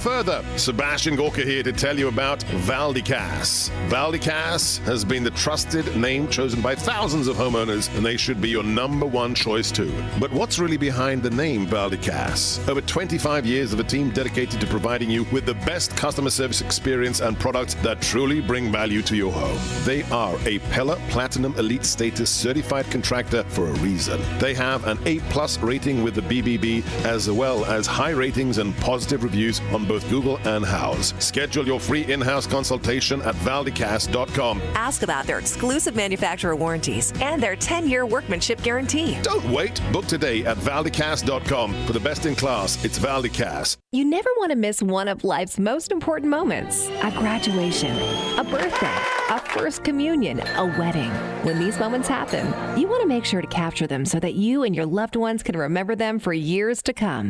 Further, Sebastian Gorka here to tell you about Valic Cass. Valic Cass has been the trusted name chosen by thousands of homeowners, and they should be your number one choice too. But what's really behind the name Valic Cass? Over 25 years of a team dedicated to providing you with the best customer service experience and products that truly bring value to your home. They are a Pella Platinum Elite Status certified contractor for a reason. They have an A+ rating with the BBB, as well as high ratings and positive reviews on both Google and Houzz. Schedule your free in-house consultation at valdicass.com. Ask about their exclusive manufacturer warranties and their 10-year workmanship guarantee. Don't wait. Book today at valdicass.com. For the best in class, it's Valic Cass. You never want to miss one of life's most important moments. A graduation, a birthday, a first communion, a wedding. When these moments happen, you want to make sure to capture them so that you and your loved ones can remember them for years to come.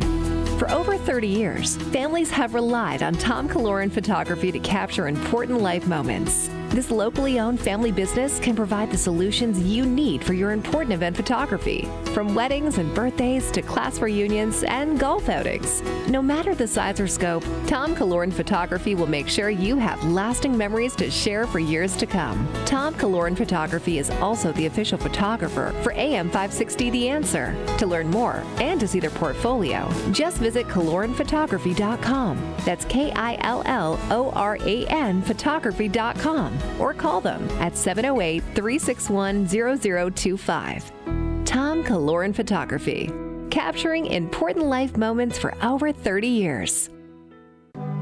For over 30 years, families have relied on Tom Kaloran Photography to capture important life moments. This locally owned family business can provide the solutions you need for your important event photography, from weddings and birthdays to class reunions and golf outings. No matter the size or scope, Tom Kaloran Photography will make sure you have lasting memories to share for years to come. Tom Kaloran Photography is also the official photographer for AM 560 The Answer. To learn more and to see their portfolio, just visit KaloranPhotography.com. That's KILLORAN photography.com. Or call them at 708-361-0025. Tom Kaloran Photography, capturing important life moments for over 30 years.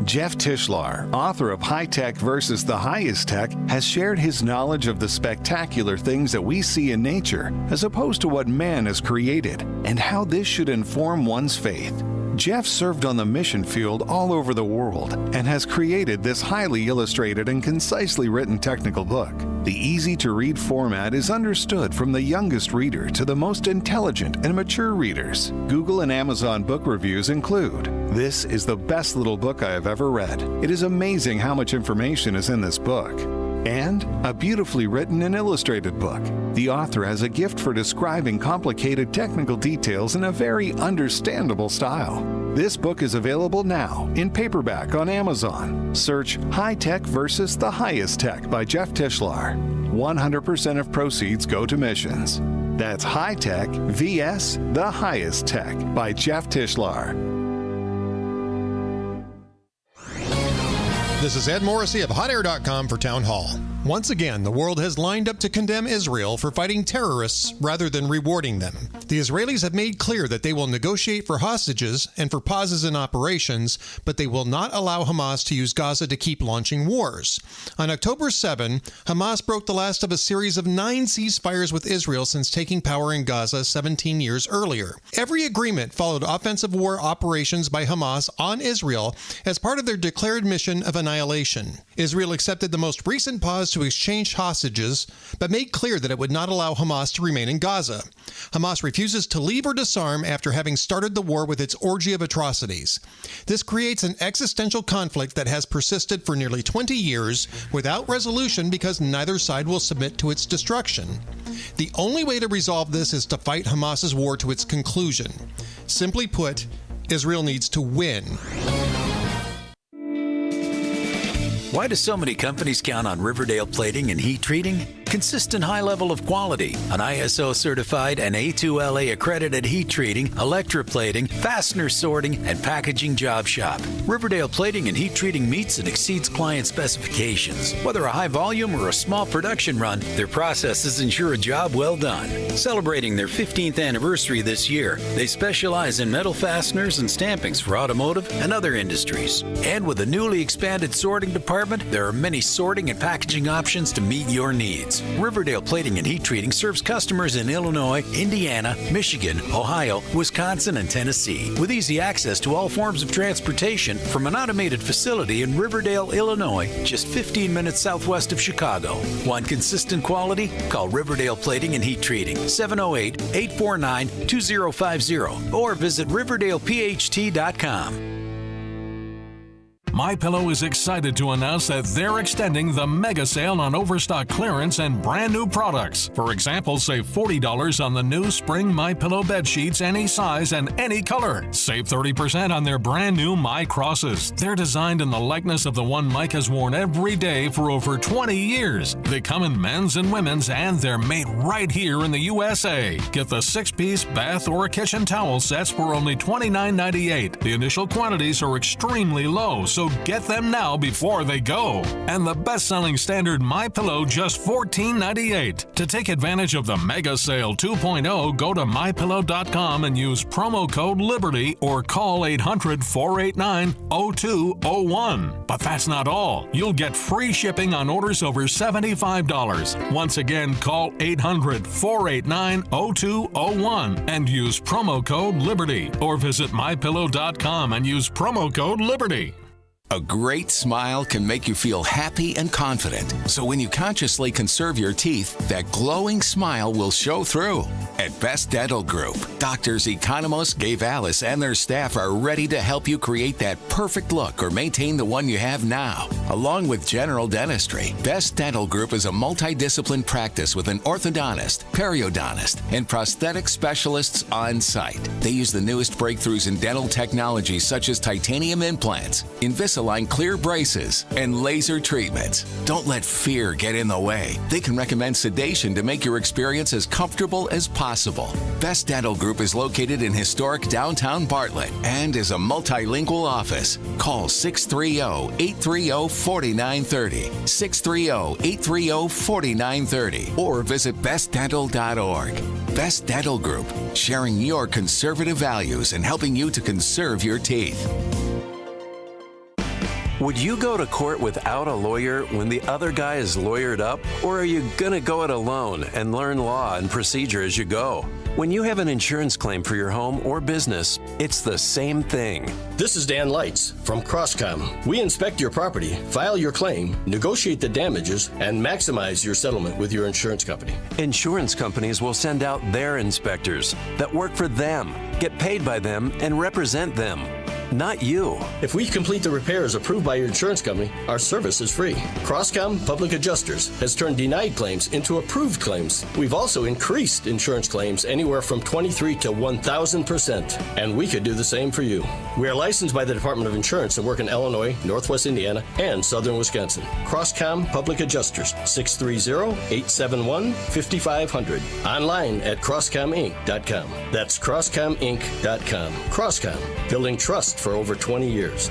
Jeff Tishlar, author of High Tech versus the Highest Tech, has shared his knowledge of the spectacular things that we see in nature, as opposed to what man has created, and how this should inform one's faith. Jeff served on the mission field all over the world and has created this highly illustrated and concisely written technical book. The easy-to-read format is understood from the youngest reader to the most intelligent and mature readers. Google and Amazon book reviews include, "This is the best little book I have ever read. It is amazing how much information is in this book." And a beautifully written and illustrated book. The author has a gift for describing complicated technical details in a very understandable style. This book is available now in paperback on Amazon. Search High Tech versus the Highest Tech by Jeff Tishlar. 100% of proceeds go to missions. That's High Tech vs. the Highest Tech by Jeff Tishlar. This is Ed Morrissey of HotAir.com for Town Hall. Once again, the world has lined up to condemn Israel for fighting terrorists rather than rewarding them. The Israelis have made clear that they will negotiate for hostages and for pauses in operations, but they will not allow Hamas to use Gaza to keep launching wars. On October 7, Hamas broke the last of a series of 9 ceasefires with Israel since taking power in Gaza 17 years earlier. Every agreement followed offensive war operations by Hamas on Israel as part of their declared mission of annihilation. Israel accepted the most recent pause to exchange hostages, but made clear that it would not allow Hamas to remain in Gaza. Hamas refuses to leave or disarm after having started the war with its orgy of atrocities. This creates an existential conflict that has persisted for nearly 20 years without resolution because neither side will submit to its destruction. The only way to resolve this is to fight Hamas's war to its conclusion. Simply put, Israel needs to win. Why do so many companies count on Riverdale Plating and Heat Treating? Consistent high level of quality, an ISO certified and A2LA accredited heat treating, electroplating, fastener sorting, and packaging job shop. Riverdale Plating and Heat Treating meets and exceeds client specifications. Whether a high volume or a small production run, their processes ensure a job well done. Celebrating their 15th anniversary this year, they specialize in metal fasteners and stampings for automotive and other industries. And with a newly expanded sorting department, there are many sorting and packaging options to meet your needs. Riverdale Plating and Heat Treating serves customers in Illinois, Indiana, Michigan, Ohio, Wisconsin, and Tennessee, with easy access to all forms of transportation from an automated facility in Riverdale, Illinois, just 15 minutes southwest of Chicago. Want consistent quality? Call Riverdale Plating and Heat Treating, 708-849-2050, or visit RiverdalePHT.com. MyPillow is excited to announce that they're extending the mega sale on overstock clearance and brand new products. For example, save $40 on the new spring MyPillow bed sheets, any size and any color. Save 30% on their brand new My Crosses. They're designed in the likeness of the one Mike has worn every day for over 20 years. They come in men's and women's, and they're made right here in the USA. Get the 6-piece bath or kitchen towel sets for only $29.98. The initial quantities are extremely low, so get them now before they go. And the best-selling standard MyPillow, just $14.98. To take advantage of the mega sale 2.0, go to MyPillow.com and use promo code LIBERTY or call 800-489-0201. But that's not all. You'll get free shipping on orders over $75. Once again, call 800-489-0201 and use promo code LIBERTY, or visit MyPillow.com and use promo code LIBERTY. A great smile can make you feel happy and confident. So when you consciously conserve your teeth, that glowing smile will show through. At Best Dental Group, doctors Economos, Gavalis, and their staff are ready to help you create that perfect look or maintain the one you have now. Along with general dentistry, Best Dental Group is a multidiscipline practice with an orthodontist, periodontist, and prosthetic specialists on site. They use the newest breakthroughs in dental technology such as titanium implants, Invisalign clear braces, and laser treatments. Don't let fear get in the way. They can recommend sedation to make your experience as comfortable as possible. Best Dental Group is located in historic downtown Bartlett and is a multilingual office. Call 630-830-4930, 630-830-4930, or visit bestdental.org. Best Dental Group, sharing your conservative values and helping you to conserve your teeth. Would you go to court without a lawyer when the other guy is lawyered up? Or are you going to go it alone and learn law and procedure as you go? When you have an insurance claim for your home or business, it's the same thing. This is Dan Lights from Crosscom. We inspect your property, file your claim, negotiate the damages, and maximize your settlement with your insurance company. Insurance companies will send out their inspectors that work for them, get paid by them, and represent them. Not you. If we complete the repairs approved by your insurance company, our service is free. Crosscom Public Adjusters has turned denied claims into approved claims. We've also increased insurance claims anywhere from 23 to 1,000%, and we could do the same for you. We are licensed by the Department of Insurance and work in Illinois, Northwest Indiana, and Southern Wisconsin. Crosscom Public Adjusters, 630-871-5500. Online at CrosscomInc.com. That's CrosscomInc.com. Crosscom, building trust for over 20 years.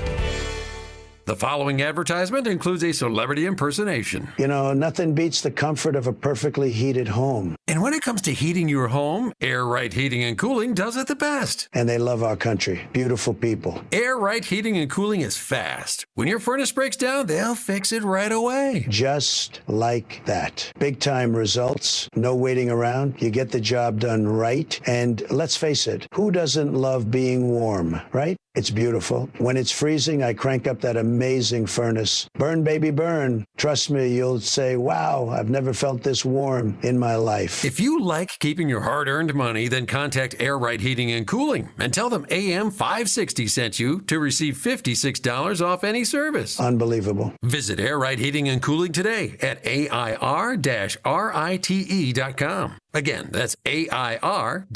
The following advertisement includes a celebrity impersonation. You know, nothing beats the comfort of a perfectly heated home. And when it comes to heating your home, Air Right Heating and Cooling does it the best. And they love our country. Beautiful people. Air Right Heating and Cooling is fast. When your furnace breaks down, they'll fix it right away. Just like that. Big time results. No waiting around. You get the job done right. And let's face it, who doesn't love being warm, right? It's beautiful. When it's freezing, I crank up that amazing furnace. Burn, baby, burn. Trust me, you'll say, wow, I've never felt this warm in my life. If you like keeping your hard-earned money, then contact Air Right Heating and Cooling and tell them AM 560 sent you to receive $56 off any service. Unbelievable. Visit Air Right Heating and Cooling today at AIR-RITE.com. Again, that's AIR-RITE.com.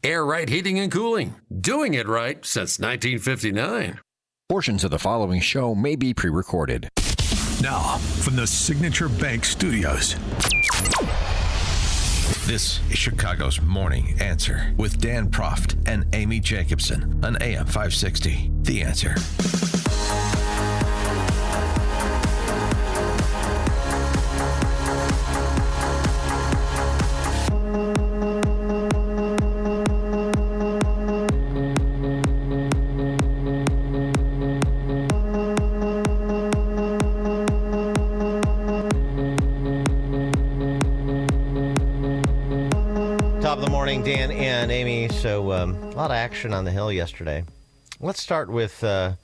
Air Right Heating and Cooling. Doing it right since 1959. Portions of the following show may be pre-recorded. Now, from the Signature Bank Studios. This is Chicago's Morning Answer with Dan Proft and Amy Jacobson on AM 560. The Answer. Dan and Amy. So a lot of action on the Hill yesterday. Let's start with an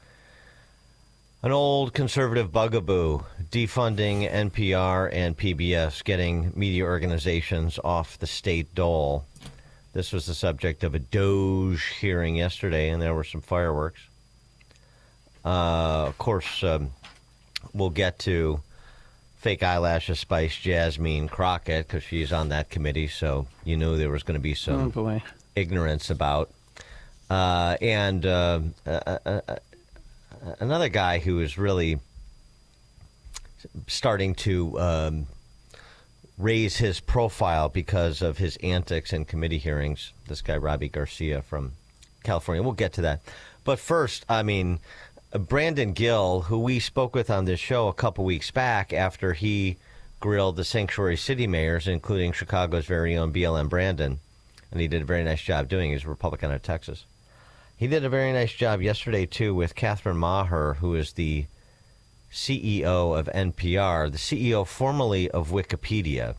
old conservative bugaboo, defunding NPR and PBS, getting media organizations off the state dole. This was the subject of a Doge hearing yesterday, and there were some fireworks. Of course, we'll get to fake eyelashes spice Jasmine Crockett because she's on that committee, so you knew there was going to be some ignorance about. And another guy who is really starting to raise his profile because of his antics in committee hearings, this guy Robbie Garcia from California. We'll get to that. But first, I mean, Brandon Gill, who we spoke with on this show a couple weeks back after he grilled the sanctuary city mayors, including Chicago's very own BLM Brandon, and he did a very nice job doing it. He's a Republican out of Texas. He did a very nice job yesterday, too, with Catherine Maher, who is the CEO of NPR, the CEO formerly of Wikipedia.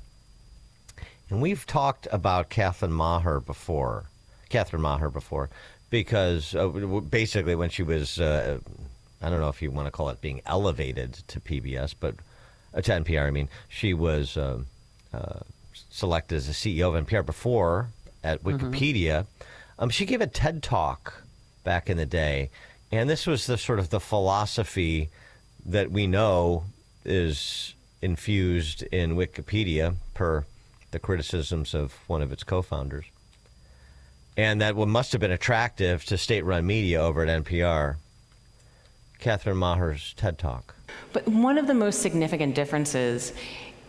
And we've talked about Catherine Maher before, because basically when she was, I don't know if you want to call it being elevated to PBS, but to NPR, I mean, she was selected as the CEO of NPR before at Wikipedia. She gave a TED Talk back in the day, and this was the sort of the philosophy that we know is infused in Wikipedia per the criticisms of one of its co-founders. And that must have been attractive to state-run media over at NPR. Catherine Maher's TED Talk. But one of the most significant differences,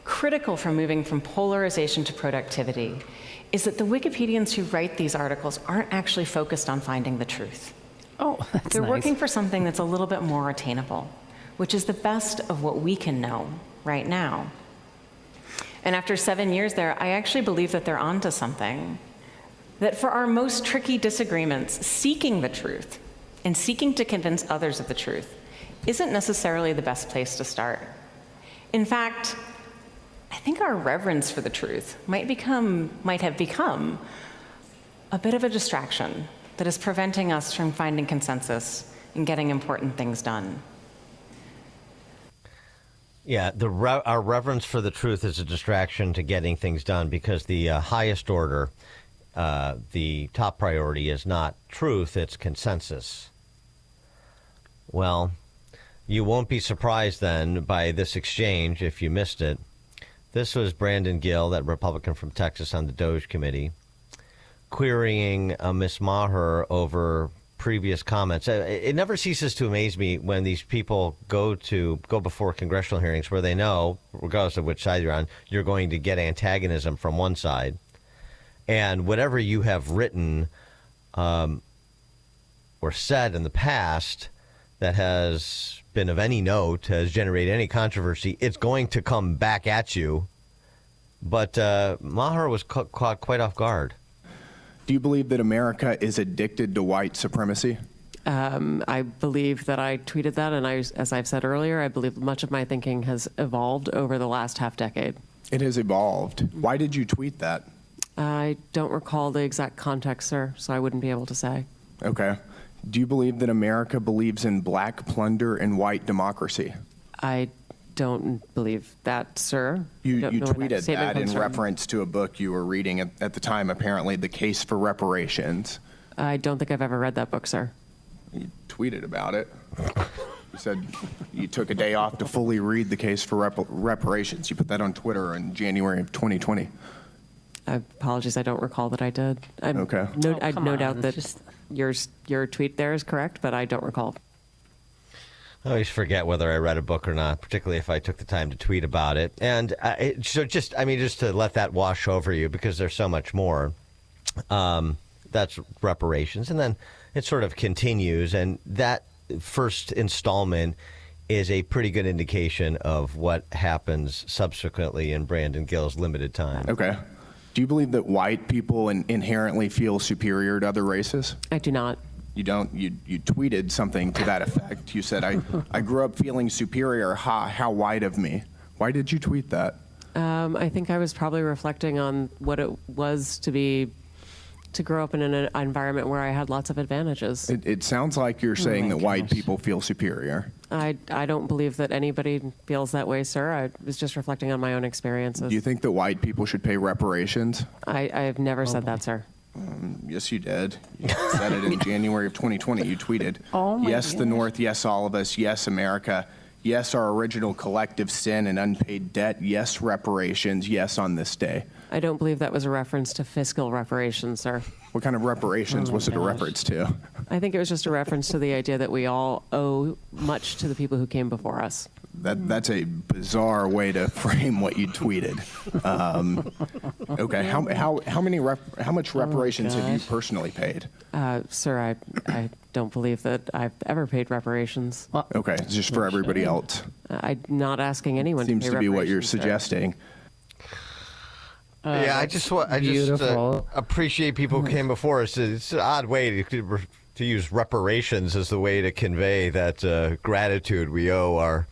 critical for moving from polarization to productivity, is that the Wikipedians who write these articles aren't actually focused on finding the truth. Oh, that's They're nice. working for something that's a little bit more attainable, which is the best of what we can know right now. And after 7 years there, I actually believe that they're onto something. That for our most tricky disagreements, seeking the truth and seeking to convince others of the truth isn't necessarily the best place to start. In fact, I think our reverence for the truth might have become a bit of a distraction that is preventing us from finding consensus and getting important things done. Yeah, our reverence for the truth is a distraction to getting things done because the highest order, the top priority is not truth, it's consensus. Well, you won't be surprised then by this exchange if you missed it. This was Brandon Gill, that Republican from Texas on the DOJ committee, querying Ms. Maher over previous comments. It never ceases to amaze me when these people go before congressional hearings where they know, regardless of which side you're on, you're going to get antagonism from one side. And whatever you have written or said in the past that has been of any note, has generated any controversy, it's going to come back at you. But Maher was caught quite off guard. Do you believe that America is addicted to white supremacy? I believe that I tweeted that, and as I've said earlier, I believe much of my thinking has evolved over the last half decade. It has evolved. Why did you tweet that? I don't recall the exact context, sir, so I wouldn't be able to say. Okay. Do you believe that America believes in black plunder and white democracy? I don't believe that, sir. You tweeted that in from. reference to a book you were reading at the time, apparently, The Case for Reparations. I don't think I've ever read that book, sir. You tweeted about it. You said you took a day off to fully read The Case for Reparations. You put that on Twitter in January of 2020. Apologies, I don't recall that I did. Okay. I have no doubt that your tweet there is correct, but I don't recall. I always forget whether I read a book or not, particularly if I took the time to tweet about it. And just to let that wash over you, because there's so much more. That's reparations. And then it sort of continues. And that first installment is a pretty good indication of what happens subsequently in Brandon Gill's limited time. Okay. Do you believe that white people inherently feel superior to other races? I do not. You don't? You tweeted something to that effect. You said, I grew up feeling superior. How white of me. Why did you tweet that? I think I was probably reflecting on what it was to grow up in an environment where I had lots of advantages. It sounds like you're saying that white people feel superior. I don't believe that anybody feels that way, sir. I was just reflecting on my own experiences. Do you think that white people should pay reparations? I have never said that, sir. Yes, you did. You said it in January of 2020. You tweeted, yes, the North, yes, all of us, yes, America, yes, our original collective sin and unpaid debt, yes, reparations, yes, on this day. I don't believe that was a reference to fiscal reparations, sir. What kind of reparations was it a reference to? I think it was just a reference to the idea that we all owe much to the people who came before us. That's a bizarre way to frame what you tweeted. Okay, how much reparations have you personally paid? Sir, I don't believe that I've ever paid reparations. Okay, it's just for everybody else. I'm not asking anyone Seems to pay to be what you're reparations, sir. suggesting. Yeah, I just appreciate people who came before us. It's an odd way to use reparations as the way to convey that gratitude we owe our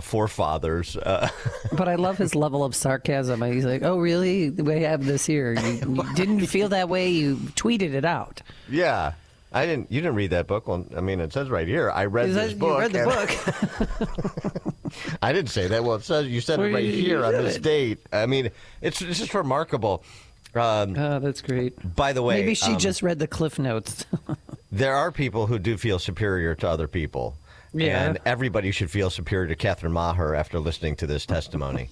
forefathers. But I love his level of sarcasm. He's like, "Oh, really? We have this here. You didn't feel that way. You tweeted it out." Yeah. You didn't read that book. Well, I mean, it says right here, I read this book. You read the book. I didn't say that. Well, it says you said it right here on this date. I mean, it's just remarkable. That's great. By the way, maybe she just read the Cliff Notes. There are people who do feel superior to other people. Yeah. And everybody should feel superior to Catherine Maher after listening to this testimony.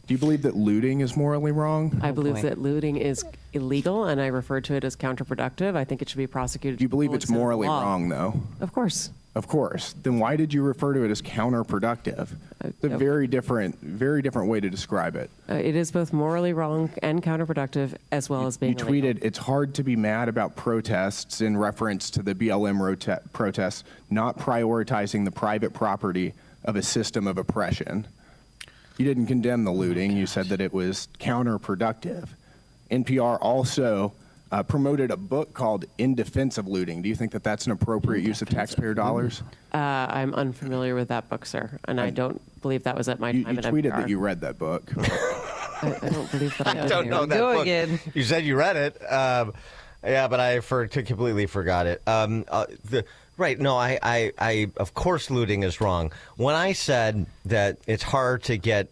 Do you believe that looting is morally wrong? I believe that looting is illegal, and I refer to it as counterproductive. I think it should be prosecuted. Do you believe it's morally wrong, though? Of course. Of course. Then why did you refer to it as counterproductive? It's a very different way to describe it. It is both morally wrong and counterproductive, as well as being illegal. You tweeted, it's hard to be mad about protests in reference to the BLM protests, not prioritizing the private property of a system of oppression. You didn't condemn the looting. You said that it was counterproductive. NPR also promoted a book called In Defense of Looting. Do you think that that's an appropriate use of taxpayer dollars? I'm unfamiliar with that book, sir, and I don't believe that was at my time You at tweeted NPR. that you read that book. I don't believe that I did. don't know that Go book. again. You said you read it. Yeah, but I completely forgot it. Right. No, I of course looting is wrong. When I said that it's hard to get,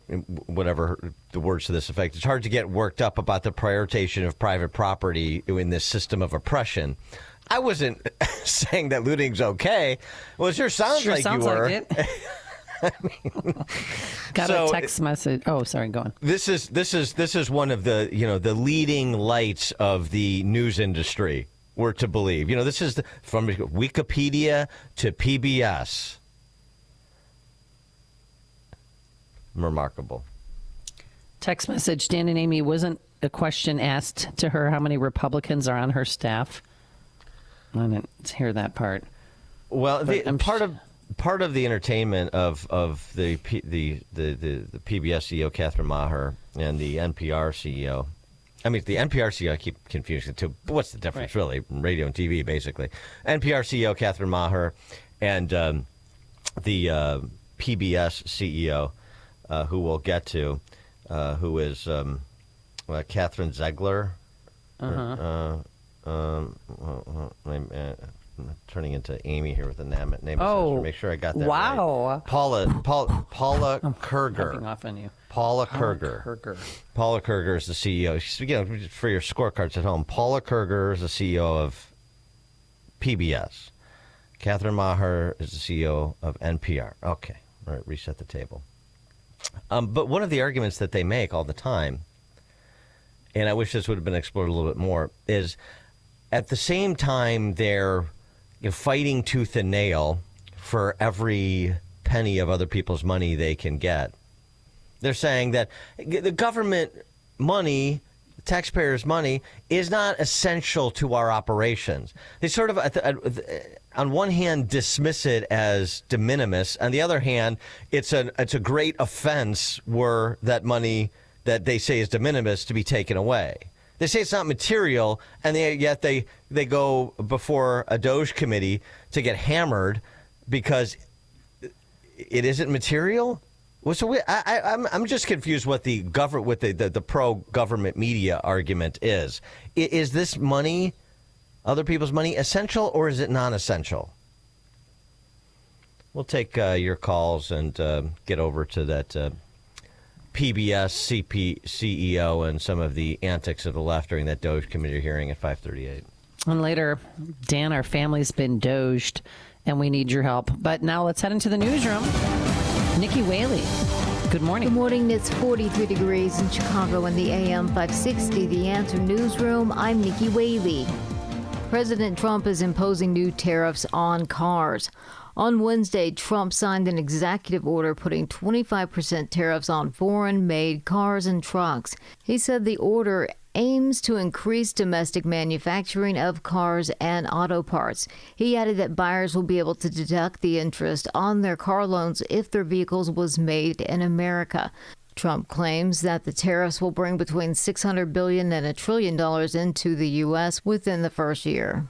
whatever the words to this effect, it's hard to get worked up about the prioritization of private property in this system of oppression, I wasn't saying that looting's okay. Well, it sure sounds like you were. Like it. Got a text message. Oh, sorry, go on. This is one of the the leading lights of the news industry. We're to believe. This is from Wikipedia to PBS. Remarkable. Text message, Dan and Amy, wasn't a question asked to her how many Republicans are on her staff? I didn't hear that part. Well, part of the entertainment of the PBS CEO Catherine Maher and the NPR CEO. I mean, the NPR CEO, I keep confusing the two. But what's the difference, really? Radio and TV, basically. NPR CEO Catherine Maher and the PBS CEO, who we'll get to, who is Catherine Zegler. I'm turning into Amy here with the name. Make sure I got that right. Paula Kerger. I'm off on you. Paula Kerger. Paula Kerger is the CEO. For your scorecards at home, Paula Kerger is the CEO of PBS. Catherine Maher is the CEO of NPR. Okay. All right, reset the table. But one of the arguments that they make all the time, and I wish this would have been explored a little bit more, is at the same time they're fighting tooth and nail for every penny of other people's money they can get. They're saying that the government money, taxpayers' money, is not essential to our operations. They sort of, on one hand, dismiss it as de minimis. On the other hand, it's a great offense were that money that they say is de minimis to be taken away. They say it's not material, and yet they go before a Doge committee to get hammered because it isn't material. Well, so I'm just confused what the pro-government media argument is. Is this money, other people's money, essential or is it non-essential? We'll take your calls and get over to that PBS CEO and some of the antics of the left during that Doge committee hearing at 5:38. And later, Dan, our family's been doged, and we need your help. But now let's head into the newsroom. Nikki Whaley, good morning. Good morning. It's 43 degrees in Chicago in the AM 560. The Answer Newsroom. I'm Nikki Whaley. President Trump is imposing new tariffs on cars. On Wednesday, Trump signed an executive order putting 25% tariffs on foreign-made cars and trucks. He said the order aims to increase domestic manufacturing of cars and auto parts. He added that buyers will be able to deduct the interest on their car loans if their vehicles was made in America. Trump claims that the tariffs will bring between $600 billion and $1 trillion into the U.S. within the first year.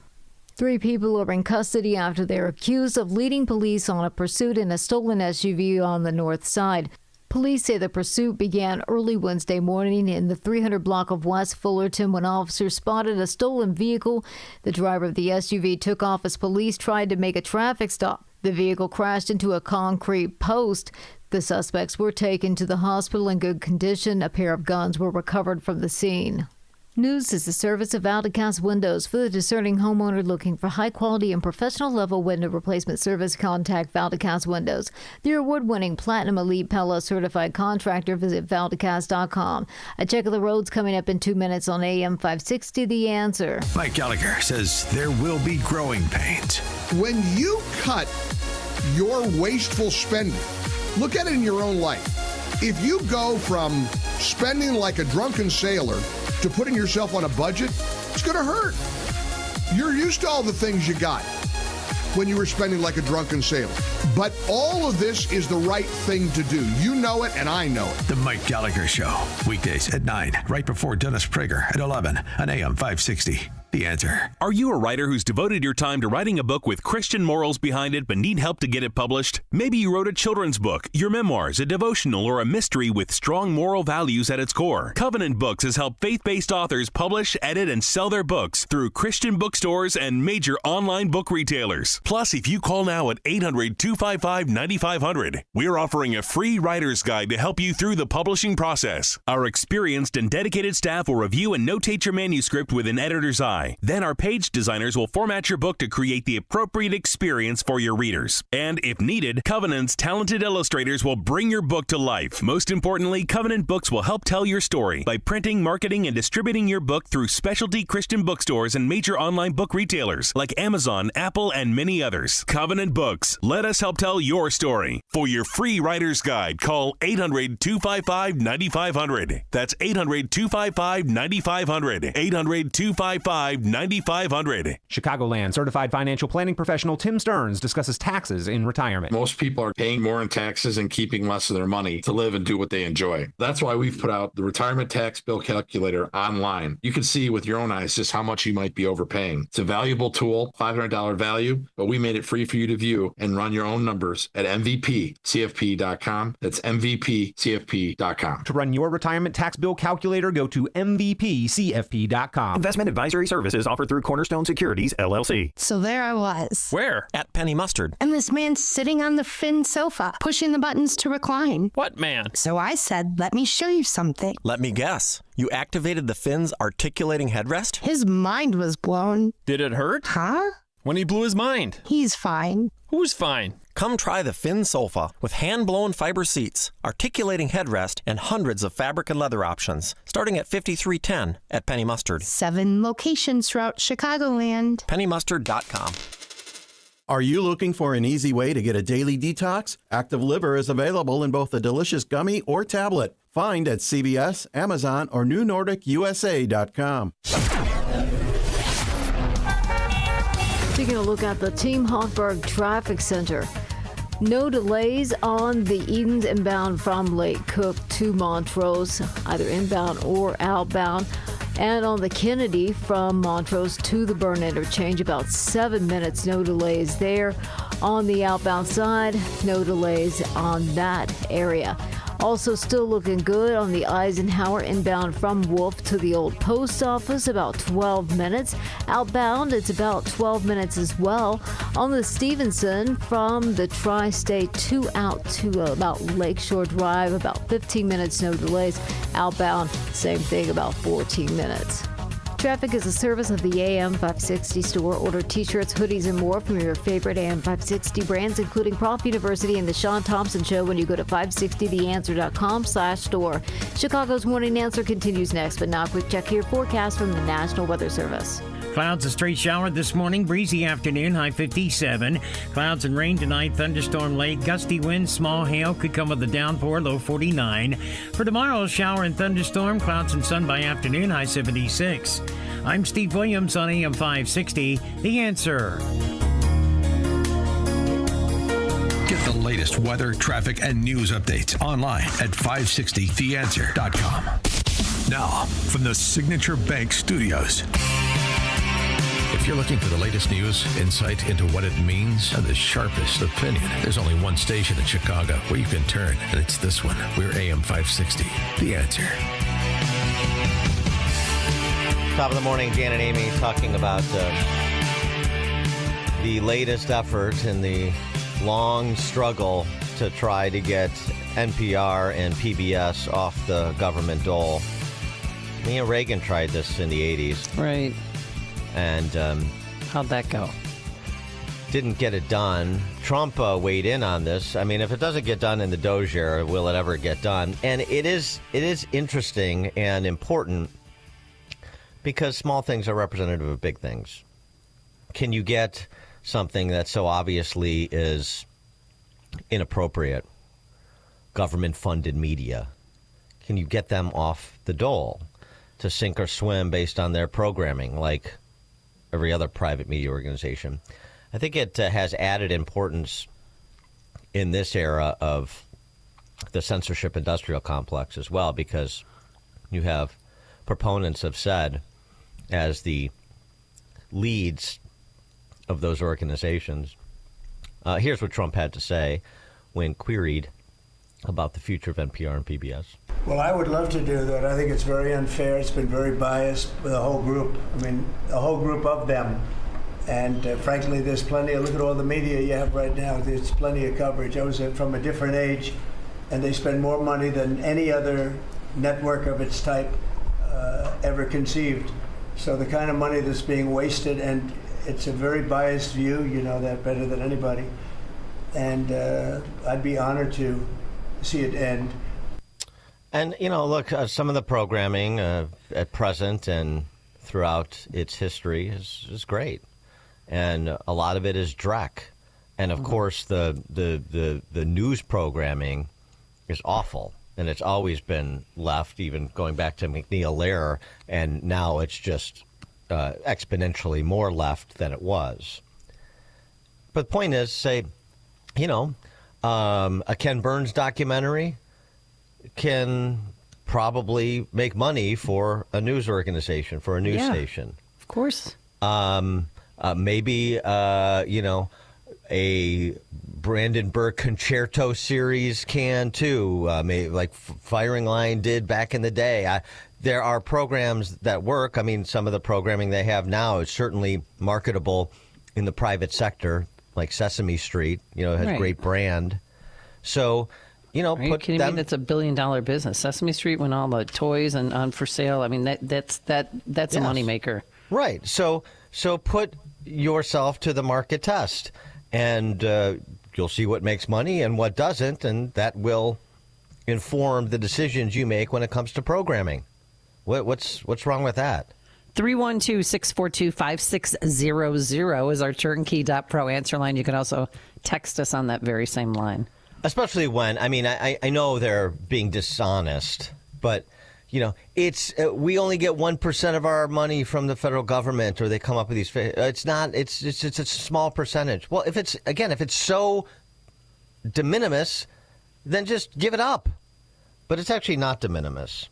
3 people are in custody after they're accused of leading police on a pursuit in a stolen SUV on the north side. Police say the pursuit began early Wednesday morning in the 300 block of West Fullerton when officers spotted a stolen vehicle. The driver of the SUV took off as police tried to make a traffic stop. The vehicle crashed into a concrete post. The suspects were taken to the hospital in good condition. A pair of guns were recovered from the scene. News is the service of Valic Cass Windows. For the discerning homeowner looking for high-quality and professional-level window replacement service, contact Valic Cass Windows. The award-winning Platinum Elite Pella certified contractor. Visit ValdicCass.com. A check of the roads coming up in 2 minutes on AM 560, The Answer. Mike Gallagher says there will be growing pains. When you cut your wasteful spending, look at it in your own life. If you go from spending like a drunken sailor to putting yourself on a budget, it's going to hurt. You're used to all the things you got when you were spending like a drunken sailor. But all of this is the right thing to do. You know it, and I know it. The Mike Gallagher Show, weekdays at 9, right before Dennis Prager at 11 on AM 560. The Answer. Are you a writer who's devoted your time to writing a book with Christian morals behind it but need help to get it published? Maybe you wrote a children's book, your memoirs, a devotional, or a mystery with strong moral values at its core. Covenant Books has helped faith-based authors publish, edit, and sell their books through Christian bookstores and major online book retailers. Plus, if you call now at 800-255-9500, we're offering a free writer's guide to help you through the publishing process. Our experienced and dedicated staff will review and notate your manuscript with an editor's eye. Then our page designers will format your book to create the appropriate experience for your readers. And if needed, Covenant's talented illustrators will bring your book to life. Most importantly, Covenant Books will help tell your story by printing, marketing, and distributing your book through specialty Christian bookstores and major online book retailers like Amazon, Apple, and many others. Covenant Books. Let us help tell your story. For your free writer's guide, call 800-255-9500. That's 800-255-9500. 800-255-9500. Chicagoland certified financial planning professional Tim Stearns discusses taxes in retirement. Most people are paying more in taxes and keeping less of their money to live and do what they enjoy. That's why we've put out the retirement tax bill calculator online. You can see with your own eyes just how much you might be overpaying. It's a valuable tool, $500 value, but we made it free for you to view and run your own numbers at MVPCFP.com. That's MVPCFP.com. To run your retirement tax bill calculator, go to MVPCFP.com. Investment advisory services offered through Cornerstone Securities, LLC. So there I was. Where? At Penny Mustard. And this man sitting on the Finn sofa, pushing the buttons to recline. What man? So I said, let me show you something. Let me guess. You activated the Finn's articulating headrest? His mind was blown. Did it hurt? Huh? When he blew his mind. He's fine. Who's fine? Come try the Finn sofa with hand-blown fiber seats, articulating headrest, and hundreds of fabric and leather options, starting at $53.10 at Penny Mustard. 7 locations throughout Chicagoland. PennyMustard.com. Are you looking for an easy way to get a daily detox? Active Liver is available in both a delicious gummy or tablet. Find at CVS, Amazon, or NewNordicUSA.com. Taking a look at the Team Hoffberg Traffic Center. No delays on the Edens inbound from Lake Cook to Montrose, either inbound or outbound. And on the Kennedy from Montrose to the Burn interchange, about 7 minutes, no delays there. On the outbound side, no delays on that area. Also still looking good on the Eisenhower inbound from Wolf to the old post office, about 12 minutes. Outbound, it's about 12 minutes as well. On the Stevenson from the Tri-State 2 out to about Lakeshore Drive, about 15 minutes, no delays. Outbound, same thing, about 14 minutes. Traffic is a service of the AM 560 store. Order t-shirts, hoodies, and more from your favorite AM 560 brands, including Prof University and the Sean Thompson Show when you go to 560theanswer.com/store. Chicago's Morning Answer continues next, but now a quick check here forecast from the National Weather Service. Clouds, a straight shower this morning. Breezy afternoon, high 57. Clouds and rain tonight, thunderstorm late. Gusty winds, small hail could come with a downpour, low 49. For tomorrow, shower and thunderstorm. Clouds and sun by afternoon, high 76. I'm Steve Williams on AM 560. The Answer. Get the latest weather, traffic, and news updates online at 560theanswer.com. Now, from the Signature Bank Studios. If you're looking for the latest news, insight into what it means, and the sharpest opinion, there's only one station in Chicago where you can turn, and it's this one. We're AM 560, The Answer. Top of the morning, Dan and Amy talking about the latest effort in the long struggle to try to get NPR and PBS off the government dole. Reagan tried this in the 80s. Right. And how'd that go? Didn't get it done. Trump weighed in on this. I mean, if it doesn't get done in the Doge era, will it ever get done? And it is interesting and important because small things are representative of big things. Can you get something that so obviously is inappropriate, government-funded media? Can you get them off the dole to sink or swim based on their programming, like every other private media organization? I think it has added importance in this era of the censorship industrial complex as well, because you have proponents have said, as the leads of those organizations. Here's what Trump had to say when queried about the future of NPR and PBS. Well, I would love to do that. I think it's very unfair. It's been very biased with the whole group. I mean, a whole group of them. And frankly, there's plenty of, look at all the media you have right now. There's plenty of coverage. I was from a different age, and they spend more money than any other network of its type ever conceived. So the kind of money that's being wasted, and it's a very biased view, you know that better than anybody. And I'd be honored to see it end. And, look, some of the programming at present and throughout its history is great. And a lot of it is dreck. And, of course, the news programming is awful. And it's always been left, even going back to McNeil Lehrer. And now it's just exponentially more left than it was. But the point is, say, a Ken Burns documentary can probably make money for a news organization, for a news station. Of course. Maybe, a Brandon Burke concerto series can too, like Firing Line did back in the day. There are programs that work. I mean, some of the programming they have now is certainly marketable in the private sector, like Sesame Street, has great brand. So, Are you kidding me? That's $1 billion business. Sesame Street, when all the toys and on for sale. I mean, that's a moneymaker. Right. So put yourself to the market test, and you'll see what makes money and what doesn't, and that will inform the decisions you make when it comes to programming. What's wrong with that? 312-642-5600 is our turnkey.pro answer line. You can also text us on that very same line. Especially when, I know they're being dishonest, but, it's we only get 1% of our money from the federal government, or they come up with these. It's not. It's a small percentage. Well, if it's so de minimis, then just give it up. But it's actually not de minimis.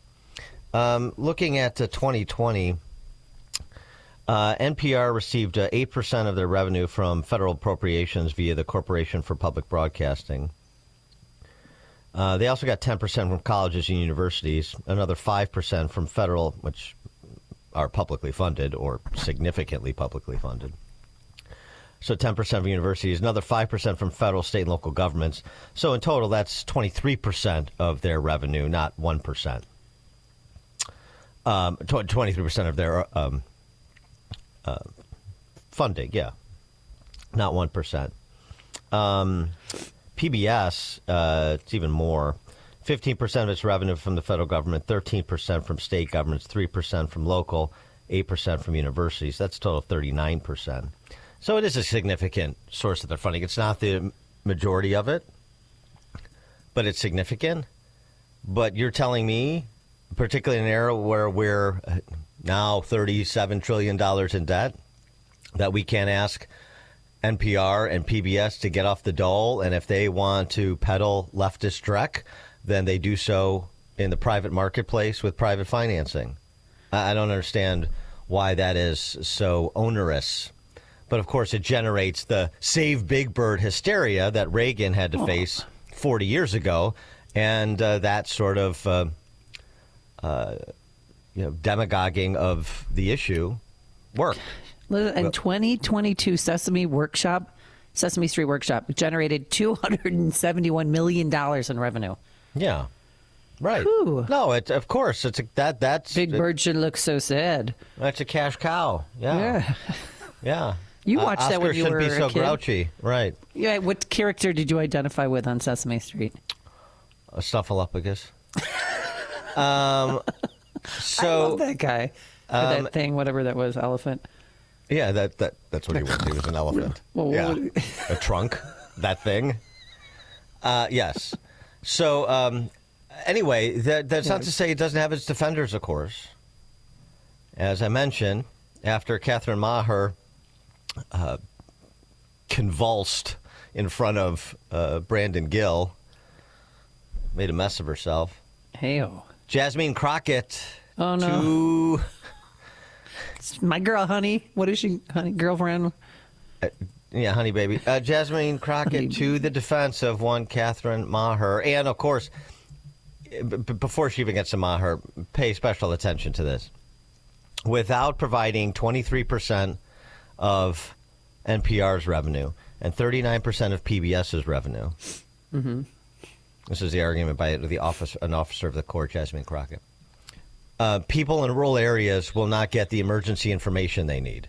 Looking at 2020, NPR received 8% of their revenue from federal appropriations via the Corporation for Public Broadcasting. They also got 10% from colleges and universities, another 5% from federal, which are publicly funded or significantly publicly funded. So 10% from universities, another 5% from federal, state, and local governments. So in total, that's 23% of their revenue, not 1%. 23% of their funding, yeah, not 1%. PBS, it's even more. 15% of its revenue from the federal government, 13% from state governments, 3% from local, 8% from universities. That's a total of 39%. So it is a significant source of their funding. It's not the majority of it, but it's significant. But you're telling me, particularly in an era where we're now $37 trillion in debt, that we can't ask NPR and PBS to get off the dole, and if they want to peddle leftist dreck, then they do so in the private marketplace with private financing. I don't understand why that is so onerous. But, of course, it generates the save Big Bird hysteria that Reagan had to face 40 years ago, and that sort of demagoguing of the issue worked. In 2022, Sesame Street Workshop generated $271 million in revenue. Yeah, right. Whew. No, of course that's Big Bird should look so sad. That's a cash cow. Yeah. You watched that when you were a kid. Oscar shouldn't be so grouchy, right? Yeah. What character did you identify with on Sesame Street? A Snuffleupagus. So I love that guy. Or that thing, whatever that was, elephant. Yeah, that's what he was. He was an elephant. Well, yeah, a trunk. That thing. Yes. So anyway, that's not to say it doesn't have its defenders, of course. As I mentioned, after Catherine Maher convulsed in front of Brandon Gill, made a mess of herself. Hey-o. Jasmine Crockett. Oh, no. It's my girl, honey. What is she, honey? Girlfriend? Yeah, honey baby. Jasmine Crockett to the defense of one Catherine Maher. And, of course, before she even gets to Maher, pay special attention to this. Without providing 23% of NPR's revenue and 39% of PBS's revenue. Mm-hmm. This is the argument by an officer of the court, Jasmine Crockett. People in rural areas will not get the emergency information they need.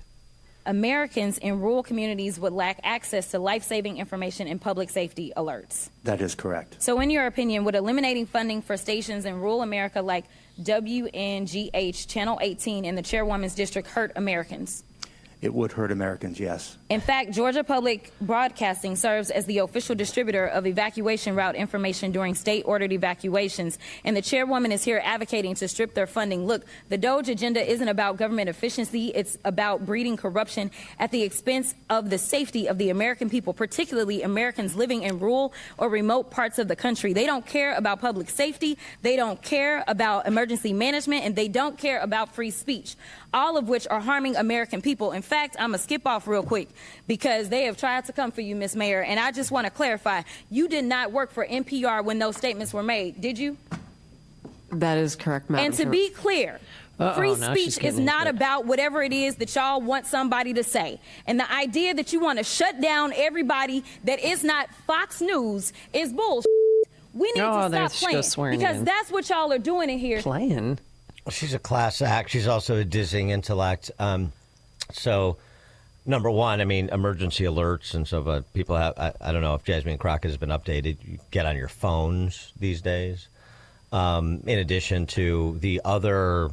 Americans in rural communities would lack access to life-saving information and public safety alerts. That is correct. So in your opinion, would eliminating funding for stations in rural America like WNGH, Channel 18, and the Chairwoman's District hurt Americans? It would hurt Americans, yes. In fact, Georgia Public Broadcasting serves as the official distributor of evacuation route information during state-ordered evacuations, and the chairwoman is here advocating to strip their funding. Look, the DOGE agenda isn't about government efficiency. It's about breeding corruption at the expense of the safety of the American people, particularly Americans living in rural or remote parts of the country. They don't care about public safety. They don't care about emergency management, and they don't care about free speech, all of which are harming American people. In fact, I'm going to skip off real quick because they have tried to come for you, Ms. Mayor, and I just want to clarify, you did not work for NPR when those statements were made, did you? That is correct, Madam. And to be clear, free speech is not about whatever it is that y'all want somebody to say. And the idea that you want to shut down everybody that is not Fox News is bullshit. We need to stop playing because that's what y'all are doing in here. Playing? She's a class act. She's also a dizzying intellect. So, number one, I mean, emergency alerts. And so people have, I don't know if Jasmine Crockett has been updated. You get on your phones these days. In addition to the other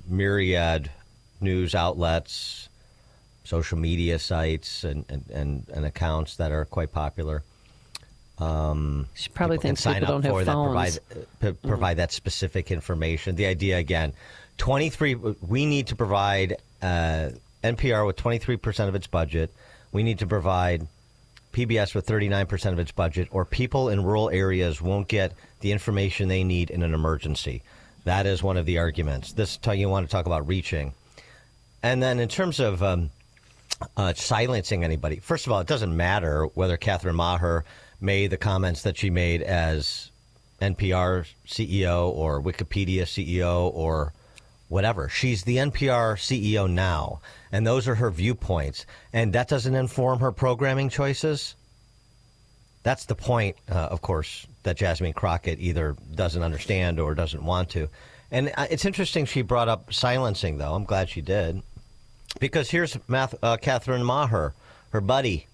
myriad news outlets, social media sites, and accounts that are quite popular. She probably thinks people don't have phones. Provide that specific information. The idea, again, we need to provide NPR with 23% of its budget. We need to provide PBS with 39% of its budget, or people in rural areas won't get the information they need in an emergency. That is one of the arguments. You want to talk about reaching. And then in terms of silencing anybody, first of all, it doesn't matter whether Catherine Maher made the comments that she made as NPR CEO or Wikipedia CEO or whatever. She's the NPR CEO now, and those are her viewpoints. And that doesn't inform her programming choices. That's the point, of course, that Jasmine Crockett either doesn't understand or doesn't want to. And it's interesting she brought up silencing, though. I'm glad she did. Because here's Catherine Maher, her buddy,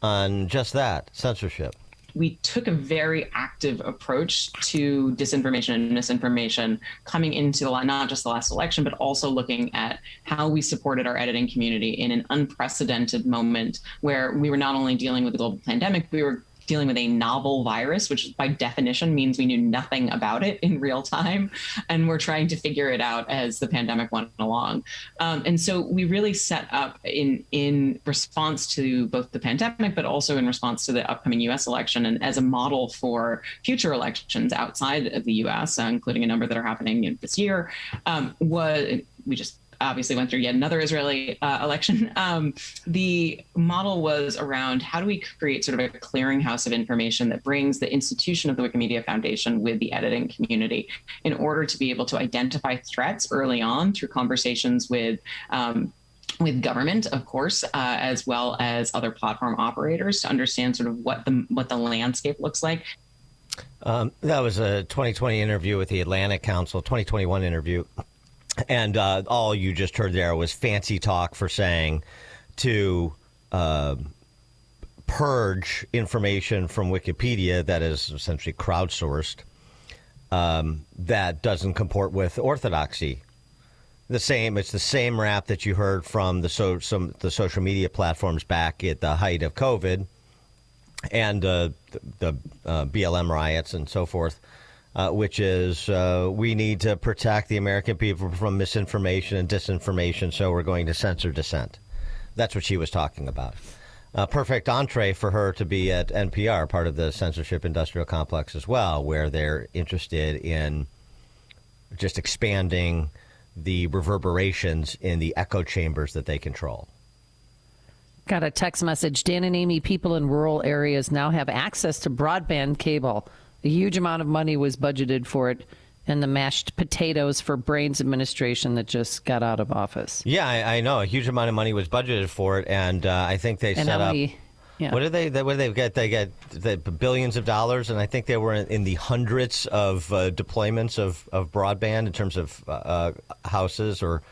on just that, censorship. We took a very active approach to disinformation and misinformation coming into not just the last election, but also looking at how we supported our editing community in an unprecedented moment where we were not only dealing with the global pandemic, we were dealing with a novel virus, which by definition means we knew nothing about it in real time. And we're trying to figure it out as the pandemic went along. And so we really set up in response to both the pandemic, but also in response to the upcoming US election and as a model for future elections outside of the US, including a number that are happening this year, we just obviously went through yet another Israeli election. The model was around how do we create sort of a clearinghouse of information that brings the institution of the Wikimedia Foundation with the editing community in order to be able to identify threats early on through conversations with government, of course, as well as other platform operators to understand sort of what the landscape looks like. That was a 2020 interview with the Atlantic Council, 2021 interview. And all you just heard there was fancy talk for saying to purge information from Wikipedia that is essentially crowdsourced that doesn't comport with orthodoxy. It's the same rap that you heard from the social media platforms back at the height of COVID and the BLM riots and so forth. Which is we need to protect the American people from misinformation and disinformation, so we're going to censor dissent. That's what she was talking about. Perfect entree for her to be at NPR, part of the censorship industrial complex as well, where they're interested in just expanding the reverberations in the echo chambers that they control. Got a text message. Dan and Amy, people in rural areas now have access to broadband cable. A huge amount of money was budgeted for it, and the mashed potatoes for Brains administration that just got out of office. Yeah, I know. A huge amount of money was budgeted for it, and I think they set up. What did they get? They get the billions of dollars, and I think they were in the hundreds of deployments of broadband in terms of houses or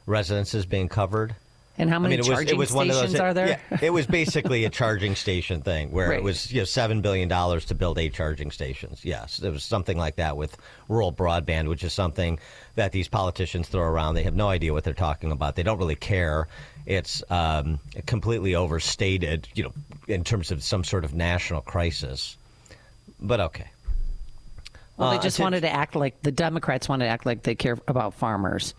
residences being covered. And how many charging stations are there? Yeah, it was basically a charging station thing where it was $7 billion to build 8 charging stations. Yes, it was something like that with rural broadband, which is something that these politicians throw around. They have no idea what they're talking about. They don't really care. It's completely overstated, in terms of some sort of national crisis. But okay. Well, they just wanted to act like the Democrats wanted to act like they care about farmers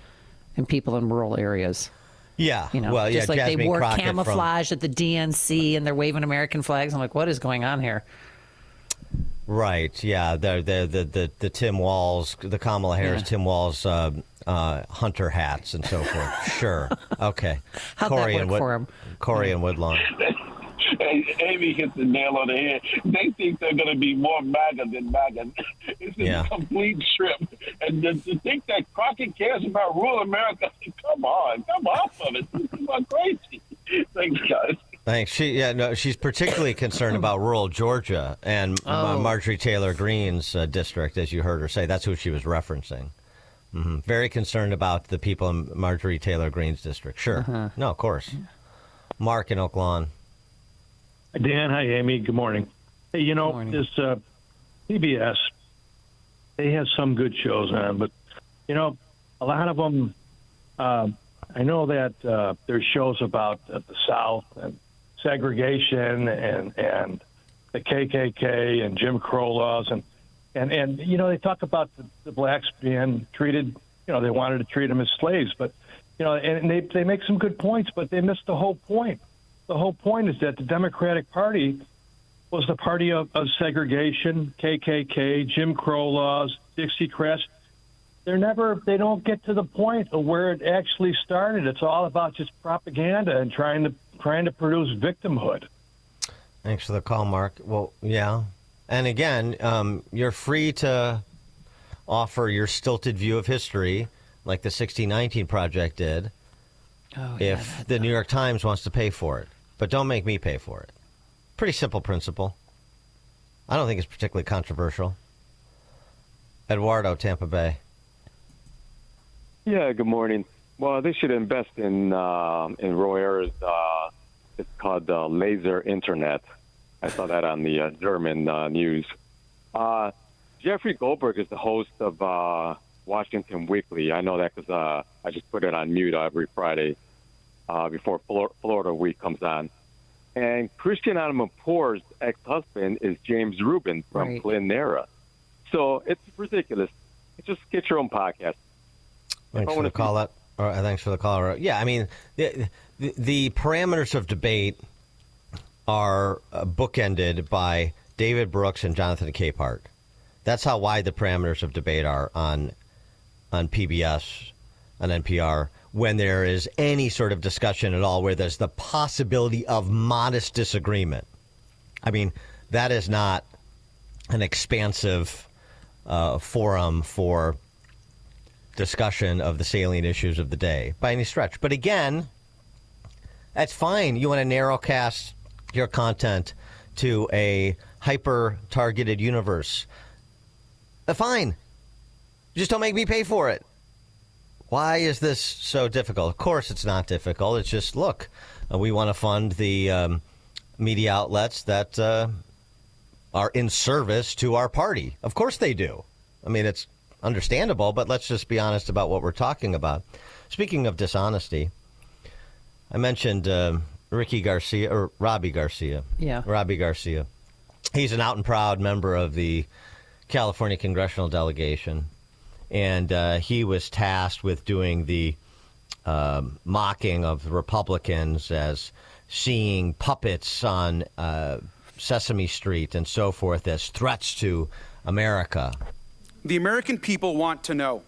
and people in rural areas. Yeah, just like Jasmine they wore Crockett camouflage at the DNC and they're waving American flags. I'm like, what is going on here? Right. Yeah. The Tim Walz, the Kamala Harris, Tim Walz hunter hats and so forth. Sure. Okay. How'd that work for him? Corey and Woodlawn. Amy hit the nail on the head. They think they're going to be more MAGA than MAGA. It's a complete trip. And to think that Crockett cares about rural America, come off of it. This is crazy. Thanks, guys. Thanks. She's particularly concerned about rural Georgia and Marjorie Taylor Greene's district, as you heard her say. That's who she was referencing. Mm-hmm. Very concerned about the people in Marjorie Taylor Greene's district. Sure. Uh-huh. No, of course. Mark in Oak Lawn. Dan, hi, Amy. Good morning. Hey, this PBS, they have some good shows on, but, a lot of them, I know that there's shows about the South and segregation and the KKK and Jim Crow laws. And they talk about the blacks being treated, they wanted to treat them as slaves. But, and they make some good points, but they miss the whole point. The whole point is that the Democratic Party was the party of segregation, KKK, Jim Crow laws, Dixiecrats. They don't get to the point of where it actually started. It's all about just propaganda and trying to produce victimhood. Thanks for the call, Mark. Well, yeah. And again, you're free to offer your stilted view of history, like the 1619 Project did, if the New York Times wants to pay for it. But don't make me pay for it. Pretty simple principle. I don't think it's particularly controversial. Eduardo, Tampa Bay. Yeah, good morning. Well, they should invest in Royer's, it's called laser internet. I saw that on the German news. Jeffrey Goldberg is the host of Washington Weekly. I know that because I just put it on mute every Friday before Florida Week comes on. And Christian Amanpour's ex-husband is James Rubin from Clinton era. So it's ridiculous. Just get your own podcast. Thanks for the call. Thanks for the call. Yeah, I mean, the parameters of debate are bookended by David Brooks and Jonathan Capehart. That's how wide the parameters of debate are on PBS, on NPR, when there is any sort of discussion at all where there's the possibility of modest disagreement. I mean, that is not an expansive forum for discussion of the salient issues of the day by any stretch. But again, that's fine. You want to narrowcast your content to a hyper-targeted universe. Fine. Just don't make me pay for it. Why is this so difficult? Of course it's not difficult. It's just, look, we want to fund the media outlets that are in service to our party. Of course they do. I mean, it's understandable, but let's just be honest about what we're talking about. Speaking of dishonesty, I mentioned Robbie Garcia. Yeah. Robbie Garcia. He's an out and proud member of the California Congressional delegation, and he was tasked with doing the mocking of the Republicans as seeing puppets on Sesame Street and so forth as threats to America. The American people want to know,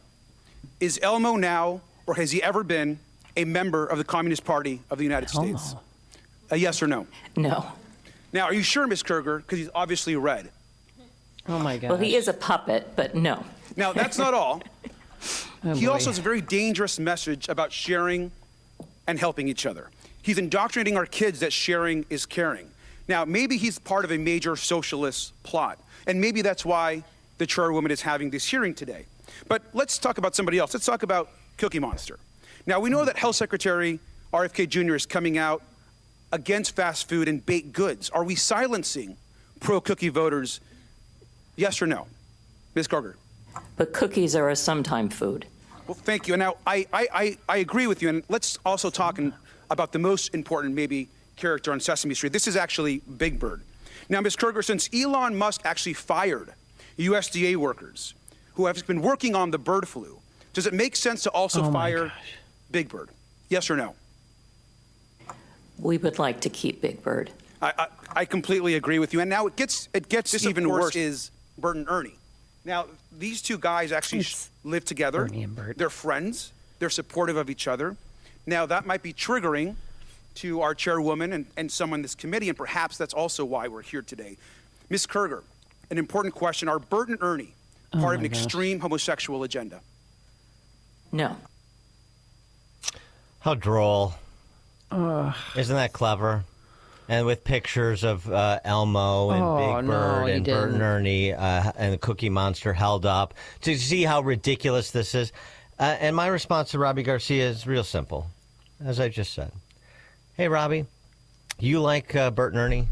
is Elmo now, or has he ever been, a member of the Communist Party of the United States? A yes or no? No. Now, are you sure, Ms. Kruger? Because he's obviously red. Oh, my God. Well, he is a puppet, but no. Now, that's not all. He boy. also has a very dangerous message about sharing and helping each other. He's indoctrinating our kids that sharing is caring. Now, maybe he's part of a major socialist plot, and maybe that's why the chairwoman is having this hearing today. But let's talk about somebody else. Let's talk about Cookie Monster. Now, we know that Health Secretary RFK Jr. is coming out against fast food and baked goods. Are we silencing pro-cookie voters? Yes or no? Ms. Kruger. But cookies are a sometime food. Well, thank you. And now, I agree with you. And let's also talk about the most important, maybe, character on Sesame Street. This is actually Big Bird. Now, Ms. Kruger, since Elon Musk actually fired USDA workers who have been working on the bird flu, does it make sense to also fire Big Bird? Yes or no? We would like to keep Big Bird. I completely agry with you. And now it gets this even worse is Bert and Ernie. Now, these two guys actually live together. Ernie and Bert. They're friends. They're supportive of each other. Now, that might be triggering to our chairwoman and someone in this committee, and perhaps that's also why we're here today. Ms. Kruger, an important question. Are Bert and Ernie part of an extreme homosexual agenda? No. How droll. Isn't that clever? And with pictures of Elmo and Big Bird and Bert and Ernie and the Cookie Monster held up to see how ridiculous this is. And my response to Robbie Garcia is real simple, as I just said. Hey, Robbie, you like Bert and Ernie?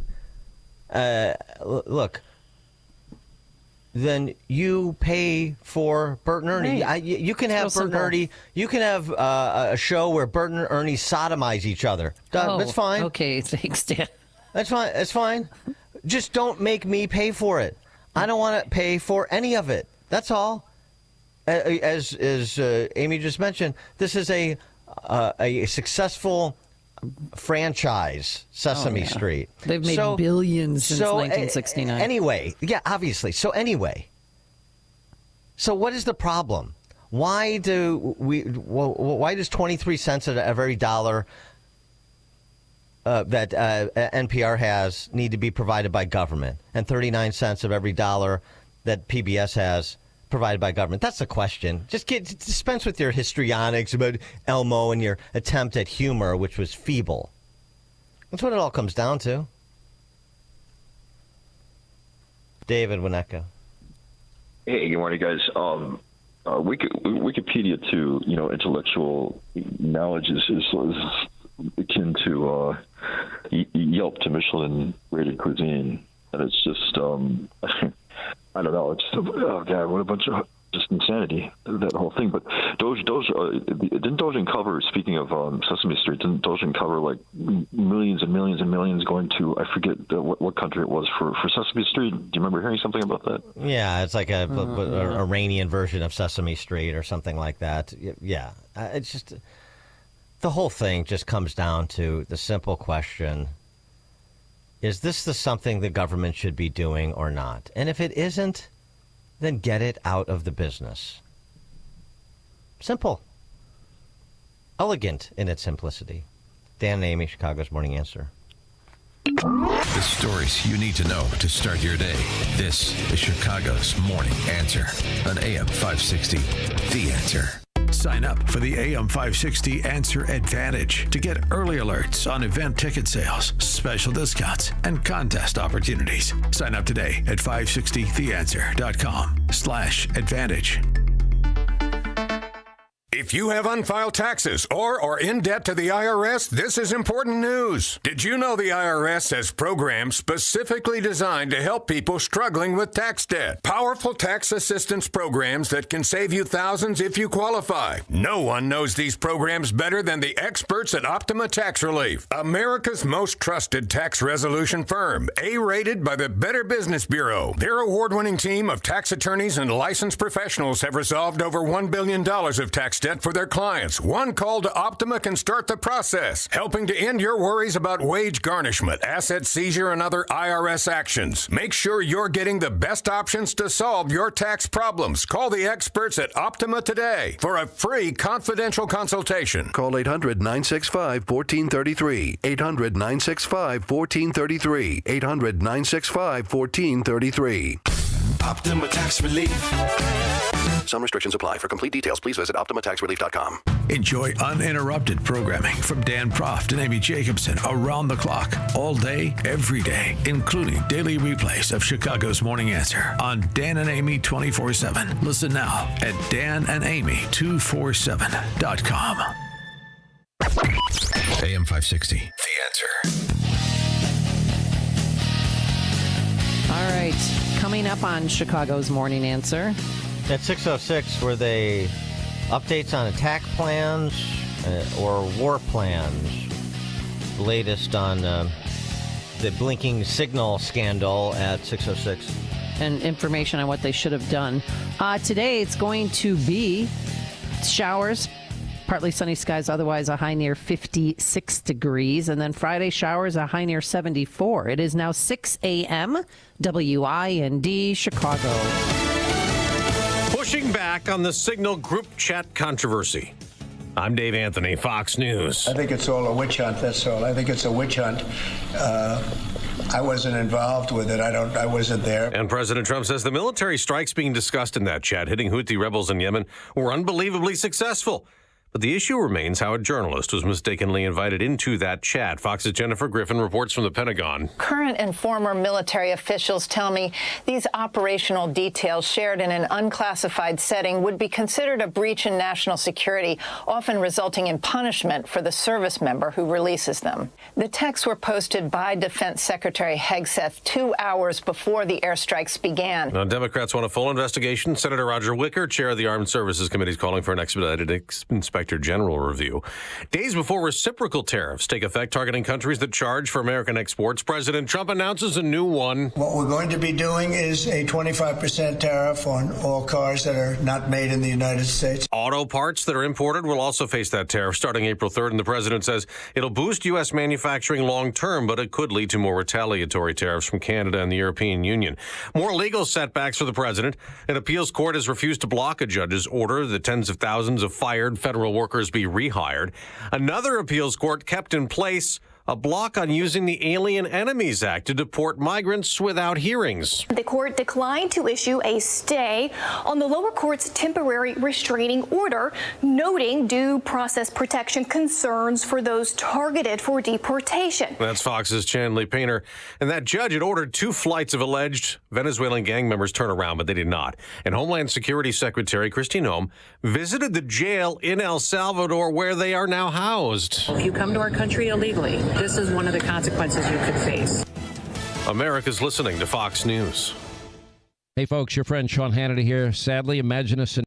Look, then you pay for Bert and Ernie. Right. You can have Bert and Ernie. You can have a show where Bert and Ernie sodomize each other. That's fine. Okay, thanks, Dan. That's fine. That's fine. Just don't make me pay for it. I don't want to pay for any of it. That's all. As Amy just mentioned, this is a successful franchise, Sesame Street. They've made billions since 1969. Anyway, yeah, obviously. So what is the problem? Why does 23 cents of every dollar that NPR has need to be provided by government, and 39 cents of every dollar that PBS has provided by government. That's the question. Just dispense with your histrionics about Elmo and your attempt at humor, which was feeble. That's what it all comes down to. David Winnetka. Hey, good morning, guys. Wikipedia, to intellectual knowledge is akin to Yelp to Michelin-rated cuisine, and it's just I don't know. It's oh god, what a bunch of just insanity, that whole thing. But Doge didn't Doge uncover? Speaking of Sesame Street, didn't Doge uncover like millions and millions and millions going to, I forget what country it was for Sesame Street? Do you remember hearing something about that? Yeah, it's like a Iranian version of Sesame Street or something like that. Yeah, it's just the whole thing just comes down to the simple question: is this something the government should be doing or not? And if it isn't, then get it out of the business. Simple. Elegant in its simplicity. Dan and Amy, Chicago's Morning Answer. The stories you need to know to start your day. This is Chicago's Morning Answer on AM 560. The Answer. Sign up for the AM 560 Answer Advantage to get early alerts on event ticket sales, special discounts, and contest opportunities. Sign up today at 560theanswer.com/advantage. If you have unfiled taxes or are in debt to the IRS, this is important news. Did you know the IRS has programs specifically designed to help people struggling with tax debt? Powerful tax assistance programs that can save you thousands if you qualify. No one knows these programs better than the experts at Optima Tax Relief, America's most trusted tax resolution firm, A-rated by the Better Business Bureau. Their award-winning team of tax attorneys and licensed professionals have resolved over $1 billion of tax debt for their clients. One call to Optima can start the process, helping to end your worries about wage garnishment, asset seizure, and other IRS actions. Make sure you're getting the best options to solve your tax problems. Call the experts at Optima today for a free confidential consultation. Call 800-965-1433. 800-965-1433. 800-965-1433. Optima Tax Relief. Some restrictions apply. For complete details, please visit OptimaTaxRelief.com. Enjoy uninterrupted programming from Dan Proft and Amy Jacobson around the clock, all day, every day, including daily replays of Chicago's Morning Answer on Dan and Amy 24/7. Listen now at danandamy247.com. AM 560, The Answer. All right, coming up on Chicago's Morning Answer. At 6:06, were they updates on attack plans or war plans? The latest on the blinking signal scandal at 6:06. And information on what they should have done. Today, it's going to be showers, partly sunny skies, otherwise a high near 56 degrees. And then Friday, showers, a high near 74. It is now 6 a.m., WIND, Chicago. Pushing back on the Signal group chat controversy. I'm Dave Anthony, Fox News. I think it's all a witch hunt, that's all. I think it's a witch hunt. I wasn't involved with it. I wasn't there. And President Trump says the military strikes being discussed in that chat, hitting Houthi rebels in Yemen, were unbelievably successful. But the issue remains how a journalist was mistakenly invited into that chat. Fox's Jennifer Griffin reports from the Pentagon. Current and former military officials tell me these operational details shared in an unclassified setting would be considered a breach in national security, often resulting in punishment for the service member who releases them. The texts were posted by Defense Secretary Hegseth 2 hours before the airstrikes began. Now, Democrats want a full investigation. Senator Roger Wicker, chair of the Armed Services Committee, is calling for an expedited Inspector General review. Days before reciprocal tariffs take effect targeting countries that charge for American exports, President Trump announces a new one. What we're going to be doing is a 25% tariff on all cars that are not made in the United States. Auto parts that are imported will also face that tariff starting April 3rd, and the president says it'll boost U.S. manufacturing long term, but it could lead to more retaliatory tariffs from Canada and the European Union. More legal setbacks for the president. An appeals court has refused to block a judge's order that tens of thousands of fired federal workers be rehired. Another appeals court kept in place a block on using the Alien Enemies Act to deport migrants without hearings. The court declined to issue a stay on the lower court's temporary restraining order, noting due process protection concerns for those targeted for deportation. That's Fox's Chanley Painter. And that judge had ordered 2 flights of alleged Venezuelan gang members turn around, but they did not. And Homeland Security Secretary Kristi Noem visited the jail in El Salvador where they are now housed. If you come to our country illegally, this is one of the consequences you could face. America's listening to Fox News. Hey, folks, your friend Sean Hannity here. Sadly, imagine a scenario.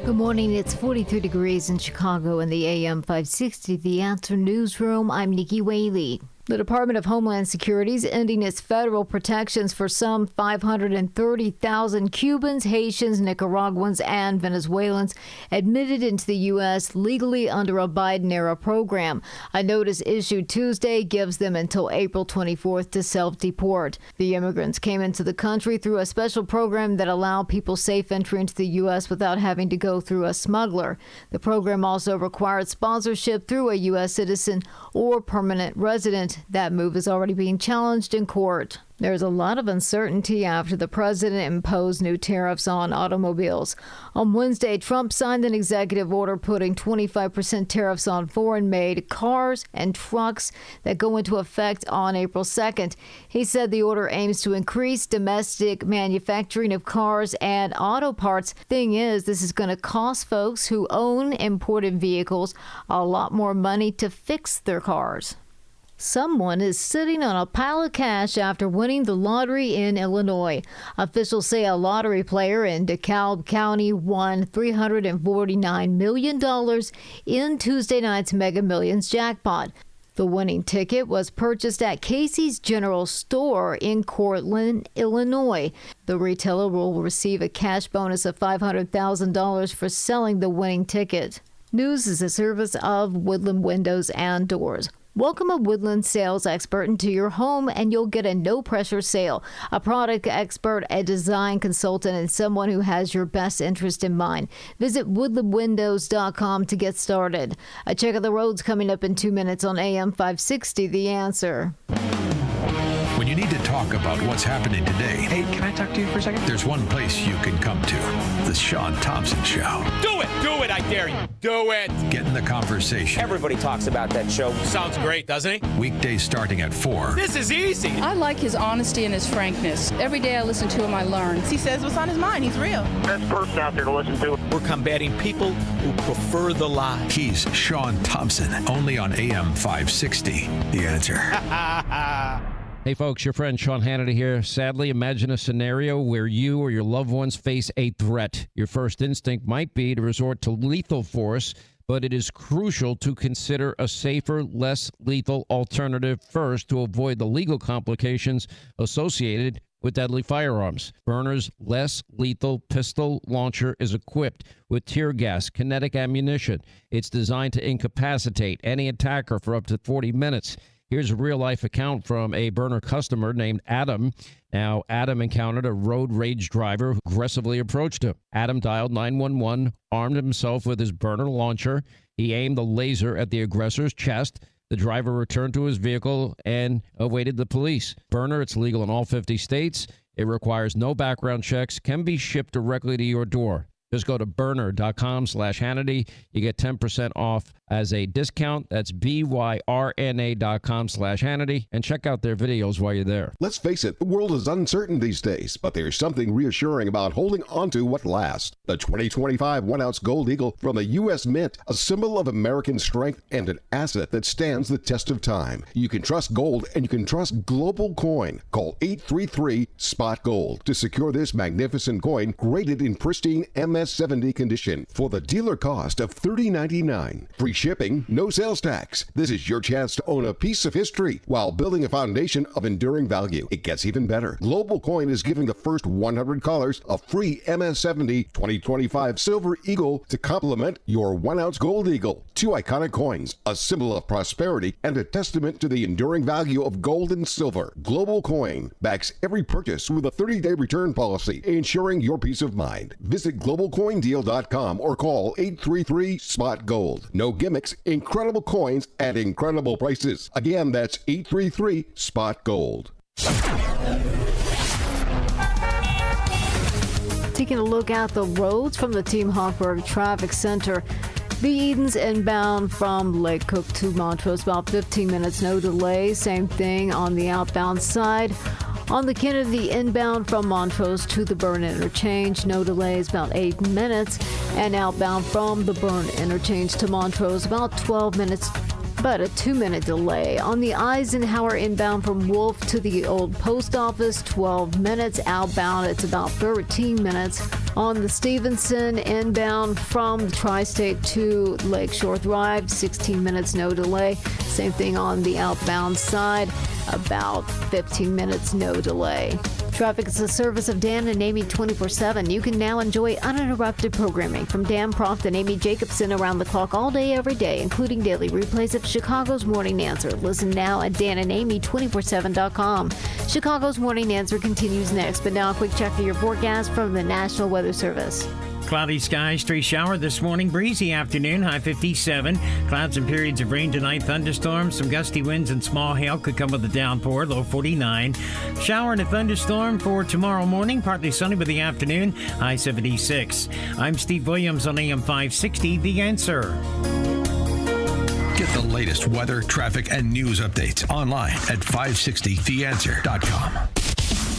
Good morning. It's 43 degrees in Chicago in the AM 560 The Answer Newsroom. I'm Nikki Whaley. The Department of Homeland Security is ending its federal protections for some 530,000 Cubans, Haitians, Nicaraguans, and Venezuelans admitted into the U.S. legally under a Biden-era program. A notice issued Tuesday gives them until April 24th to self-deport. The immigrants came into the country through a special program that allowed people safe entry into the U.S. without having to go through a smuggler. The program also required sponsorship through a U.S. citizen or permanent resident. That move is already being challenged in court. There's a lot of uncertainty after the president imposed new tariffs on automobiles. On Wednesday, Trump signed an executive order putting 25% tariffs on foreign-made cars and trucks that go into effect on April 2nd. He said the order aims to increase domestic manufacturing of cars and auto parts. Thing is, this is going to cost folks who own imported vehicles a lot more money to fix their cars. Someone is sitting on a pile of cash after winning the lottery in Illinois. Officials say a lottery player in DeKalb County won $349 million in Tuesday night's Mega Millions jackpot. The winning ticket was purchased at Casey's General Store in Cortland, Illinois. The retailer will receive a cash bonus of $500,000 for selling the winning ticket. News is a service of Woodland Windows and Doors. Welcome a Woodland sales expert into your home and you'll get a no-pressure sale. A product expert, a design consultant, and someone who has your best interest in mind. Visit woodlandwindows.com to get started. A check of the roads coming up in 2 minutes on AM 560, The Answer. When you need to talk about what's happening today. Hey, can I talk to you for a second? There's one place you can come to. The Sean Thompson Show. Do it! Do it, I dare you. Do it! Get in the conversation. Everybody talks about that show. Sounds great, doesn't it? Weekdays starting at 4. This is easy. I like his honesty and his frankness. Every day I listen to him, I learn. He says what's on his mind. He's real. Best person out there to listen to. We're combating people who prefer the lie. He's Sean Thompson, only on AM 560. The Answer. Hey, folks, your friend Sean Hannity here. Sadly, imagine a scenario where you or your loved ones face a threat. Your first instinct might be to resort to lethal force, but it is crucial to consider a safer, less lethal alternative first to avoid the legal complications associated with deadly firearms. Byrna's less lethal pistol launcher is equipped with tear gas, kinetic ammunition. It's designed to incapacitate any attacker for up to 40 minutes. Here's a real-life account from a Byrna customer named Adam. Now, Adam encountered a road rage driver who aggressively approached him. Adam dialed 911, armed himself with his Byrna launcher. He aimed the laser at the aggressor's chest. The driver returned to his vehicle and awaited the police. Byrna, it's legal in all 50 states. It requires no background checks, can be shipped directly to your door. Just go to Byrna.com/Hannity. You get 10% off as a discount. That's BYRNA.com/Hannity. And check out their videos while you're there. Let's face it, the world is uncertain these days, but there's something reassuring about holding on to what lasts. The 2025 1-ounce Gold Eagle from the U.S. Mint, a symbol of American strength and an asset that stands the test of time. You can trust gold and you can trust Global Coin. Call 833-SPOT-GOLD to secure this magnificent coin graded in pristine MS70 condition for the dealer cost of $30.99. Free shipping, no sales tax. This is your chance to own a piece of history while building a foundation of enduring value. It gets even better. Global Coin is giving the first 100 callers a free MS70 2025 Silver Eagle to complement your 1-ounce Gold Eagle. 2 iconic coins, a symbol of prosperity and a testament to the enduring value of gold and silver. Global Coin backs every purchase with a 30-day return policy, ensuring your peace of mind. Visit Global IncredibleCoinDeal.com or call 833-SPOT-GOLD. No gimmicks, incredible coins at incredible prices. Again, that's 833-SPOT-GOLD. Taking a look at the roads from the Team Hochberg Traffic Center. The Edens inbound from Lake Cook to Montrose, about 15 minutes, no delay. Same thing on the outbound side. On the Kennedy inbound from Montrose to the Burn Interchange, no delays, about 8 minutes. And outbound from the Burn Interchange to Montrose, about 12 minutes, but a 2-minute delay. On the Eisenhower inbound from Wolf to the Old Post Office, 12 minutes. Outbound, it's about 13 minutes. On the Stevenson inbound from the Tri-State to Lakeshore Drive, 16 minutes, no delay. Same thing on the outbound side, about 15 minutes, no delay. Traffic is a service of Dan and Amy 24/7. You can now enjoy uninterrupted programming from Dan Proft and Amy Jacobson around the clock all day, every day, including daily replays of Chicago's Morning Answer. Listen now at danandamy247.com. Chicago's Morning Answer continues next, but now a quick check of your forecast from the National Weather Service. Cloudy skies, stray shower this morning, breezy afternoon, high 57. Clouds and periods of rain tonight, thunderstorms, some gusty winds and small hail could come with a downpour, low 49. Shower and a thunderstorm for tomorrow morning, partly sunny with the afternoon, high 76. I'm Steve Williams on AM 560, The Answer. Get the latest weather, traffic, and news updates online at 560theanswer.com.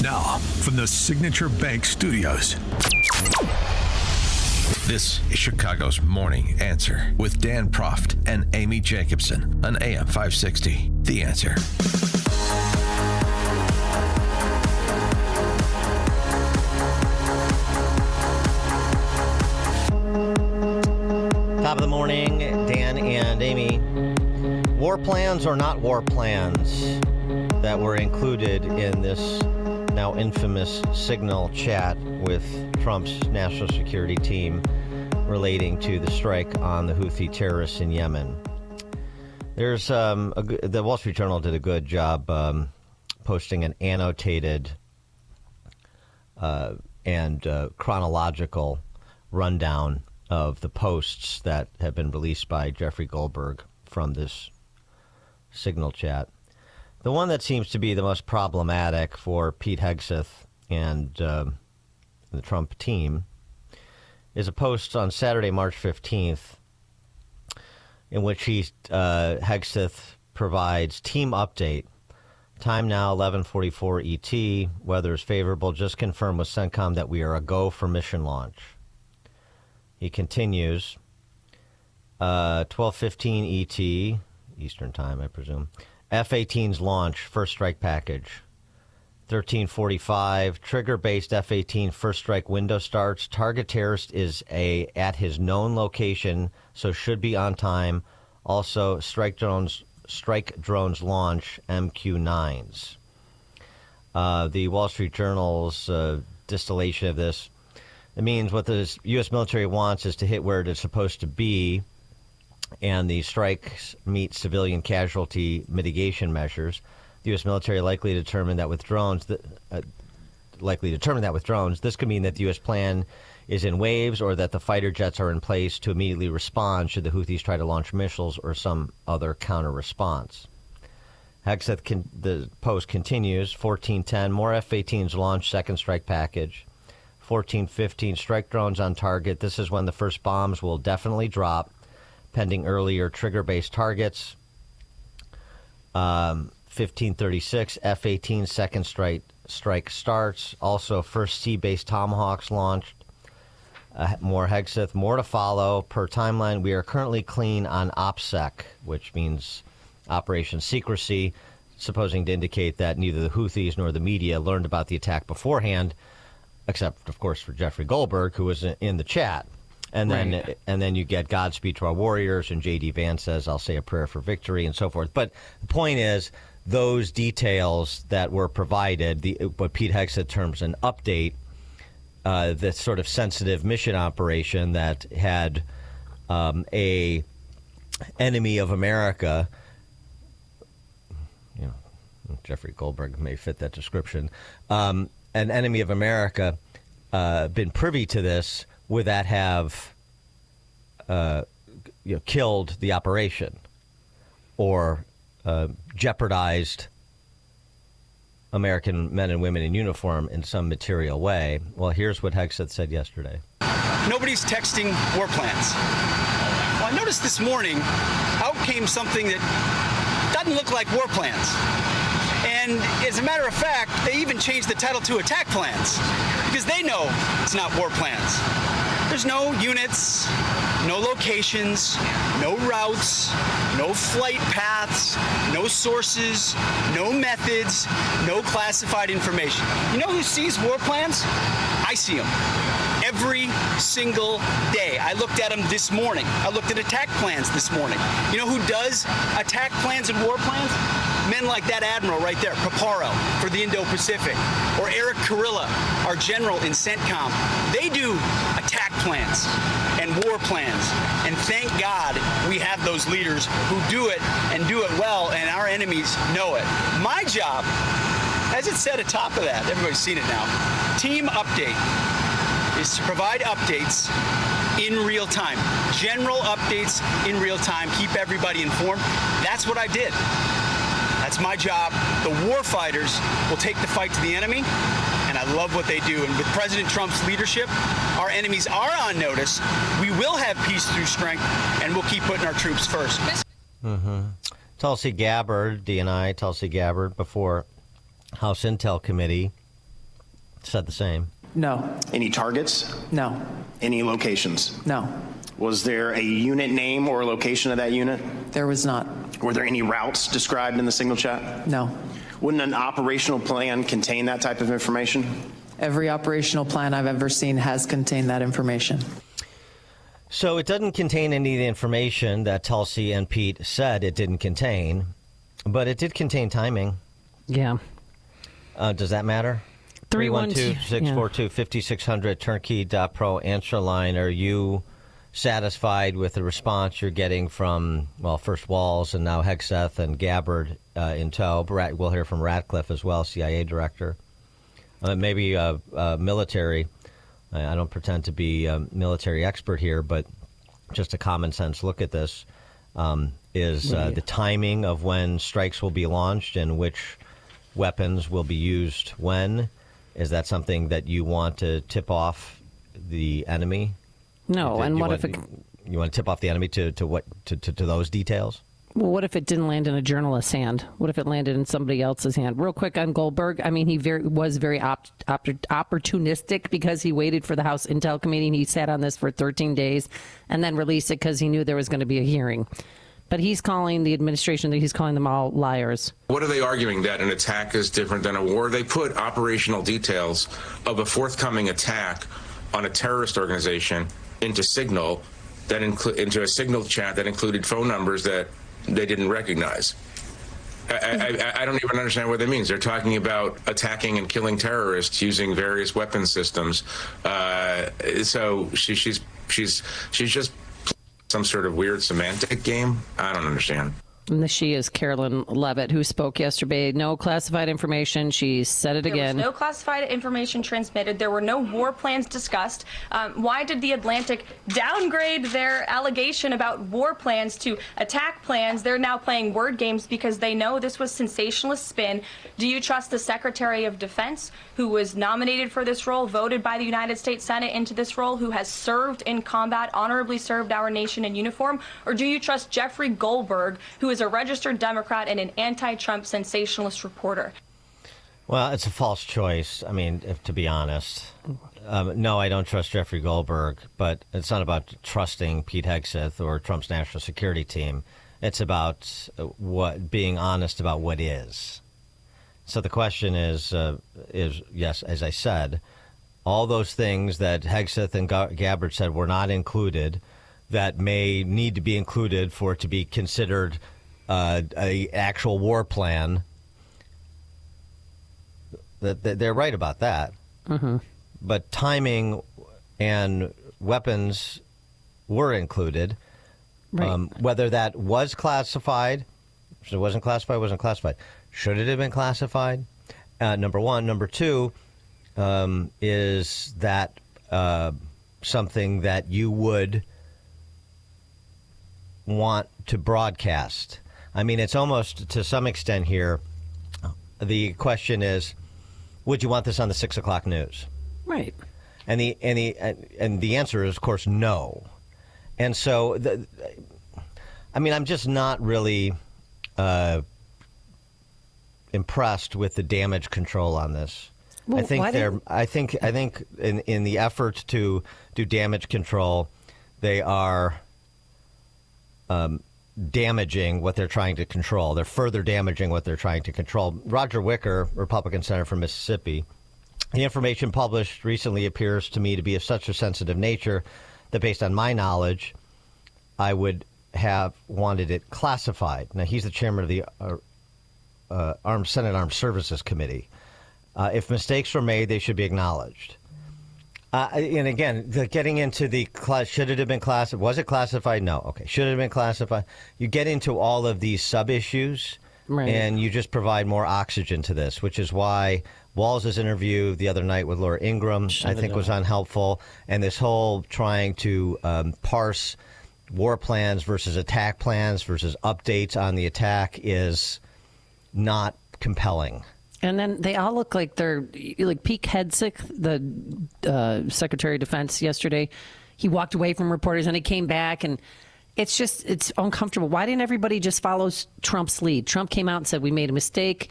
Now, from the Signature Bank Studios. This is Chicago's Morning Answer with Dan Proft and Amy Jacobson on AM 560. The Answer. Top of the morning, Dan and Amy. War plans or not war plans that were included in this now infamous Signal chat with Trump's national security team relating to the strike on the Houthi terrorists in Yemen. There's the Wall Street Journal did a good job posting an annotated and chronological rundown of the posts that have been released by Jeffrey Goldberg from this Signal chat. The one that seems to be the most problematic for Pete Hegseth and the Trump team is a post on Saturday, March 15th, in which Hegseth provides team update. Time now, 11:44 ET. Weather is favorable. Just confirmed with CENTCOM that we are a go for mission launch. He continues, 12:15 ET, Eastern Time, I presume. F-18's launch, first strike package. 13:45, trigger-based F-18 first strike window starts. Target terrorist is at his known location, so should be on time. Also, strike drones launch MQ-9s. The Wall Street Journal's distillation of this, it means what the U.S. military wants is to hit where it is supposed to be, and the strikes meet civilian casualty mitigation measures. The U.S. military likely determined that with drones. This could mean that the U.S. plan is in waves, or that the fighter jets are in place to immediately respond should the Houthis try to launch missiles or some other counter response. Hegseth, the post continues. 14:10, more F-18s launch, second strike package. 14:15, strike drones on target. This is when the first bombs will definitely drop, pending earlier trigger-based targets. 15:36, F-18 second strike starts. Also, first sea-based Tomahawks launched. More Hegseth, more to follow. Per timeline, we are currently clean on OPSEC, which means Operation Secrecy, supposing to indicate that neither the Houthis nor the media learned about the attack beforehand, except, of course, for Jeffrey Goldberg, who was in the chat. And then you get Godspeed to our warriors, and J.D. Vance says, I'll say a prayer for victory, and so forth. But the point is, those details that were provided, what Pete Hegseth terms an update, the sort of sensitive mission operation that had a enemy of America, Jeffrey Goldberg may fit that description, an enemy of America been privy to this, would that have killed the operation or jeopardized American men and women in uniform in some material way? Well, here's what Hegseth said yesterday. Nobody's texting war plans. Well, I noticed this morning out came something that doesn't look like war plans. And as a matter of fact, they even changed the title to attack plans because they know it's not war plans. There's no units, no locations, no routes, no flight paths, no sources, no methods, no classified information. You know who sees war plans? I see them every single day. I looked at them this morning. I looked at attack plans this morning. You know who does attack plans and war plans? Men like that admiral right there, Paparo for the Indo-Pacific, or Eric Kurilla, our general in CENTCOM. They do attack plans and war plans. And thank God we have those leaders who do it and do it well, and our enemies know it. My job, as it said atop of that, everybody's seen it now, team update is to provide updates in real time. General updates in real time, keep everybody informed. That's what I did. That's my job. The war fighters will take the fight to the enemy, and I love what they do. And with President Trump's leadership, our enemies are on notice. We will have peace through strength, and we'll keep putting our troops first. Tulsi Gabbard, DNI, Tulsi Gabbard, before House Intel Committee, said the same. No. Any targets? No. Any locations? No. Was there a unit name or location of that unit? There was not. Were there any routes described in the signal chat? No. Wouldn't an operational plan contain that type of information? Every operational plan I've ever seen has contained that information. So it doesn't contain any of the information that Tulsi and Pete said it didn't contain, but it did contain timing. Yeah. Does that matter? 312-642-5600, turnkey.pro answer line. Are you satisfied with the response you're getting from, well, first Walls and now Hegseth and Gabbard in tow? We'll hear from Ratcliffe as well, CIA director. Maybe military. I don't pretend to be a military expert here, but just a common sense look at this is the timing of when strikes will be launched and which weapons will be used when. Is that something that you want to tip off the enemy? No, and what if you want to tip off the enemy to those details? Well, what if it didn't land in a journalist's hand? What if it landed in somebody else's hand? Real quick on Goldberg, I mean, he was very opportunistic because he waited for the House Intel Committee and he sat on this for 13 days and then released it because he knew there was going to be a hearing. But he's calling the administration, he's calling them all liars. What are they arguing, that an attack is different than a war? They put operational details of a forthcoming attack on a terrorist organization into Signal, into a Signal chat that included phone numbers that they didn't recognize. I don't even understand what that means. They're talking about attacking and killing terrorists using various weapon systems. So she's just some sort of weird semantic game. I don't understand. And she is Carolyn Levitt, who spoke yesterday. No classified information. She said it again. There was no classified information transmitted. There were no war plans discussed. Why did the Atlantic downgrade their allegation about war plans to attack plans? They're now playing word games because they know this was sensationalist spin. Do you trust the Secretary of Defense, who was nominated for this role, voted by the United States Senate into this role, who has served in combat, honorably served our nation in uniform? Or do you trust Jeffrey Goldberg, who is a registered Democrat and an anti-Trump sensationalist reporter? Well, it's a false choice. I mean, to be honest. No, I don't trust Jeffrey Goldberg, but it's not about trusting Pete Hegseth or Trump's national security team. It's about being honest about what is. So the question is yes, as I said, all those things that Hegseth and Gabbard said were not included that may need to be included for it to be considered a actual war plan. They're right about that. Mm-hmm. But timing and weapons were included. Right. Whether that was classified, if it wasn't classified. Should it have been classified? Number one. Number two, is that something that you would want to broadcast. I mean, it's almost to some extent here. The question is, would you want this on the 6 o'clock news? Right. And the answer is, of course, no. And so, I'm just not really impressed with the damage control on this. Well, I think in the effort to do damage control, they are damaging what they're trying to control. They're further damaging what they're trying to control. Roger Wicker, Republican senator from Mississippi, the information published recently appears to me to be of such a sensitive nature that based on my knowledge, I would have wanted it classified. Now, he's the chairman of the Senate Armed Services Committee. If mistakes were made, they should be acknowledged. And again, getting into the should it have been classified? Was it classified? No. Okay. Should it have been classified? You get into all of these sub-issues, right, and you just provide more oxygen to this, which is why Walz's interview the other night with Laura Ingraham, I think, was unhelpful. And this whole trying to parse war plans versus attack plans versus updates on the attack is not compelling. And then they all look like they're like Pete Hegseth, the Secretary of Defense yesterday. He walked away from reporters and he came back, and it's uncomfortable. Why didn't everybody just follow Trump's lead? Trump came out and said, we made a mistake.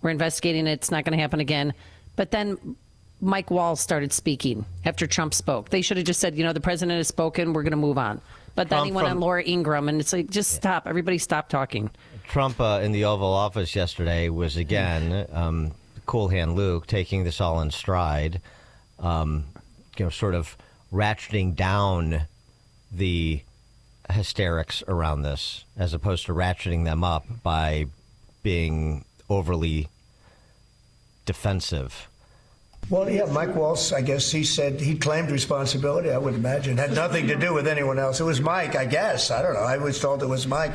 We're investigating it. It's not going to happen again. But then Mike Walz started speaking after Trump spoke. They should have just said, the president has spoken. We're going to move on. But then he went on Laura Ingraham, and it's like, just stop. Everybody stop talking. Trump in the Oval Office yesterday was, again, Cool Hand Luke taking this all in stride, sort of ratcheting down the hysterics around this as opposed to ratcheting them up by being overly defensive. Well, yeah, Mike Walz, I guess he said he claimed responsibility, I would imagine. Had nothing to do with anyone else. It was Mike, I guess. I don't know. I was told it was Mike.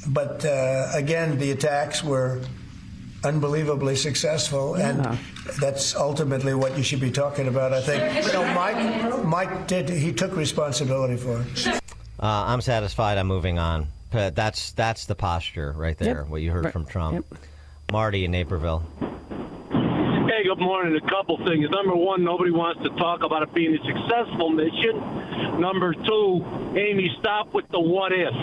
But again, the attacks were unbelievably successful, and that's ultimately what you should be talking about, I think. Mike he took responsibility for it. I'm satisfied. I'm moving on. That's the posture right there, what you heard from Trump. Yep. Marty in Naperville. Hey, good morning. A couple things. Number one, nobody wants to talk about it being a successful mission. Number two, Amy, stop with the what if.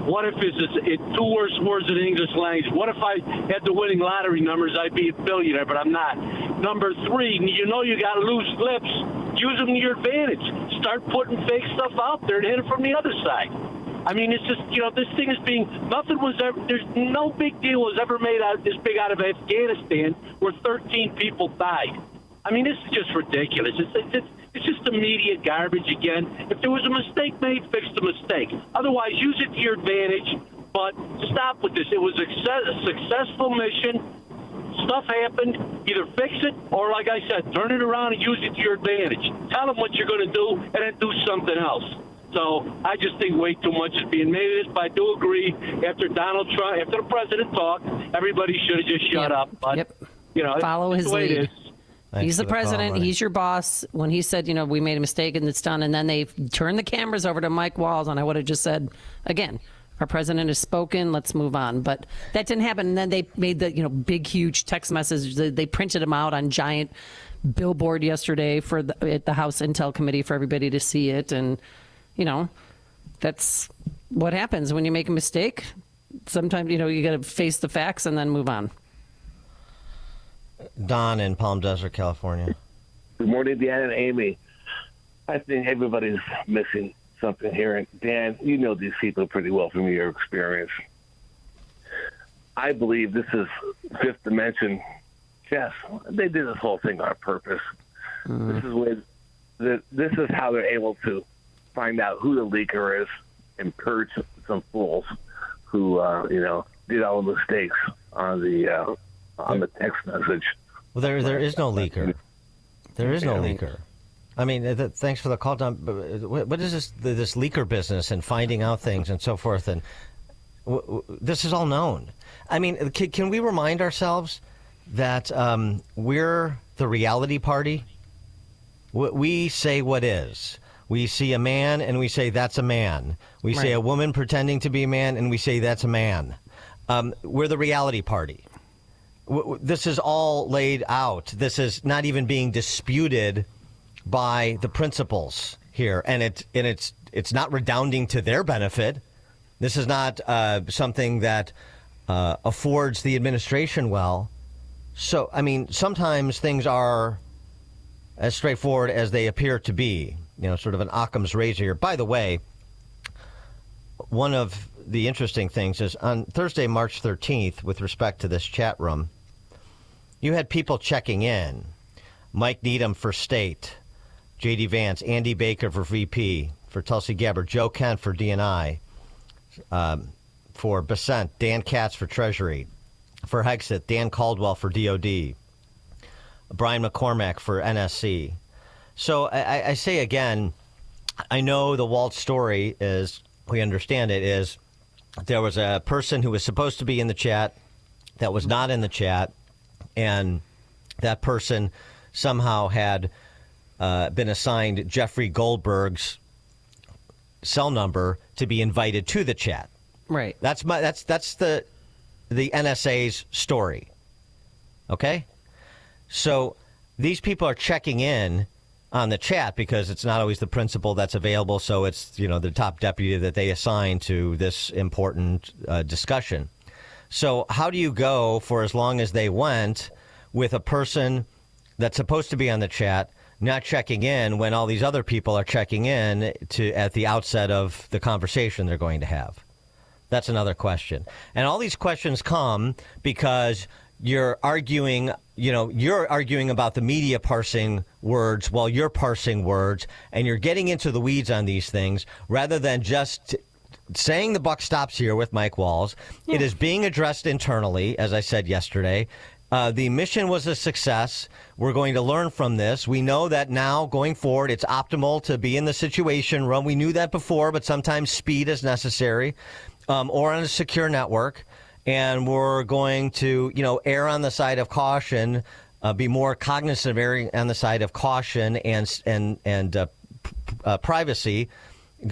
What if it's two worst words in English language? What if I had the winning lottery numbers? I'd be a billionaire, but I'm not. Number three, you got loose lips. Use them to your advantage. Start putting fake stuff out there and hit it from the other side. I mean, it's just, this thing is there's no big deal was ever made this big out of Afghanistan where 13 people died. I mean, this is just ridiculous. It's just immediate garbage again. If there was a mistake made, fix the mistake. Otherwise, use it to your advantage, but stop with this. It was a successful mission. Stuff happened. Either fix it or, like I said, turn it around and use it to your advantage. Tell them what you're going to do and then do something else. So I just think way too much is being made of this, but I do agree after Donald Trump, after the president talked, everybody should have just shut up. But, follow his lead. He's the president. Call, he's your boss. When he said, we made a mistake and it's done, and then they turned the cameras over to Mike Walz, and I would have just said, again, our president has spoken. Let's move on. But that didn't happen. And then they made the big, huge text message. They printed them out on giant billboard yesterday at the House Intel Committee for everybody to see it. And that's what happens when you make a mistake. Sometimes you got to face the facts and then move on. Don in Palm Desert, California. Good morning, Dan and Amy. I think everybody's missing something here. And Dan, you know these people pretty well from your experience. I believe this is fifth dimension chess. They did this whole thing on purpose. This is how they're able to find out who the leaker is and purge some fools who did all the mistakes on the text message. Well, there is no leaker. There is no leaker. I mean, thanks for the call, Don. What is this leaker business and finding out things and so forth? And this is all known. I mean, can we remind ourselves that we're the reality party? We say what is. We see a man and we say that's a man. We say a woman pretending to be a man and we say that's a man. We're the reality party. This is all laid out. This is not even being disputed by the principals here, and it's not redounding to their benefit. This is not something that affords the administration well. So, I mean, sometimes things are as straightforward as they appear to be. Sort of an Occam's razor here. By the way, one of the interesting things is on Thursday, March 13th, with respect to this chat room, you had people checking in. Mike Needham for state, J.D. Vance, Andy Baker for VP, for Tulsi Gabbard, Joe Kent for DNI, for Besant, Dan Katz for Treasury, for Hegseth, Dan Caldwell for DOD, Brian McCormack for NSC. So I say again, I know the Walt story is, we understand it, is there was a person who was supposed to be in the chat that was not in the chat, and that person somehow had been assigned Jeffrey Goldberg's cell number to be invited to the chat. Right. That's the NSA's story. Okay? So these people are checking in on the chat because it's not always the principal that's available, so it's the top deputy that they assign to this important discussion. So how do you go for as long as they went with a person that's supposed to be on the chat not checking in when all these other people are checking in at the outset of the conversation they're going to have? That's another question. And all these questions come because you're arguing about the media parsing words while you're parsing words, and you're getting into the weeds on these things rather than just saying the buck stops here with Mike Walls. Yeah. It is being addressed internally, as I said yesterday. The mission was a success. We're going to learn from this. We know that now, going forward, it's optimal to be in the Situation Room. We knew that before, but sometimes speed is necessary, or on a secure network. And we're going to, err on the side of caution, be more cognizant of erring on the side of caution and privacy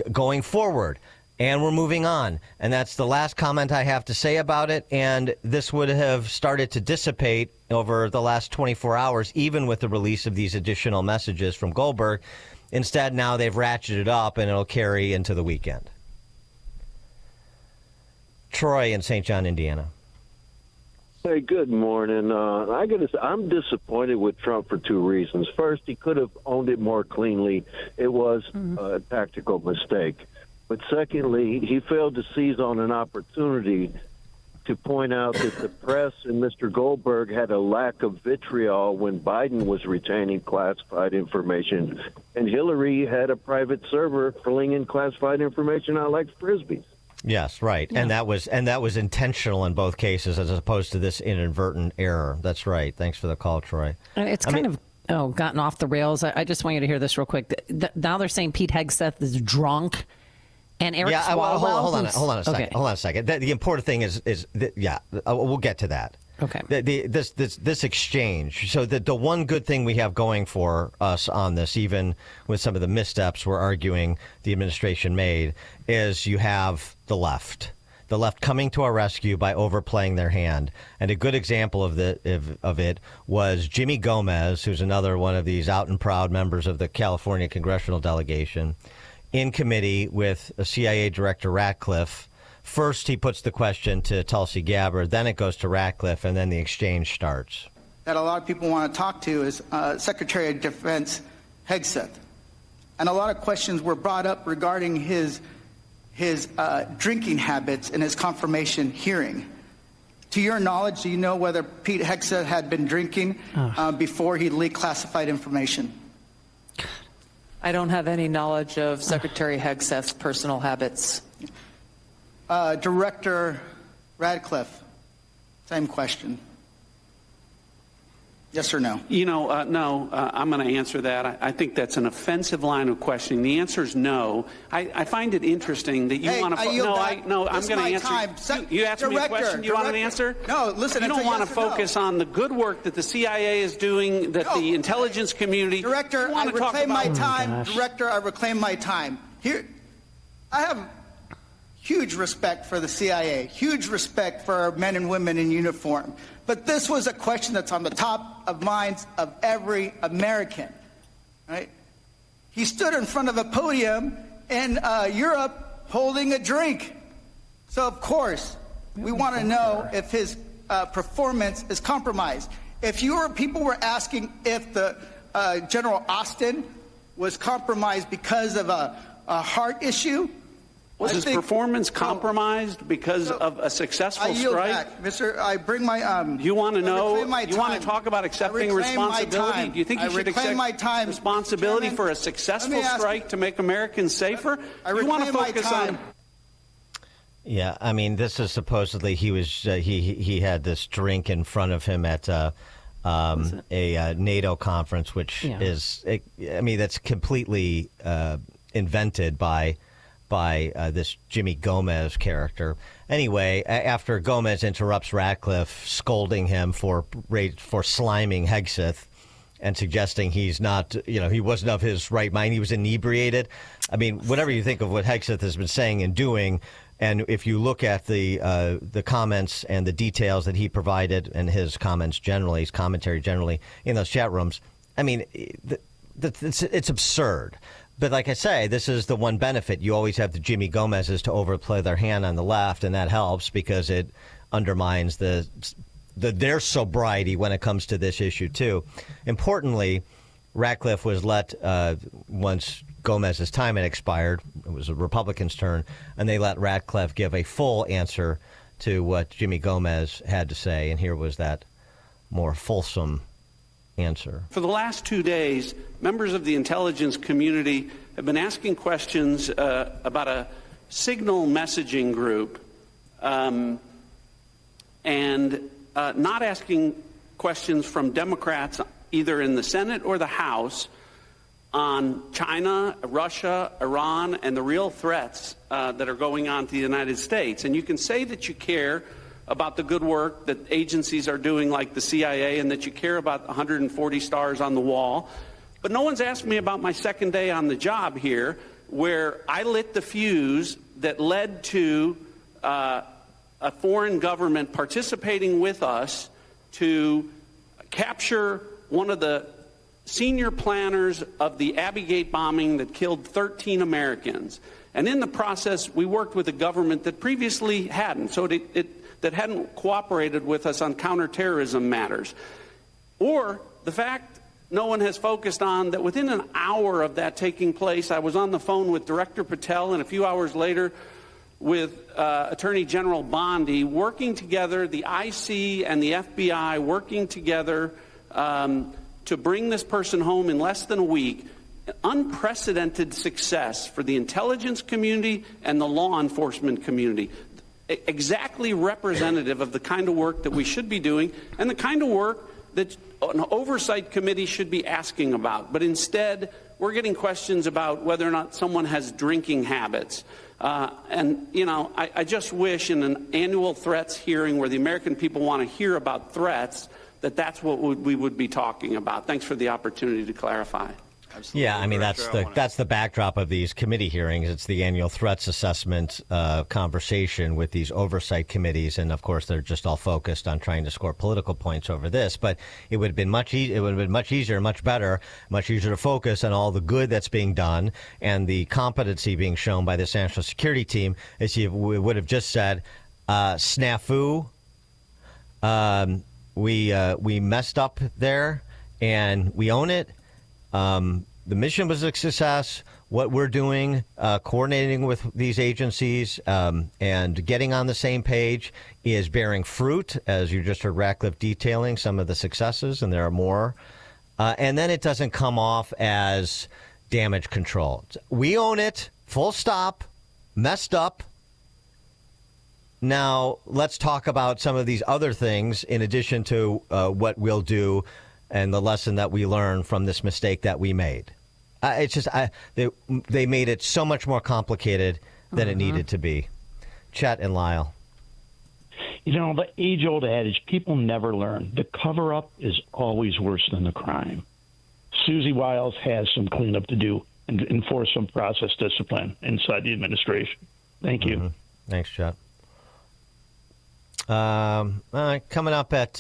going forward. And we're moving on. And that's the last comment I have to say about it. And this would have started to dissipate over the last 24 hours, even with the release of these additional messages from Goldberg. Instead, now they've ratcheted up, and it'll carry into the weekend. Troy in St. John, Indiana. Hey, good morning. I'm disappointed with Trump for two reasons. First, he could have owned it more cleanly. It was a tactical mistake. But secondly, he failed to seize on an opportunity to point out that the press and Mr. Goldberg had a lack of vitriol when Biden was retaining classified information, and Hillary had a private server flinging classified information out like frisbees. Yes, right. Yeah. And that was intentional in both cases as opposed to this inadvertent error. That's right. Thanks for the call, Troy. It's gotten off the rails. I just want you to hear this real quick. Now they're saying Pete Hegseth is drunk. And Eric Swalwell. Hold on a second. Okay. Hold on a second. The important thing is we'll get to that. Okay. This exchange. So the one good thing we have going for us on this, even with some of the missteps we're arguing the administration made, is you have the left coming to our rescue by overplaying their hand. And a good example of it was Jimmy Gomez, who's another one of these out and proud members of the California Congressional delegation, in committee with CIA Director Ratcliffe. First, he puts the question to Tulsi Gabbard, then it goes to Ratcliffe, and then the exchange starts. That a lot of people want to talk to is Secretary of Defense Hegseth. And a lot of questions were brought up regarding his drinking habits in his confirmation hearing. To your knowledge, do you know whether Pete Hegseth had been drinking before he leaked classified information? I don't have any knowledge of Secretary Hegseth's personal habits. Director Radcliffe, same question. Yes or no? No. I'm going to answer that. I think that's an offensive line of questioning. The answer is no. I find it interesting that you want to. I'm going to answer. You asked me a question. You want an answer? No. Listen. You don't want to focus on the good work that the CIA is doing, that the intelligence community. Director, I reclaim my time. Director, I reclaim my time. Here, I have huge respect for the CIA, huge respect for our men and women in uniform. But this was a question that's on the top of minds of every American, right? He stood in front of a podium in Europe holding a drink. So, of course, we want to know if his performance is compromised. If people were asking if the General Austin was compromised because of a heart issue, was his performance compromised because of a successful strike? Mr. I bring my You want to know? You want to talk about accepting responsibility? Do you think you should accept responsibility for a successful strike to make Americans safer? You want to focus on? Yeah, I mean, this is supposedly he had this drink in front of him at a NATO conference, which is, I mean, that's completely invented by this Jimmy Gomez character. Anyway, after Gomez interrupts Ratcliffe, scolding him for sliming Hegseth and suggesting he's not, he wasn't of his right mind, he was inebriated. I mean, whatever you think of what Hegseth has been saying and doing, and if you look at the comments and the details that he provided and his comments generally, his commentary generally in those chat rooms, I mean, it's absurd. But like I say, this is the one benefit. You always have the Jimmy Gomez's to overplay their hand on the left, and that helps because it undermines their sobriety when it comes to this issue, too. Importantly, Ratcliffe was let, once Gomez's time had expired, it was a Republican's turn, and they let Ratcliffe give a full answer to what Jimmy Gomez had to say, and here was that more fulsome answer. For the last 2 days, members of the intelligence community have been asking questions about a signal messaging group and not asking questions from Democrats either in the Senate or the House on China, Russia, Iran, and the real threats that are going on to the United States. And you can say that you care about the good work that agencies are doing like the CIA and that you care about 140 stars on the wall. But no one's asked me about my second day on the job here, where I lit the fuse that led to a foreign government participating with us to capture one of the senior planners of the Abbey Gate bombing that killed 13 Americans. And in the process, we worked with a government that previously hadn't. So that hadn't cooperated with us on counterterrorism matters. Or the fact no one has focused on that within an hour of that taking place, I was on the phone with Director Patel and a few hours later with Attorney General Bondi, working together, the IC and the FBI working together to bring this person home in less than a week. Unprecedented success for the intelligence community and the law enforcement community. Exactly representative of the kind of work that we should be doing and the kind of work that an oversight committee should be asking about. But instead, we're getting questions about whether or not someone has drinking habits. I just wish in an annual threats hearing where the American people want to hear about threats, that's what we would be talking about. Thanks for the opportunity to clarify. Absolutely. Yeah, I mean, that's the backdrop of these committee hearings. It's the annual threats assessment conversation with these oversight committees. And, of course, they're just all focused on trying to score political points over this. But it would have been much easier, much better, much easier to focus on all the good that's being done and the competency being shown by this national security team. As you would have just said, snafu, we messed up there and we own it. The mission was a success. What we're doing, coordinating with these agencies and getting on the same page is bearing fruit, as you just heard Ratcliffe detailing some of the successes, and there are more. And then it doesn't come off as damage control. We own it, full stop, messed up. Now, let's talk about some of these other things in addition to what we'll do and the lesson that we learned from this mistake that we made. It's just they made it so much more complicated than it needed to be. Chet and Lyle. You know, the age-old adage, people never learn. The cover-up is always worse than the crime. Susie Wiles has some cleanup to do and enforce some process discipline inside the administration. Thank you. Thanks, Chet. Coming up at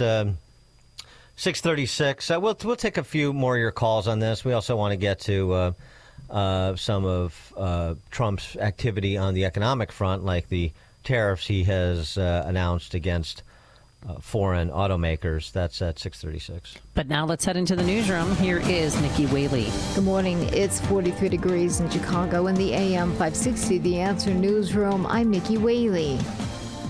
6:36, we'll take a few more of your calls on this. We also want to get to some of Trump's activity on the economic front, like the tariffs he has announced against foreign automakers. That's at 6:36. But now let's head into the newsroom. Here is Nikki Whaley. Good morning. It's 43 degrees in Chicago in the AM 560 The Answer Newsroom. I'm Nikki Whaley.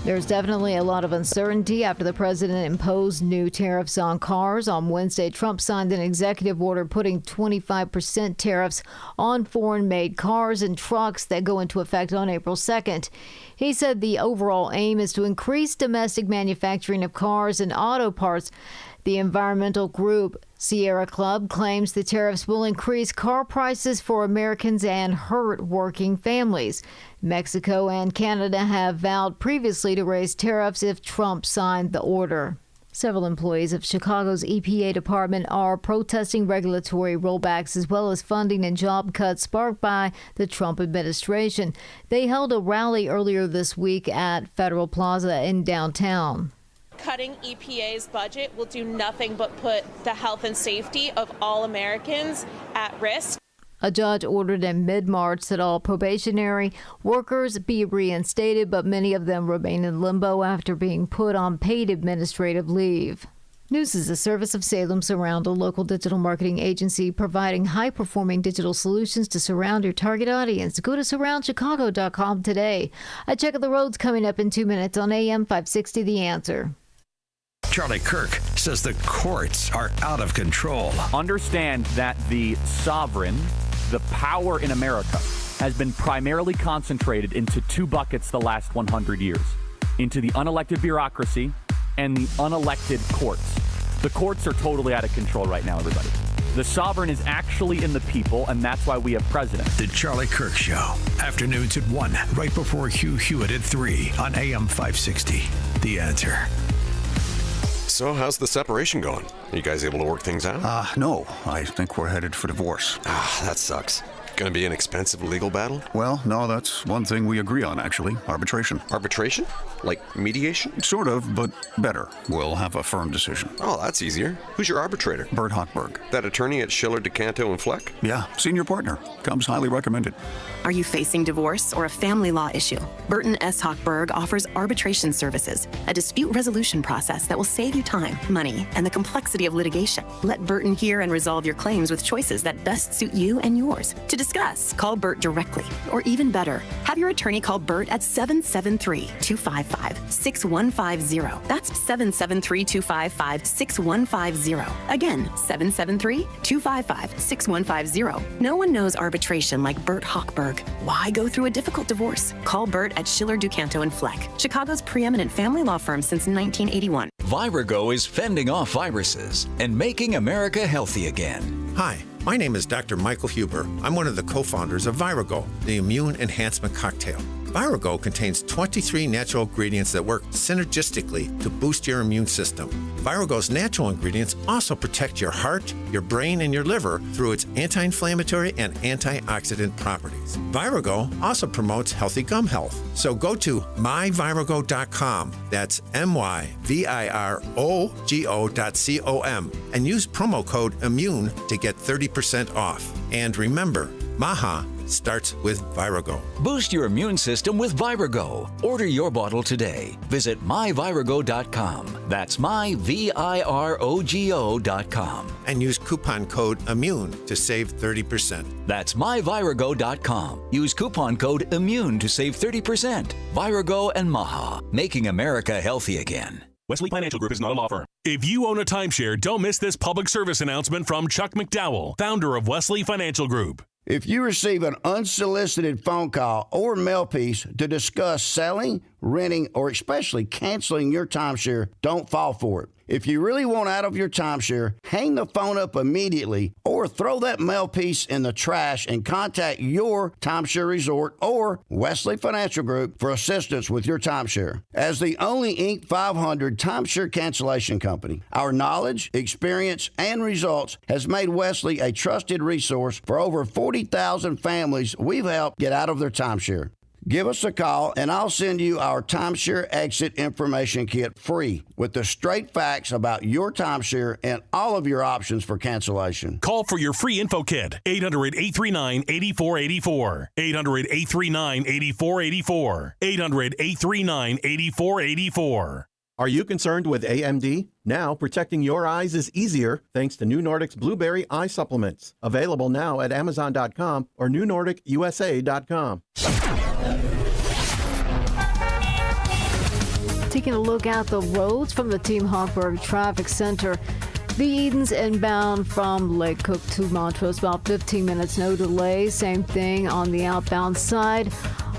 There's definitely a lot of uncertainty after the president imposed new tariffs on cars. On Wednesday, Trump signed an executive order putting 25% tariffs on foreign-made cars and trucks that go into effect on April 2nd. He said the overall aim is to increase domestic manufacturing of cars and auto parts. The environmental group Sierra Club claims the tariffs will increase car prices for Americans and hurt working families. Mexico and Canada have vowed previously to raise tariffs if Trump signed the order. Several employees of Chicago's EPA department are protesting regulatory rollbacks as well as funding and job cuts sparked by the Trump administration. They held a rally earlier this week at Federal Plaza in downtown. Cutting EPA's budget will do nothing but put the health and safety of all Americans at risk. A judge ordered in mid-March that all probationary workers be reinstated, but many of them remain in limbo after being put on paid administrative leave. News is a service of Salem Surround, a local digital marketing agency providing high-performing digital solutions to surround your target audience. Go to surroundchicago.com today. A check of the roads coming up in 2 minutes on AM 560 The Answer. Charlie Kirk says the courts are out of control. Understand that the sovereign, the power in America, has been primarily concentrated into two buckets the last 100 years, into the unelected bureaucracy and the unelected courts. The courts are totally out of control right now, everybody. The sovereign is actually in the people, and that's why we have presidents. The Charlie Kirk Show. Afternoons at 1, right before Hugh Hewitt at 3 on AM 560. The Answer. So how's the separation going? Are you guys able to work things out? No. I think we're headed for divorce. That sucks. Going to be an expensive legal battle? Well, no, that's one thing we agree on, actually. Arbitration. Arbitration? Like mediation? Sort of, but better. We'll have a firm decision. Oh, that's easier. Who's your arbitrator? Bert Hochberg. That attorney at Schiller, DeCanto, and Fleck? Yeah, senior partner. Comes highly recommended. Are you facing divorce or a family law issue? Burton S. Hochberg offers arbitration services, a dispute resolution process that will save you time, money, and the complexity of litigation. Let Burton hear and resolve your claims with choices that best suit you and yours. To discuss, call Bert directly. Or even better, have your attorney call Bert at 773-255-6150. That's 773-255-6150. Again, 773-255-6150. No one knows arbitration like Bert Hochberg. Why go through a difficult divorce? Call Bert at Schiller, DeCanto, and Fleck, Chicago's preeminent family law firm since 1981. Virago is fending off viruses and making America healthy again. Hi, my name is Dr. Michael Huber. I'm one of the co-founders of Virago, the immune enhancement cocktail. Virago contains 23 natural ingredients that work synergistically to boost your immune system. Virago's natural ingredients also protect your heart, your brain, and your liver through its anti-inflammatory and antioxidant properties. Virago also promotes healthy gum health. So go to myvirago.com, that's myvirago.com, and use promo code IMMUNE to get 30% off. And remember, Maha starts with Virago. Boost your immune system with Virago. Order your bottle today. Visit myvirago.com. That's myvirago.com. And use coupon code IMMUNE to save 30%. That's myvirago.com. Use coupon code IMMUNE to save 30%. Virago and Maha, making America healthy again. Wesley Financial Group is not a law firm. If you own a timeshare, don't miss this public service announcement from Chuck McDowell, founder of Wesley Financial Group. If you receive an unsolicited phone call or mail piece to discuss selling, renting, or especially canceling your timeshare, don't fall for it. If you really want out of your timeshare, hang the phone up immediately or throw that mail piece in the trash and contact your timeshare resort or Wesley Financial Group for assistance with your timeshare. As the only Inc. 500 timeshare cancellation company, our knowledge, experience, and results has made Wesley a trusted resource for over 40,000 families we've helped get out of their timeshare. Give us a call, and I'll send you our timeshare exit information kit free with the straight facts about your timeshare and all of your options for cancellation. Call for your free info kit. 800-839-8484. 800-839-8484. 800-839-8484. Are you concerned with AMD? Now, protecting your eyes is easier thanks to New Nordic's Blueberry Eye Supplements. Available now at Amazon.com or NewNordicUSA.com. Taking a look at the roads from the Team Hochberg Traffic Center. The Edens inbound from Lake Cook to Montrose, about 15 minutes, no delay. Same thing on the outbound side.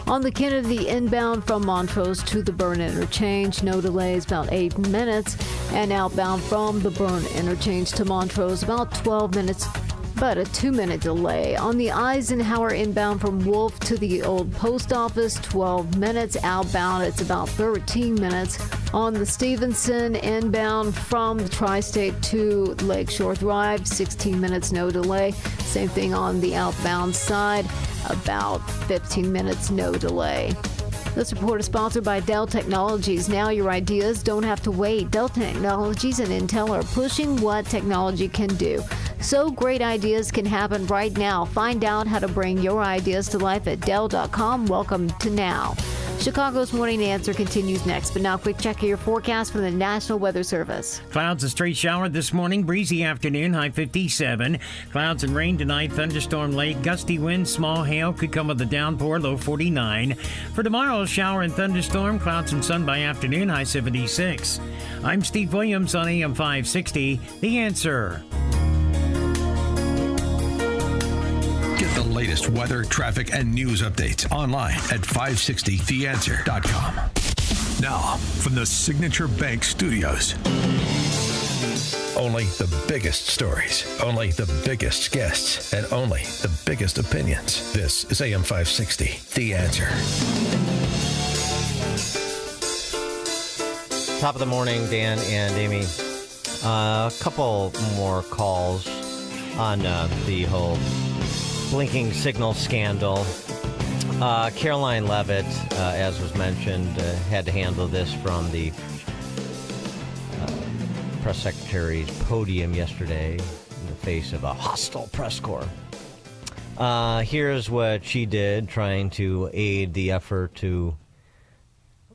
On the Kennedy inbound from Montrose to the Burn Interchange, no delays, about 8 minutes. And outbound from the Burn Interchange to Montrose, about 12 minutes, but a 2-minute delay. On the Eisenhower inbound from Wolf to the Old Post Office, 12 minutes. Outbound, it's about 13 minutes. On the Stevenson inbound from the Tri-State to Lakeshore Drive, 16 minutes, no delay. Same thing on the outbound side, about 15 minutes, no delay. This report is sponsored by Dell Technologies. Now your ideas don't have to wait. Dell Technologies and Intel are pushing what technology can do. So great ideas can happen right now. Find out how to bring your ideas to life at Dell.com. Welcome to Now. Chicago's Morning Answer continues next, but now a quick check of your forecast from the National Weather Service. Clouds, a straight shower this morning, breezy afternoon, high 57. Clouds and rain tonight, thunderstorm late, gusty winds, small hail could come with a downpour, low 49. For tomorrow, shower and thunderstorm, clouds and sun by afternoon, high 76. I'm Steve Williams on AM 560, The Answer. Get the latest weather, traffic, and news updates online at 560theanswer.com. Now, from the Signature Bank Studios. Only the biggest stories, only the biggest guests, and only the biggest opinions. This is AM 560, The Answer. Top of the morning, Dan and Amy. A couple more calls on the whole blinking signal scandal. Caroline Leavitt, as was mentioned, had to handle this from the press secretary's podium yesterday in the face of a hostile press corps. Here's what she did, trying to aid the effort to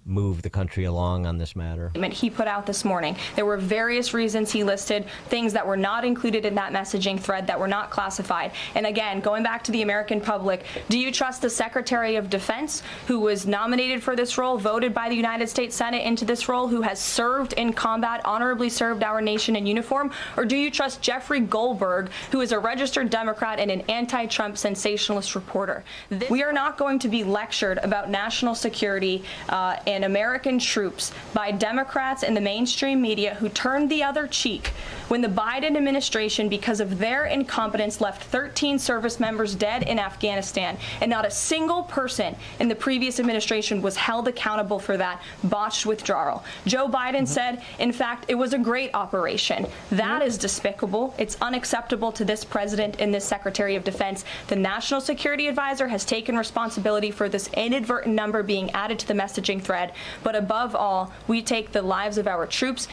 move the country along on this matter. He put out this morning. There were various reasons he listed, things that were not included in that messaging thread, that were not classified. And again, going back to the American public, do you trust the Secretary of Defense, who was nominated for this role, voted by the United States Senate into this role, who has served in combat, honorably served our nation in uniform? Or do you trust Jeffrey Goldberg, who is a registered Democrat and an anti-Trump sensationalist reporter? We are not going to be lectured about national security and American troops by Democrats and the mainstream media who turned the other cheek when the Biden administration, because of their incompetence, left 13 service members dead in Afghanistan, and not a single person in the previous administration was held accountable for that botched withdrawal. Joe Biden said, in fact, it was a great operation. That is despicable. It's unacceptable to this president and this Secretary of Defense. The National Security Advisor has taken responsibility for this inadvertent number being added to the messaging thread. But above all, we take the lives of our troops.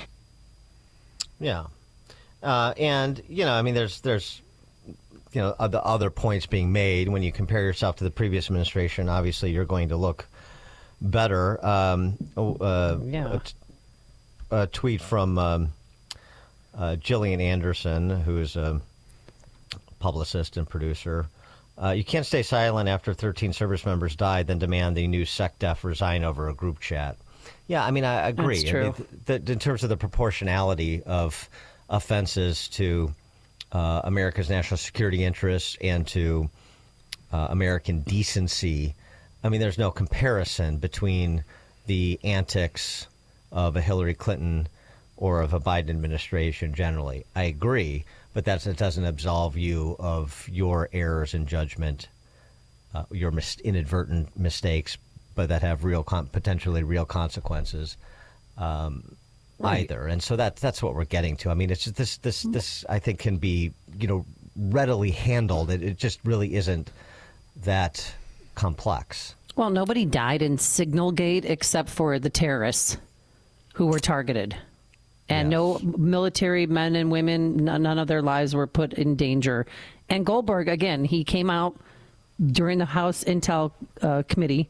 Yeah. And, you know, I mean, there's you know, the other points being made. When you compare yourself to the previous administration, obviously you're going to look better. A tweet from Gillian Anderson, who's a publicist and producer. You can't stay silent after 13 service members died, then demand the new SecDef resign over a group chat. Yeah, I mean, I agree. That's true. I mean, in terms of the proportionality of offenses to America's national security interests and to American decency, I mean, there's no comparison between the antics of a Hillary Clinton or of a Biden administration generally. I agree, but it doesn't absolve you of your errors in judgment, your inadvertent mistakes, but that have potentially real consequences either. And so that's what we're getting to. I mean, it's just this I think can be, readily handled. It just really isn't that complex. Well, nobody died in Signalgate except for the terrorists who were targeted. And no military men and women, none of their lives were put in danger. And Goldberg, again, he came out during the House Intel Committee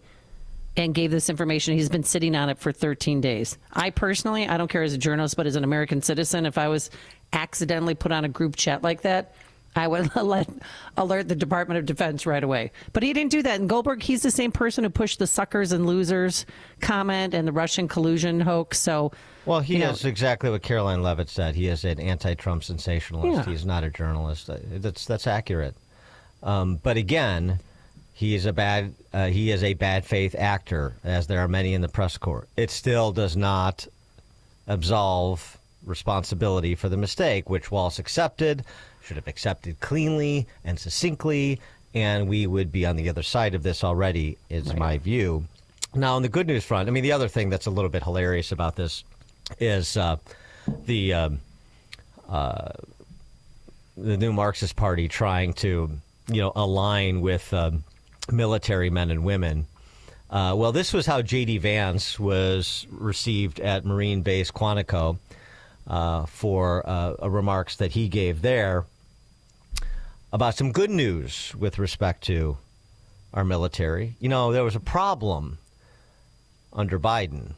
and gave this information. He's been sitting on it for 13 days. I personally, I don't care as a journalist, but as an American citizen, if I was accidentally put on a group chat like that, I would alert the Department of Defense right away. But he didn't do that. And Goldberg, he's the same person who pushed the suckers and losers comment and the Russian collusion hoax. So, well, he is exactly what Caroline Leavitt said. He is an anti-Trump sensationalist. Yeah. He's not a journalist. That's accurate. But again, he is a bad faith actor, as there are many in the press corps. It still does not absolve responsibility for the mistake, which, whilst accepted, should have accepted cleanly and succinctly, and we would be on the other side of this already, is my view. Now, on the good news front, I mean, the other thing that's a little bit hilarious about this is the new Marxist Party trying to, align with military men and women. Well, this was how J.D. Vance was received at Marine Base Quantico for remarks that he gave there about some good news with respect to our military. There was a problem under Biden.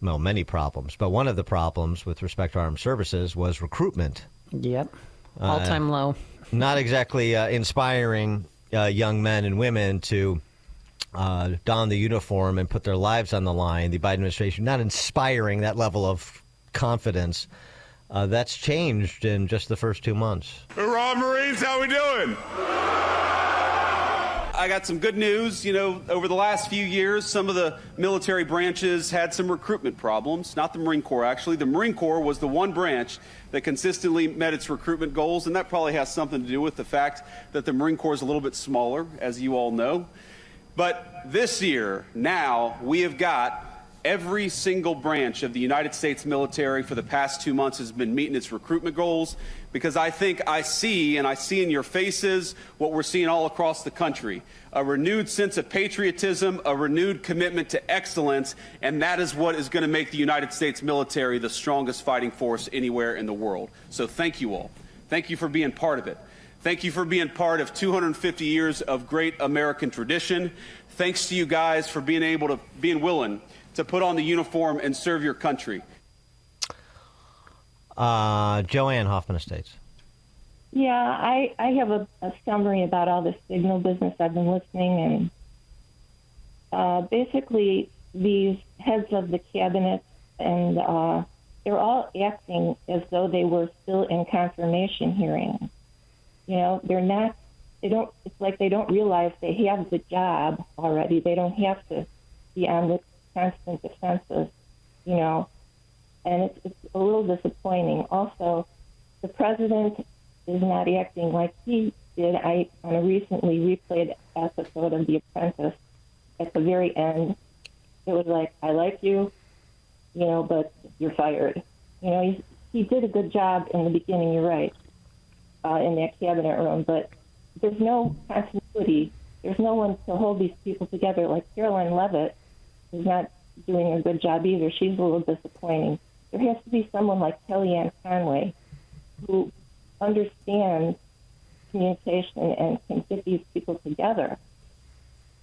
Well, many problems, but one of the problems with respect to armed services was recruitment. Yep. All-time low. Not exactly inspiring young men and women to don the uniform and put their lives on the line. The Biden administration not inspiring that level of confidence. That's changed in just the first 2 months. Hurrah, Marines, how we doing? I got some good news. Over the last few years, some of the military branches had some recruitment problems. Not the Marine Corps, actually. The Marine Corps was the one branch that consistently met its recruitment goals, and that probably has something to do with the fact that the Marine Corps is a little bit smaller, as you all know. But this year, now, we have got every single branch of the United States military for the past 2 months has been meeting its recruitment goals, because I think I see in your faces what we're seeing all across the country, a renewed sense of patriotism, a renewed commitment to excellence, and that is what is going to make the United States military the strongest fighting force anywhere in the world. So thank you all. Thank you for being part of it. Thank you for being part of 250 years of great American tradition. Thanks to you guys for being willing to put on the uniform and serve your country. Joanne, Hoffman Estates. Yeah, I have a summary about all this signal business. I've been listening, and basically these heads of the cabinet, and they're all acting as though they were still in confirmation hearings. They're not. It's like they don't realize they have the job already. They don't have to be on the constant defensive, and it's a little disappointing. Also, the president is not acting like he did. On a recently replayed episode of The Apprentice, at the very end, it was like, I like you, but you're fired. He did a good job in the beginning, you're right, in that cabinet room, but there's no continuity. There's no one to hold these people together. Like Caroline Leavitt is not doing a good job either. She's a little disappointing. There has to be someone like Kellyanne Conway who understands communication and can get these people together,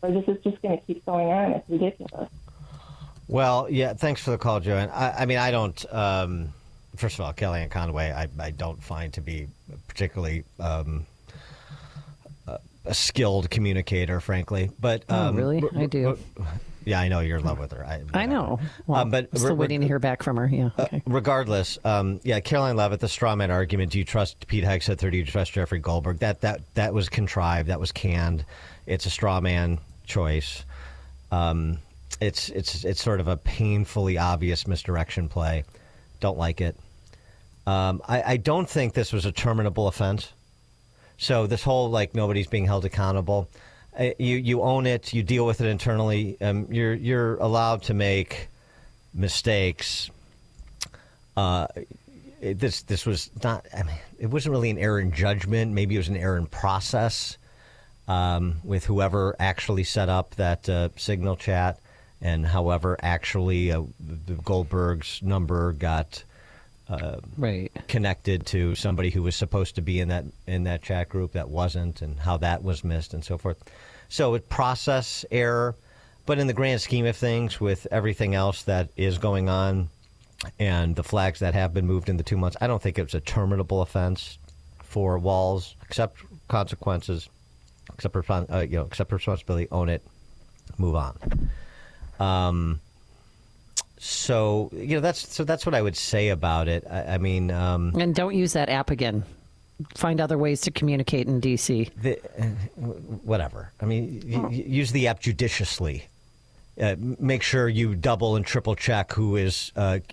or this is just going to keep going on. It's ridiculous. Well, yeah, thanks for the call, Joanne. I don't, first of all, Kellyanne Conway, I don't find to be particularly a skilled communicator, frankly. But really? I do. Yeah, I know you're in love with her. I know. Well, but I'm still waiting to hear back from her. Yeah. Okay. Regardless, Caroline Leavitt, the straw man argument. Do you trust Pete Hegseth or do you trust Jeffrey Goldberg? That was contrived. That was canned. It's a straw man choice. It's sort of a painfully obvious misdirection play. Don't like it. I don't think this was a terminable offense. So this whole nobody's being held accountable. You own it. You deal with it internally. You're allowed to make mistakes. This was not. I mean, it wasn't really an error in judgment. Maybe it was an error in process with whoever actually set up that signal chat, and however actually Goldberg's number got connected to somebody who was supposed to be in that chat group that wasn't, and how that was missed, and so forth. So it process error, but in the grand scheme of things, with everything else that is going on, and the flags that have been moved in the 2 months, I don't think it was a terminable offense for Walz. Accept consequences, accept responsibility, own it, move on. So that's what I would say about it. I mean, and don't use that app again. Find other ways to communicate in D.C. Whatever. I mean, use the app judiciously. Make sure you double and triple check who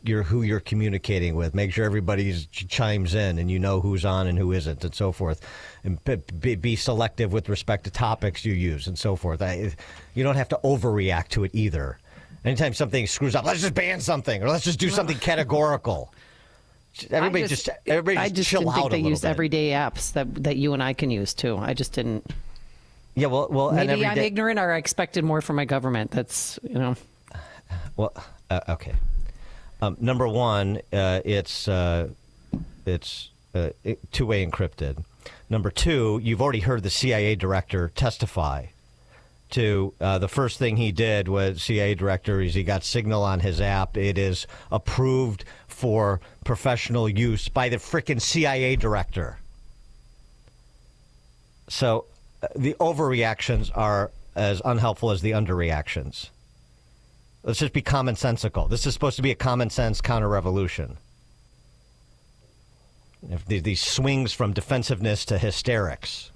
you're communicating with. Make sure everybody chimes in and you know who's on and who isn't, and so forth. And be selective with respect to topics you use, and so forth. You don't have to overreact to it either. Anytime something screws up, let's just ban something, or let's just do something categorical. Everybody just chill out a little bit. I just didn't think they used everyday apps that you and I can use too. I just didn't. Yeah, well, maybe I'm ignorant, or I expected more from my government. That's Well, okay. Number one, it's two-way encrypted. Number two, you've already heard the CIA director testify to the first thing he did was CIA director is he got Signal on his app. It is approved for professional use by the frickin' CIA director. So the overreactions are as unhelpful as the underreactions. Let's just be commonsensical. This is supposed to be a common sense counter-revolution. If these swings from defensiveness to hysterics.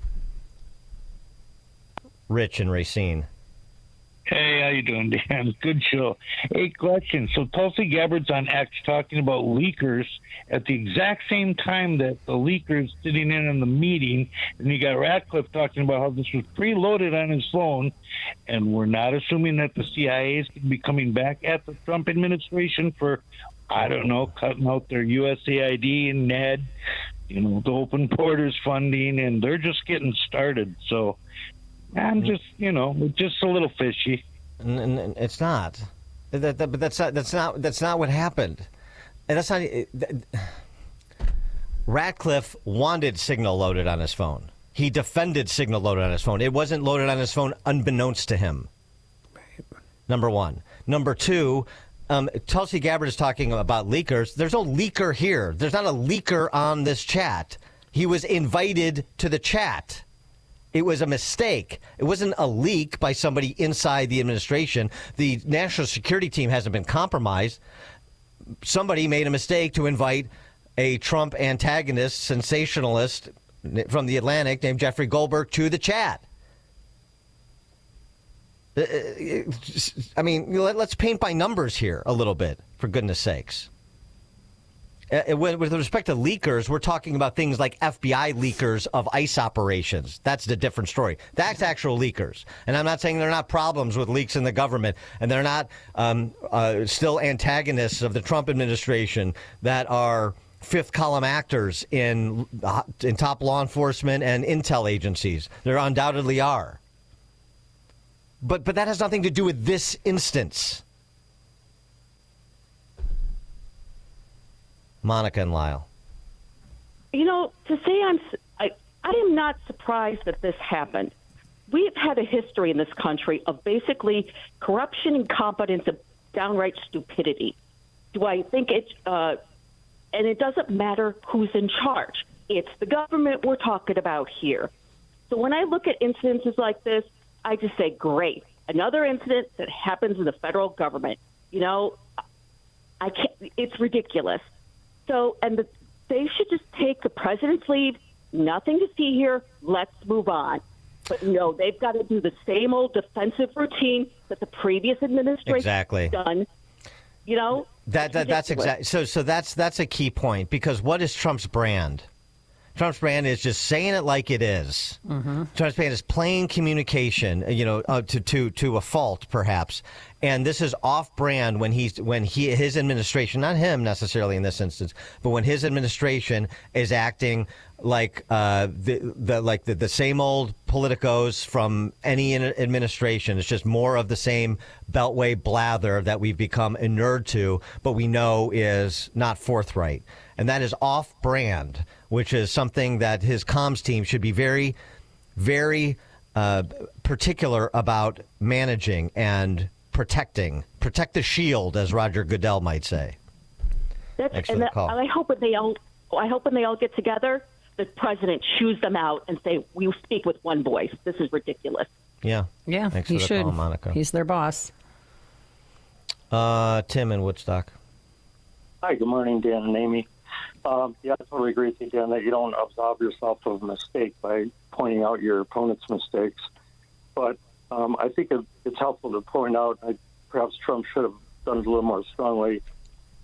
Rich and Racine. Hey, how you doing, Dan? Good show. Hey, question. So Tulsi Gabbard's on X talking about leakers at the exact same time that the leakers sitting in on the meeting, and you got Ratcliffe talking about how this was preloaded on his phone, and we're not assuming that the CIA is going to be coming back at the Trump administration for, I don't know, cutting out their USAID and NED, the open borders funding, and they're just getting started. So I'm just, just a little fishy. And it's not. But that's not what happened. And that's not. Ratcliffe wanted Signal loaded on his phone. He defended Signal loaded on his phone. It wasn't loaded on his phone unbeknownst to him. Number one. Number two, Tulsi Gabbard is talking about leakers. There's no leaker here. There's not a leaker on this chat. He was invited to the chat. It was a mistake. It wasn't a leak by somebody inside the administration. The national security team hasn't been compromised. Somebody made a mistake to invite a Trump antagonist, sensationalist from the Atlantic named Jeffrey Goldberg to the chat. I mean, let's paint by numbers here a little bit, for goodness sakes. With respect to leakers, we're talking about things like FBI leakers of ICE operations. That's the different story. That's actual leakers. And I'm not saying there are not problems with leaks in the government, and they're not still antagonists of the Trump administration that are fifth column actors in top law enforcement and intel agencies. There undoubtedly are. But that has nothing to do with this instance. Monica and Lyle. To say I am not surprised that this happened. We've had a history in this country of basically corruption, incompetence, and downright stupidity. Do I think it's, and it doesn't matter who's in charge. It's the government we're talking about here. So when I look at incidences like this, I just say, great. Another incident that happens in the federal government. I can't, it's ridiculous. So, they should just take the president's leave. Nothing to see here. Let's move on. But no, they've got to do the same old defensive routine that the previous administration done. You know, that's exactly so that's a key point, because what is Trump's brand? Trump's brand is just saying it like it is. Mm-hmm. Trump's brand is plain communication, to a fault, perhaps. And this is off-brand when his administration, not him necessarily in this instance, but when his administration is acting like the same old politicos from any administration. It's just more of the same beltway blather that we've become inured to, but we know is not forthright. And that is off-brand, which is something that his comms team should be very, very particular about managing and protecting. Protect the shield, as Roger Goodell might say. And I hope when they all get together, the president shoos them out and say, "We speak with one voice. This is ridiculous." Yeah. Thanks he should. Call, Monica. He's their boss. Tim in Woodstock. Hi. Good morning, Dan and Amy. I totally agree with you, Dan, that you don't absolve yourself of a mistake by pointing out your opponent's mistakes. But I think it's helpful to point out, perhaps Trump should have done it a little more strongly.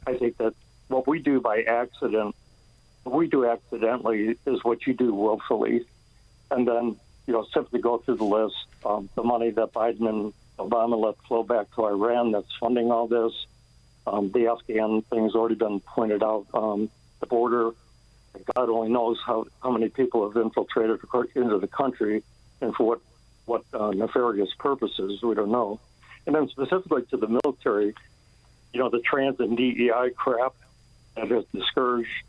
I think that what we do accidentally is what you do willfully. And then, simply go through the list. The money that Biden and Obama let flow back to Iran that's funding all this. The Afghan thing's already been pointed out. The border, God only knows how many people have infiltrated into the country and for what nefarious purposes, we don't know. And then specifically to the military, the trans and DEI crap that has discouraged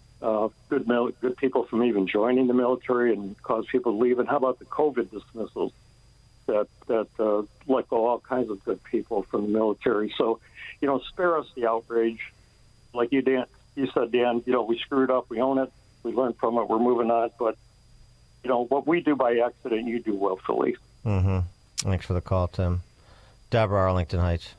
good people from even joining the military and caused people to leave. And how about the COVID dismissals that let go all kinds of good people from the military? So, spare us the outrage. Like you said, Dan, we screwed up, we own it, we learned from it, we're moving on. But, what we do by accident, you do willfully. Mm-hmm. Thanks for the call, Tim. Deborah, Arlington Heights.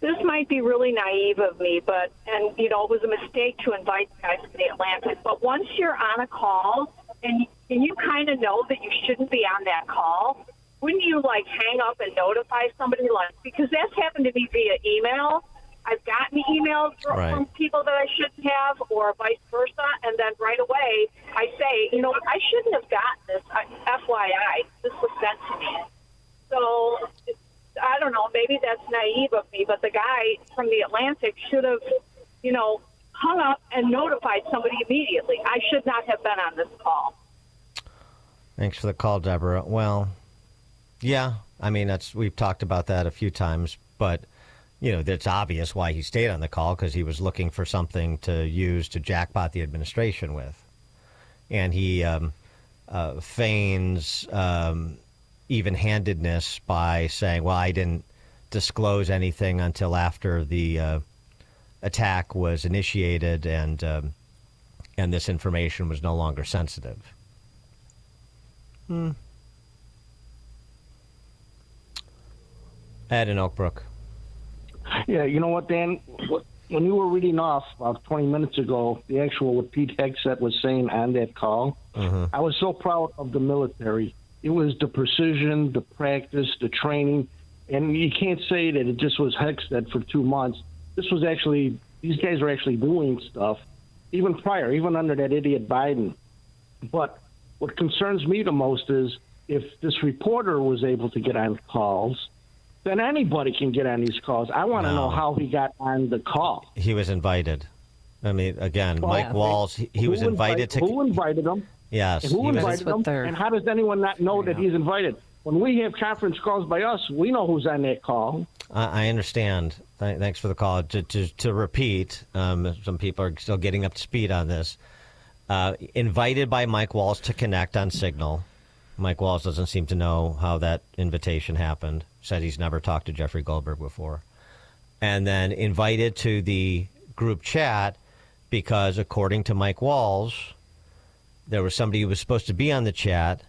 This might be really naive of me, it was a mistake to invite the guys from the Atlantic. But once you're on a call and you kind of know that you shouldn't be on that call, wouldn't you hang up and notify somebody? Because that's happened to me via email. I've gotten emails from people that I shouldn't have, or vice versa, and then right away I say, I shouldn't have gotten this. FYI, this was sent to me. So I don't know, maybe that's naive of me, but the guy from the Atlantic should have, hung up and notified somebody immediately. I should not have been on this call. Thanks for the call, Deborah. Well, yeah, we've talked about that a few times, but it's obvious why he stayed on the call, because he was looking for something to use to jackpot the administration with. And he feigns even-handedness by saying, well, I didn't disclose anything until after the attack was initiated and this information was no longer sensitive. Ed in Oak Brook. Yeah, you know what, Dan? When you were reading off about 20 minutes ago, the actual what Pete Hegseth was saying on that call, I was so proud of the military. It was the precision, the practice, the training, and you can't say that it just was Hegseth for 2 months. This was actually, these guys were actually doing stuff, even prior, even under that idiot Biden. But what concerns me the most is if this reporter was able to get on calls, then anybody can get on these calls. I want to know how he got on the call. He was invited. Again, Mike Walls, he was invited to... Who invited him? Yes. And who invited him? And how does anyone not know that he's invited? When we have conference calls by us, we know who's on that call. I understand. Thanks for the call. To repeat, some people are still getting up to speed on this. Invited by Mike Walls to connect on Signal. Mike Walls doesn't seem to know how that invitation happened. Said he's never talked to Jeffrey Goldberg before. And then invited to the group chat because, according to Mike Walls, there was somebody who was supposed to be on the chat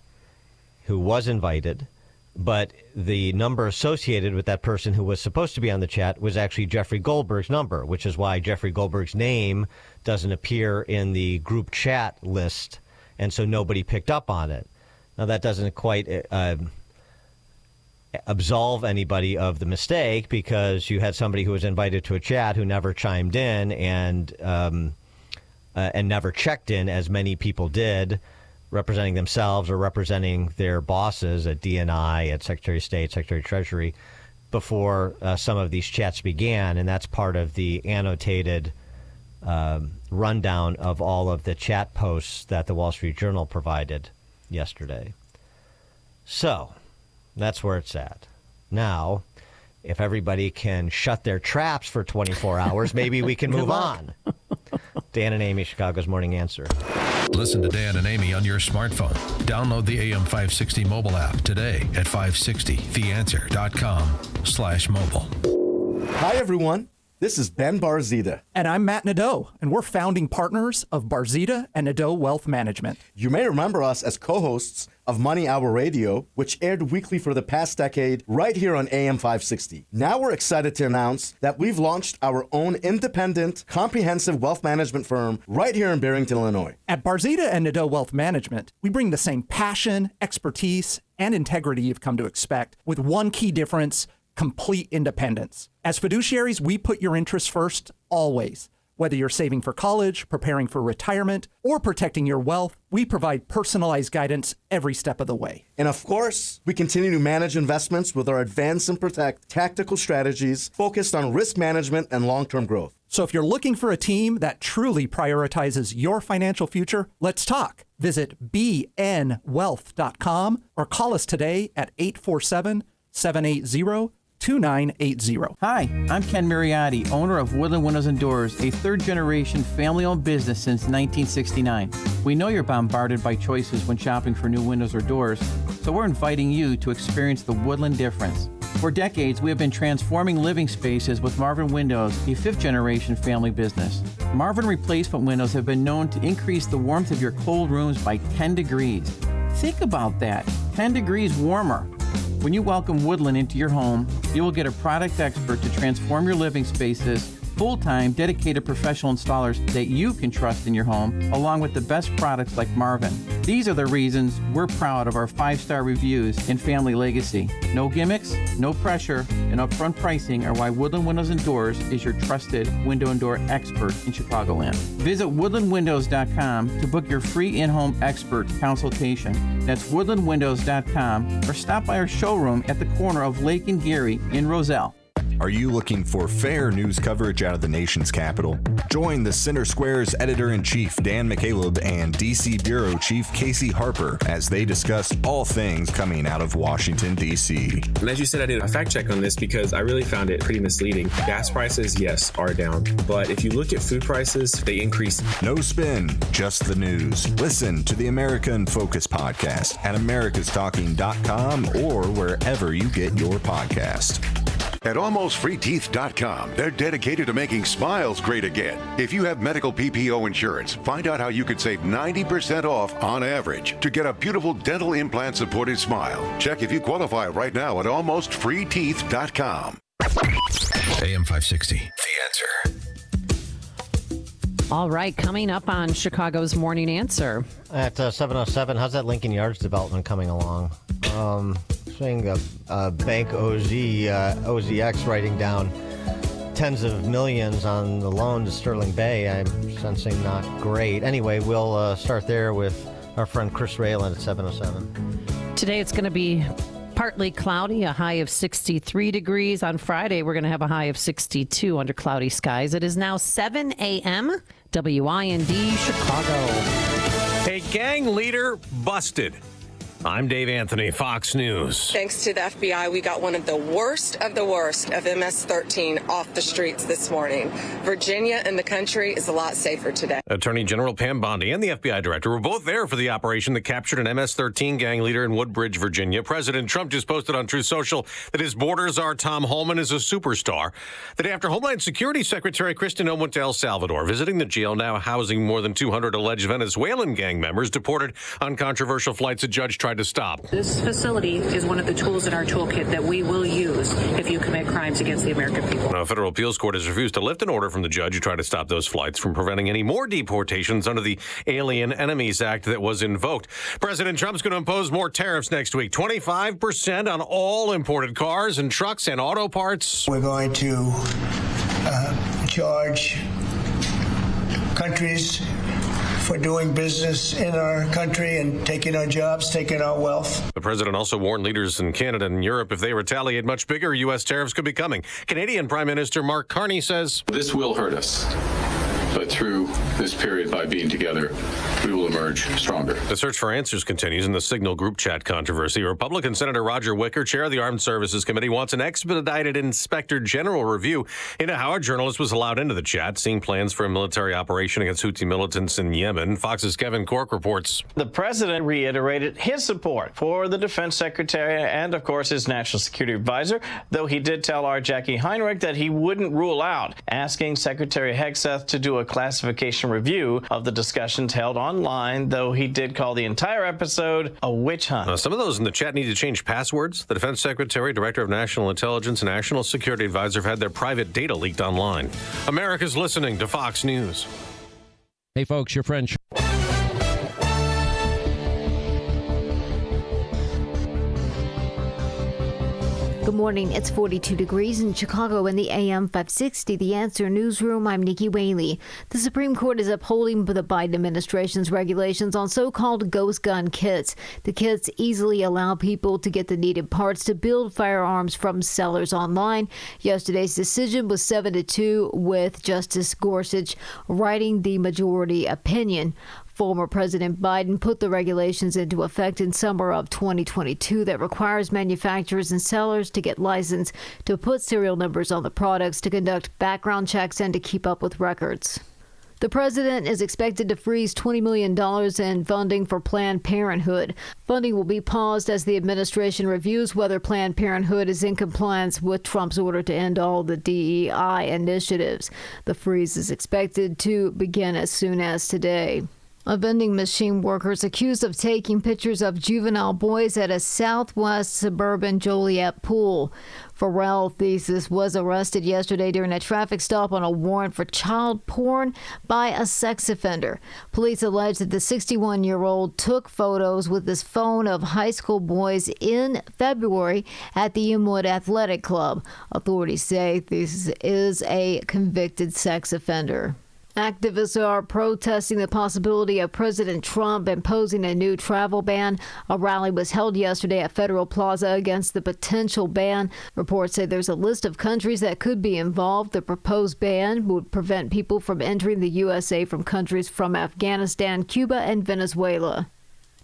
who was invited, but the number associated with that person who was supposed to be on the chat was actually Jeffrey Goldberg's number, which is why Jeffrey Goldberg's name doesn't appear in the group chat list, and so nobody picked up on it. Now, that doesn't quite absolve anybody of the mistake, because you had somebody who was invited to a chat who never chimed in and never checked in, as many people did, representing themselves or representing their bosses at DNI, at Secretary of State, Secretary of Treasury, before some of these chats began. And that's part of the annotated rundown of all of the chat posts that the Wall Street Journal provided yesterday. So that's where it's at. Now, if everybody can shut their traps for 24 hours, maybe we can move on. Dan and Amy, Chicago's Morning Answer. Listen to Dan and Amy on your smartphone. Download the AM 560 mobile app today at 560theanswer.com/mobile. Hi, everyone. This is Ben Barzita. And I'm Matt Nadeau, and we're founding partners of Barzita and Nadeau Wealth Management. You may remember us as co-hosts of Money Hour Radio, which aired weekly for the past decade right here on AM 560. Now we're excited to announce that we've launched our own independent, comprehensive wealth management firm right here in Barrington, Illinois. At Barzita and Nadeau Wealth Management, we bring the same passion, expertise, and integrity you've come to expect, with one key difference: complete independence. As fiduciaries, we put your interests first, always. Whether you're saving for college, preparing for retirement, or protecting your wealth, we provide personalized guidance every step of the way. And of course, we continue to manage investments with our Advance and Protect tactical strategies focused on risk management and long-term growth. So if you're looking for a team that truly prioritizes your financial future, let's talk. Visit bnwealth.com or call us today at 847-780-2980. Hi, I'm Ken Mariotti, owner of Woodland Windows and Doors, a third-generation family-owned business since 1969. We know you're bombarded by choices when shopping for new windows or doors, so we're inviting you to experience the Woodland difference. For decades, we have been transforming living spaces with Marvin Windows, a fifth-generation family business. Marvin replacement windows have been known to increase the warmth of your cold rooms by 10 degrees. Think about that, 10 degrees warmer. When you welcome Woodland into your home, you will get a product expert to transform your living spaces, full-time, dedicated professional installers that you can trust in your home, along with the best products like Marvin. These are the reasons we're proud of our 5-star reviews and family legacy. No gimmicks, no pressure, and upfront pricing are why Woodland Windows and Doors is your trusted window and door expert in Chicagoland. Visit woodlandwindows.com to book your free in-home expert consultation. That's woodlandwindows.com, or stop by our showroom at the corner of Lake and Geary in Roselle. Are you looking for fair news coverage out of the nation's capital? Join the Center Square's Editor-in-Chief Dan McCaleb and DC Bureau Chief Casey Harper as they discuss all things coming out of Washington, D.C. And as you said, I did a fact check on this because I really found it pretty misleading. Gas prices, yes, are down. But if you look at food prices, they increase. No spin, just the news. Listen to the America in Focus podcast at americastalking.com or wherever you get your podcast. At AlmostFreeTeeth.com, they're dedicated to making smiles great again. If you have medical PPO insurance, find out how you could save 90% off on average to get a beautiful dental implant-supported smile. Check if you qualify right now at AlmostFreeTeeth.com. AM 560, The Answer. All right, coming up on Chicago's Morning Answer. At 7:07, how's that Lincoln Yards development coming along? Seeing Bank OZX writing down tens of millions on the loan to Sterling Bay. I'm sensing not great. Anyway, we'll start there with our friend Chris Rayland at 7:07. Today it's going to be partly cloudy, a high of 63 degrees. On Friday, we're going to have a high of 62 under cloudy skies. It is now 7 a.m. WIND Chicago. A gang leader busted. I'm Dave Anthony, Fox News. Thanks to the FBI, we got one of the worst of MS-13 off the streets this morning. Virginia and the country is a lot safer today. Attorney General Pam Bondi and the FBI director were both there for the operation that captured an MS-13 gang leader in Woodbridge, Virginia. President Trump just posted on Truth Social that his borders are Tom Holman is a superstar. The day after Homeland Security Secretary Kristen Noem went to El Salvador, visiting the jail now housing more than 200 alleged Venezuelan gang members deported on controversial flights. A judge tried tried to stop. This facility is one of the tools in our toolkit that we will use if you commit crimes against the American people. Now, a federal appeals court has refused to lift an order from the judge who tried to stop those flights from preventing any more deportations under the Alien Enemies Act that was invoked. President Trump's going to impose more tariffs next week, 25% on all imported cars and trucks and auto parts. We're going to charge countries for doing business in our country and taking our jobs, taking our wealth. The president also warned leaders in Canada and Europe if they retaliate, much bigger U.S. tariffs could be coming. Canadian Prime Minister Mark Carney says, "This will hurt us, but through this period, by being together, we will emerge stronger." The search for answers continues in the Signal group chat controversy. Republican Senator Roger Wicker, chair of the Armed Services Committee, wants an expedited inspector general review into how a journalist was allowed into the chat, seeing plans for a military operation against Houthi militants in Yemen. Fox's Kevin Cork reports. The president reiterated his support for the defense secretary and, of course, his national security advisor, though he did tell our Jackie Heinrich that he wouldn't rule out asking Secretary Hegseth to do a classification review of the discussions held online, though he did call the entire episode a witch hunt. Some of those in the chat need to change passwords. The defense secretary, director of national intelligence, and national security advisor have had their private data leaked online. America's listening to Fox News. Hey, folks, your friend. Good morning. It's 42 degrees in Chicago in the AM 560. The Answer Newsroom. I'm Nikki Whaley. The Supreme Court is upholding the Biden administration's regulations on so-called ghost gun kits. The kits easily allow people to get the needed parts to build firearms from sellers online. Yesterday's decision was 7-2, with Justice Gorsuch writing the majority opinion. Former President Biden put the regulations into effect in summer of 2022 that requires manufacturers and sellers to get licensed to put serial numbers on the products, to conduct background checks, and to keep up with records. The president is expected to freeze $20 million in funding for Planned Parenthood. Funding will be paused as the administration reviews whether Planned Parenthood is in compliance with Trump's order to end all the DEI initiatives. The freeze is expected to begin as soon as today. A vending machine worker is accused of taking pictures of juvenile boys at a southwest suburban Joliet pool. Pharrell Thesis was arrested yesterday during a traffic stop on a warrant for child porn by a sex offender. Police allege that the 61-year-old took photos with his phone of high school boys in February at the Inwood Athletic Club. Authorities say this is a convicted sex offender. Activists are protesting the possibility of President Trump imposing a new travel ban. A rally was held yesterday at Federal Plaza against the potential ban. Reports say there's a list of countries that could be involved. The proposed ban would prevent people from entering the USA from countries from Afghanistan, Cuba, and Venezuela.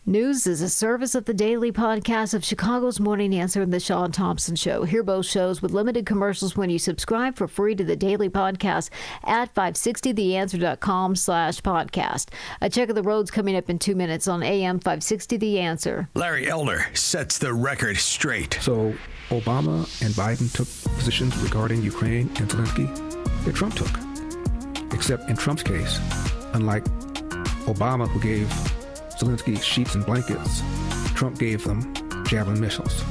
News is a service of the daily podcast of Chicago's Morning Answer and the Sean Thompson Show. Hear both shows with limited commercials when you subscribe for free to the daily podcast at 560theanswer.com/podcast. A check of the roads coming up in 2 minutes on AM 560 The Answer. Larry Elder sets the record straight. So Obama and Biden took positions regarding Ukraine and Zelensky that Trump took. Except in Trump's case, unlike Obama, who gave Zelensky sheets and blankets, Trump gave them Javelin missiles.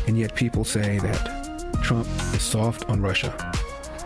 And yet people say that Trump is soft on Russia.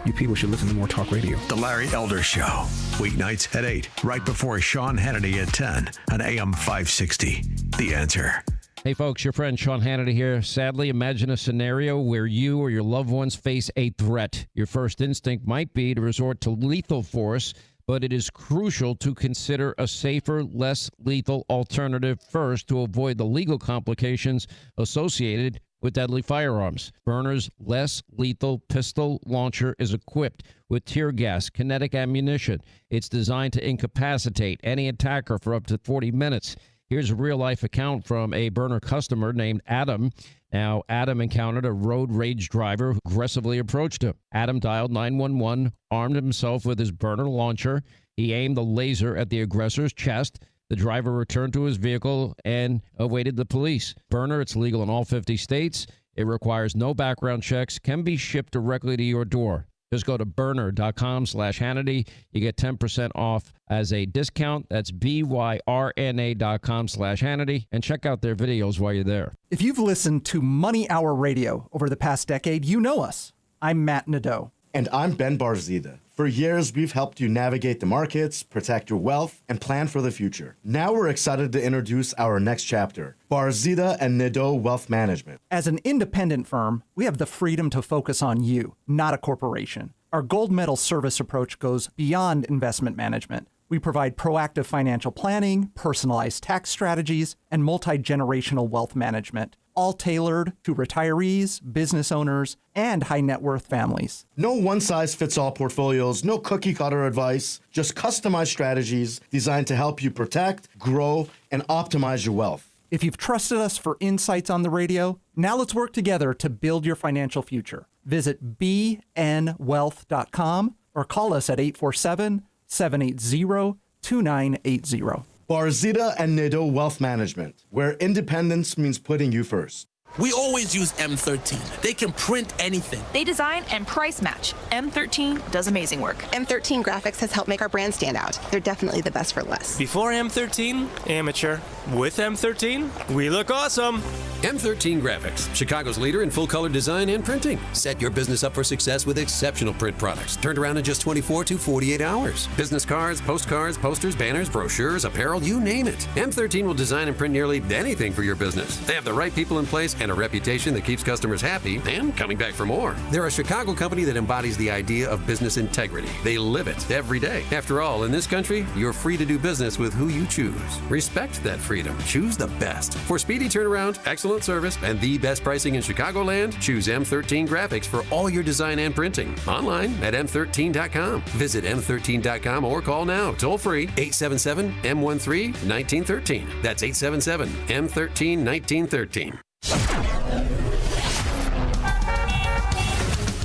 You people should listen to more talk radio. The Larry Elder Show, weeknights at 8, right before Sean Hannity at 10 on AM 560. The Answer. Hey, folks, your friend Sean Hannity here. Sadly, imagine a scenario where you or your loved ones face a threat. Your first instinct might be to resort to lethal force, but it is crucial to consider a safer, less lethal alternative first to avoid the legal complications associated with deadly firearms. Byrna's less lethal pistol launcher is equipped with tear gas, kinetic ammunition. It's designed to incapacitate any attacker for up to 40 minutes. Here's a real-life account from a Byrna customer named Adam. Now, Adam encountered a road rage driver who aggressively approached him. Adam dialed 911, armed himself with his Byrna launcher. He aimed the laser at the aggressor's chest. The driver returned to his vehicle and awaited the police. Byrna, it's legal in all 50 states. It requires no background checks, can be shipped directly to your door. Just go to Burner.com/Hannity. You get 10% off as a discount. That's BYRNA.com/Hannity. And check out their videos while you're there. If you've listened to Money Hour Radio over the past decade, you know us. I'm Matt Nadeau. And I'm Ben Barzida. For years, we've helped you navigate the markets, protect your wealth, and plan for the future. Now we're excited to introduce our next chapter, Barzida and Nadeau Wealth Management. As an independent firm, we have the freedom to focus on you, not a corporation. Our gold medal service approach goes beyond investment management. We provide proactive financial planning, personalized tax strategies, and multi-generational wealth management, all tailored to retirees, business owners, and high net worth families. No one-size-fits-all portfolios, no cookie-cutter advice, just customized strategies designed to help you protect, grow, and optimize your wealth. If you've trusted us for insights on the radio, now let's work together to build your financial future. Visit bnwealth.com or call us at 847-780-2980. Barzida and Nadeau Wealth Management, where independence means putting you first. We always use M13. They can print anything. They design and price match. M13 does amazing work. M13 Graphics has helped make our brand stand out. They're definitely the best for less. Before M13, amateur. With M13, we look awesome. M13 Graphics, Chicago's leader in full-color design and printing. Set your business up for success with exceptional print products, turned around in just 24 to 48 hours. Business cards, postcards, posters, banners, brochures, apparel, you name it. M13 will design and print nearly anything for your business. They have the right people in place and a reputation that keeps customers happy and coming back for more. They're a Chicago company that embodies the idea of business integrity. They live it every day. After all, in this country, you're free to do business with who you choose. Respect that freedom. Choose the best. For speedy turnaround, excellent service, and the best pricing in Chicagoland, choose M13 Graphics for all your design and printing. Online at M13.com. Visit M13.com or call now, toll free, 877-M13-1913. That's 877-M13-1913.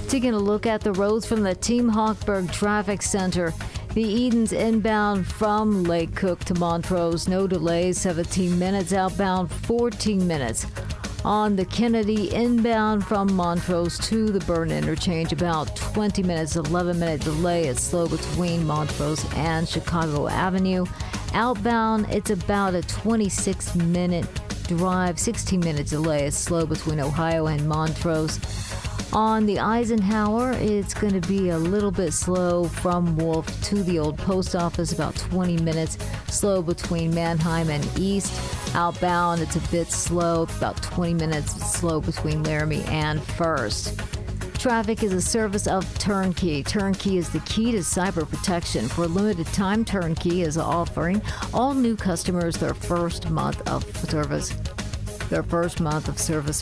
Taking a look at the roads from the Team Hochberg Traffic Center. The Edens inbound from Lake Cook to Montrose, no delays, 17 minutes. Outbound, 14 minutes. On the Kennedy inbound from Montrose to the Burn interchange, about 20 minutes, 11-minute delay. It's slow between Montrose and Chicago Avenue. Outbound, it's about a 26-minute drive, 16-minute delay. It's slow between Ohio and Montrose. On the Eisenhower, it's going to be a little bit slow from Wolf to the old post office, about 20 minutes. Slow between Manheim and East. Outbound, it's a bit slow, about 20 minutes. Slow between Laramie and First. Traffic is a service of Turnkey. Turnkey is the key to cyber protection. For a limited time, Turnkey is offering all new customers their first month of service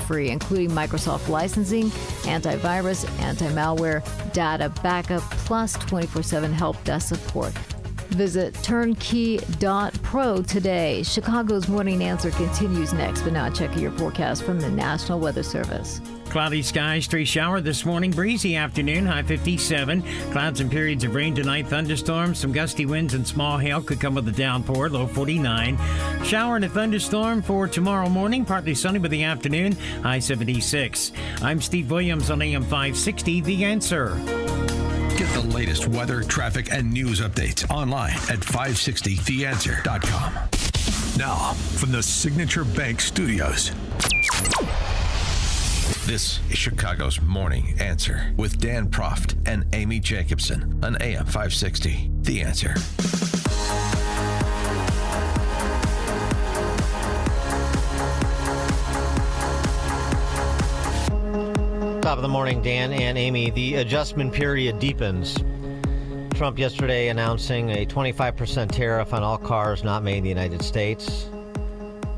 free, including Microsoft licensing, antivirus, anti-malware, data backup, plus 24/7 help desk support. Visit turnkey.pro today. Chicago's Morning Answer continues next, but now check your forecast from the National Weather Service. Cloudy skies, stray shower this morning, breezy afternoon, high 57. Clouds and periods of rain tonight, thunderstorms, some gusty winds and small hail could come with a downpour, low 49. Shower and a thunderstorm for tomorrow morning, partly sunny by the afternoon, high 76. I'm Steve Williams on AM 560, The Answer. Get the latest weather, traffic, and news updates online at 560theanswer.com. Now, from the Signature Bank Studios. This is Chicago's Morning Answer with Dan Proft and Amy Jacobson on AM 560. The Answer. Top of the morning, Dan and Amy. The adjustment period deepens. Trump yesterday announcing a 25% tariff on all cars not made in the United States.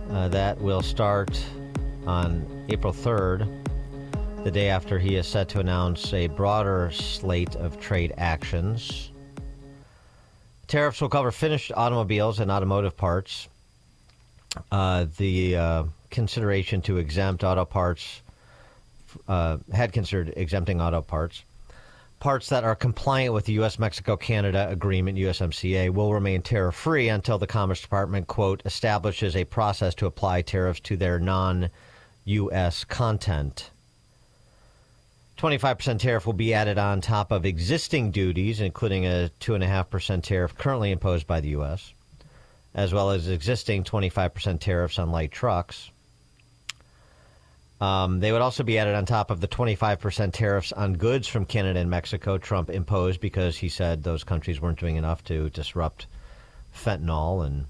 That will start on April 3rd, the day after he is set to announce a broader slate of trade actions. Tariffs will cover finished automobiles and automotive parts. The consideration to exempt auto parts had considered exempting auto parts. Parts that are compliant with the U.S.-Mexico-Canada Agreement, USMCA, will remain tariff-free until the Commerce Department, quote, establishes a process to apply tariffs to their non-U.S. content. 25% tariff will be added on top of existing duties, including a 2.5% tariff currently imposed by the U.S., as well as existing 25% tariffs on light trucks. They would also be added on top of the 25% tariffs on goods from Canada and Mexico Trump imposed because he said those countries weren't doing enough to disrupt fentanyl, and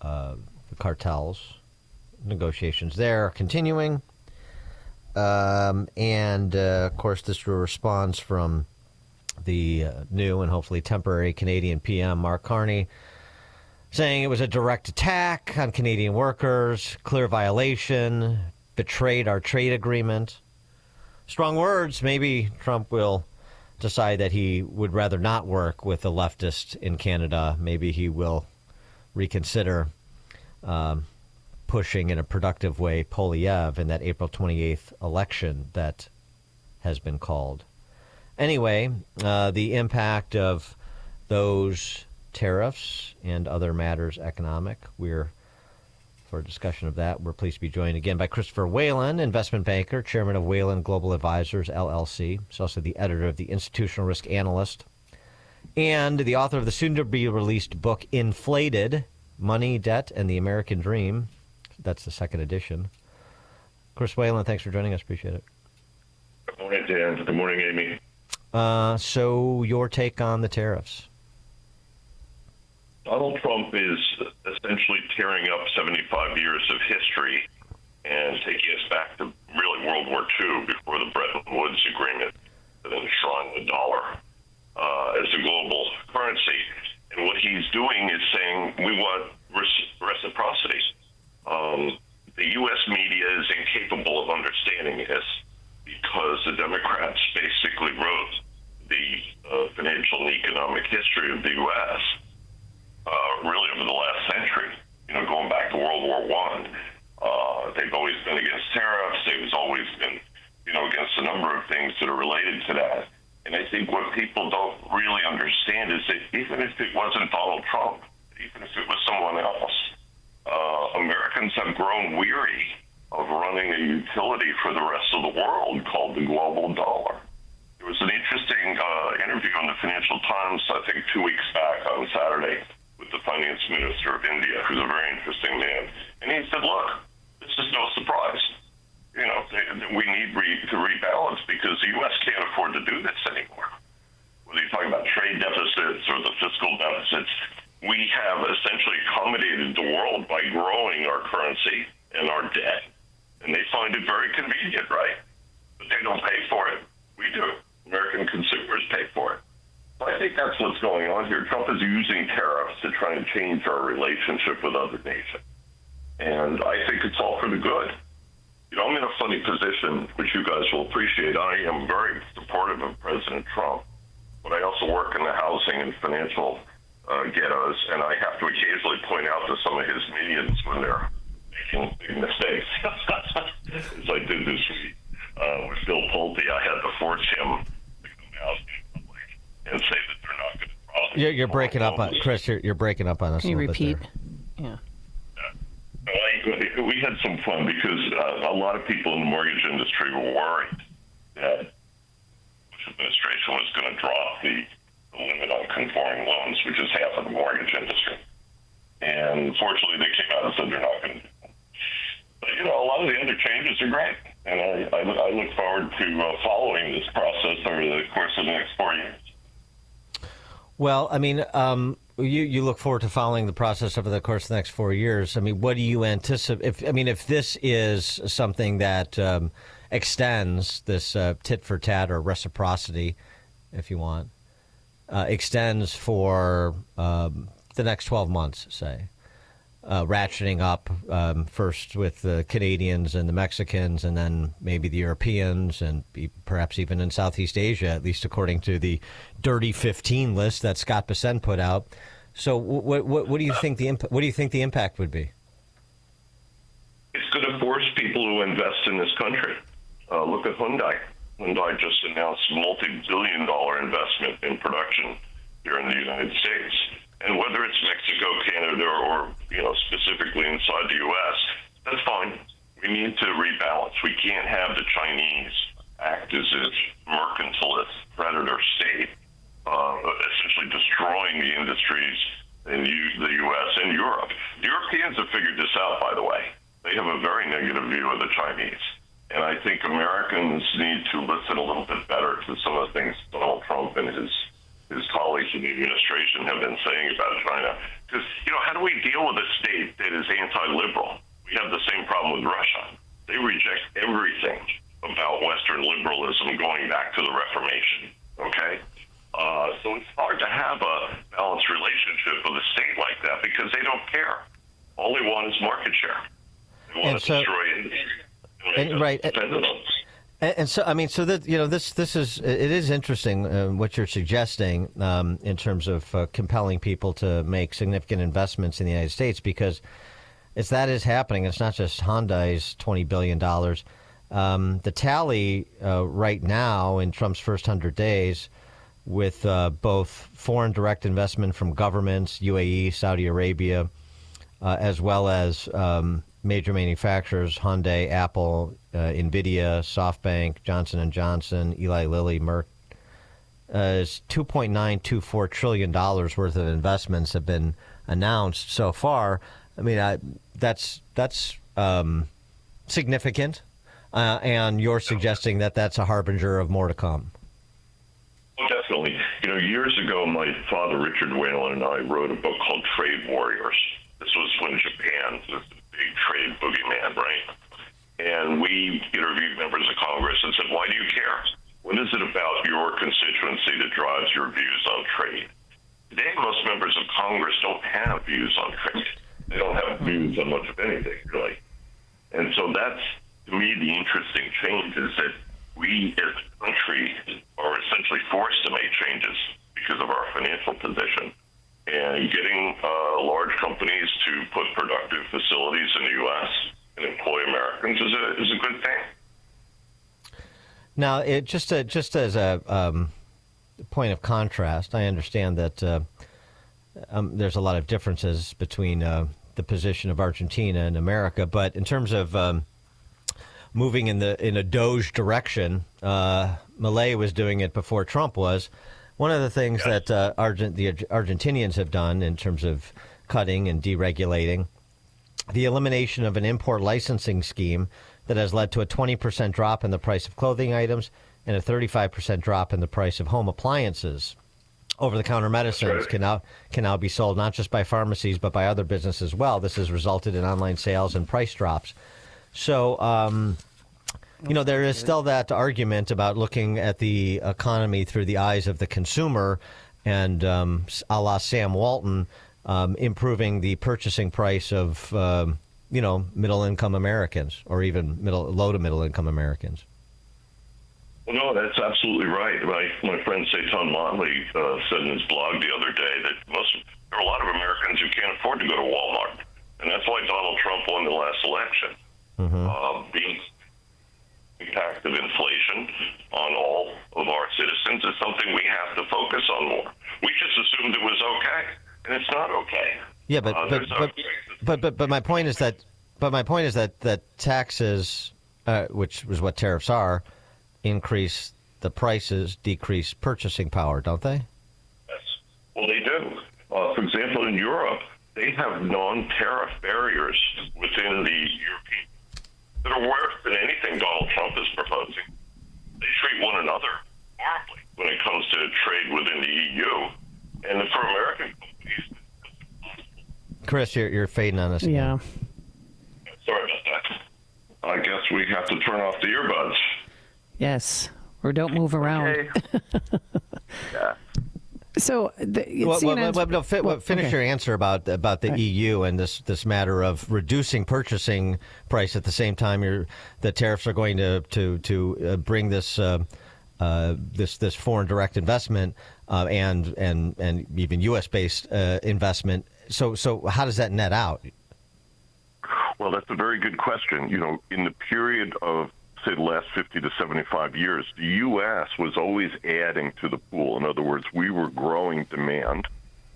the cartels. Negotiations there are continuing. Of course, this response from the new and hopefully temporary Canadian PM, Mark Carney, saying it was a direct attack on Canadian workers, clear violation, betrayed our trade agreement. Strong words. Maybe Trump will decide that he would rather not work with a leftist in Canada. Maybe he will reconsider pushing in a productive way Poilievre in that April 28th election that has been called. Anyway, the impact of those tariffs and other matters economic, for a discussion of that, we're pleased to be joined again by Christopher Whalen, investment banker, chairman of Whalen Global Advisors, LLC. He's also the editor of the Institutional Risk Analyst and the author of the soon-to-be-released book, Inflated, Money, Debt, and the American Dream. That's the second edition. Chris Whalen, thanks for joining us. Appreciate it. Good morning, Dan. Good morning, Amy. So your take on the tariffs? Donald Trump is essentially tearing up 75 years of history and taking us back to really World War II before the Bretton Woods Agreement that enshrined the dollar as a global currency. And what he's doing is saying we want reciprocity. The U.S. media is incapable of understanding this because the Democrats basically wrote the financial and economic history of the U.S. Really over the last century, going back to World War I. They've always been against tariffs. They've always been, against a number of things that are related to that. And I think what people don't really understand is that even if it wasn't Donald Trump, even if it was someone else, Americans have grown weary of running a utility for the rest of the world called the global dollar. There was an interesting interview in the Financial Times, I think 2 weeks back on Saturday, with the finance minister of India, who's a very interesting man. And he said, look, this is no surprise. We need to rebalance because the U.S. can't afford to do this anymore. Whether you're talking about trade deficits or the fiscal deficits, we have essentially accommodated the world by growing our currency and our debt. And they find it very convenient, right? But they don't pay for it. We do. American consumers pay for it. So I think that's what's going on here. Trump is using tariffs to try and change our relationship with other nations. And I think it's all for the good. I'm in a funny position, which you guys will appreciate. I am very supportive of President Trump, but I also work in the housing and financial ghettos, and I have to occasionally point out to some of his minions when they're making big mistakes. As I did this week with Bill Pulte, I had to force him to come out in public and say that they're not going to prosecute. You're breaking up on Chris. You're breaking up on us. Can you repeat? Yeah. We had some fun because a lot of people in the mortgage industry were worried that the Bush administration was going to drop the limit on conforming loans, which is half of the mortgage industry. And fortunately, they came out and said they're not going to do it. But, a lot of the other changes are great. And I look forward to following this process over the course of the next 4 years. Well, I mean, you look forward to following the process over the course of the next 4 years. I mean, what do you anticipate? If this is something that extends this tit for tat or reciprocity, if you want, extends for the next 12 months, say, ratcheting up first with the Canadians and the Mexicans and then maybe the Europeans and perhaps even in Southeast Asia, at least according to the Dirty 15 list that Scott Bessent put out. So what do you think the impact would be? It's going to force people to invest in this country. Look at Hyundai. Hyundai just announced a multi-billion-dollar investment in production here in the United States. And whether it's Mexico, Canada, or specifically inside the U.S., that's fine. We need to rebalance. We can't have the Chinese act as its mercantilist predator state, essentially destroying the industries in the U.S. and Europe. The Europeans have figured this out, by the way. They have a very negative view of the Chinese. And I think Americans need to listen a little bit better to some of the things Donald Trump and his colleagues in the administration have been saying about China. Because, how do we deal with a state that is anti-liberal? We have the same problem with Russia. They reject everything about Western liberalism going back to the Reformation, okay? So it's hard to have a balanced relationship with a state like that because they don't care. All they want is market share. They want to destroy industry. Right. And so, I mean, so that it is interesting what you're suggesting in terms of compelling people to make significant investments in the United States, because that is happening. It's not just Hyundai's $20 billion. The tally right now in Trump's first 100 days, with both foreign direct investment from governments, UAE, Saudi Arabia, as well as major manufacturers, Hyundai, Apple, NVIDIA, SoftBank, Johnson & Johnson, Eli Lilly, Merck, is $2.924 trillion worth of investments have been announced so far. I mean, that's significant, and you're suggesting that that's a harbinger of more to come. Oh, definitely. Years ago, my father, Richard Whalen, and I wrote a book called Trade Warriors. This was when Japan was the big trade boogeyman, right? And we interviewed members of Congress and said, why do you care? What is it about your constituency that drives your views on trade? Today, most members of Congress don't have views on trade. They don't have views on much of anything, really. And so that's, to me, the interesting change is that we as a country are essentially forced to make changes because of our financial position. And getting large companies to put productive facilities in the U.S. and employ Americans is a good thing. Now, just as a point of contrast, I understand that there's a lot of differences between the position of Argentina and America, but in terms of moving in a Doge direction, Milei was doing it before Trump was. One of the things that the Argentinians have done in terms of cutting and deregulating, the elimination of an import licensing scheme that has led to a 20% drop in the price of clothing items and a 35% drop in the price of home appliances. Over-the-counter medicines can now be sold not just by pharmacies but by other businesses as well. This has resulted in online sales and price drops. So, there is still that argument about looking at the economy through the eyes of the consumer and, a la Sam Walton, improving the purchasing price of, middle-income Americans or even low to middle-income Americans. Well, no, that's absolutely right. My friend Seitan Motley said in his blog the other day that there are a lot of Americans who can't afford to go to Walmart. And that's why Donald Trump won the last election. The impact of inflation on all of our citizens is something we have to focus on more. We just assumed it was okay, and it's not okay. Yeah, but my point is that taxes, which is what tariffs are, increase the prices, decrease purchasing power, don't they? Yes. Well, they do. For example, in Europe, they have non-tariff barriers within the European that are worse than anything Donald Trump is proposing. They treat one another horribly when it comes to trade within the EU. And for American companies... Chris, you're fading on us again. Yeah. Sorry about that. I guess we have to turn off the earbuds. Yes. Or don't move around. Okay. Yeah. So, finish your answer about the EU and this matter of reducing purchasing price at the same time the tariffs are going to bring this this foreign direct investment and even U.S. based investment. So how does that net out? Well, that's a very good question. In the period of, say, the last 50 to 75 years, the U.S. was always adding to the pool. In other words, we were growing demand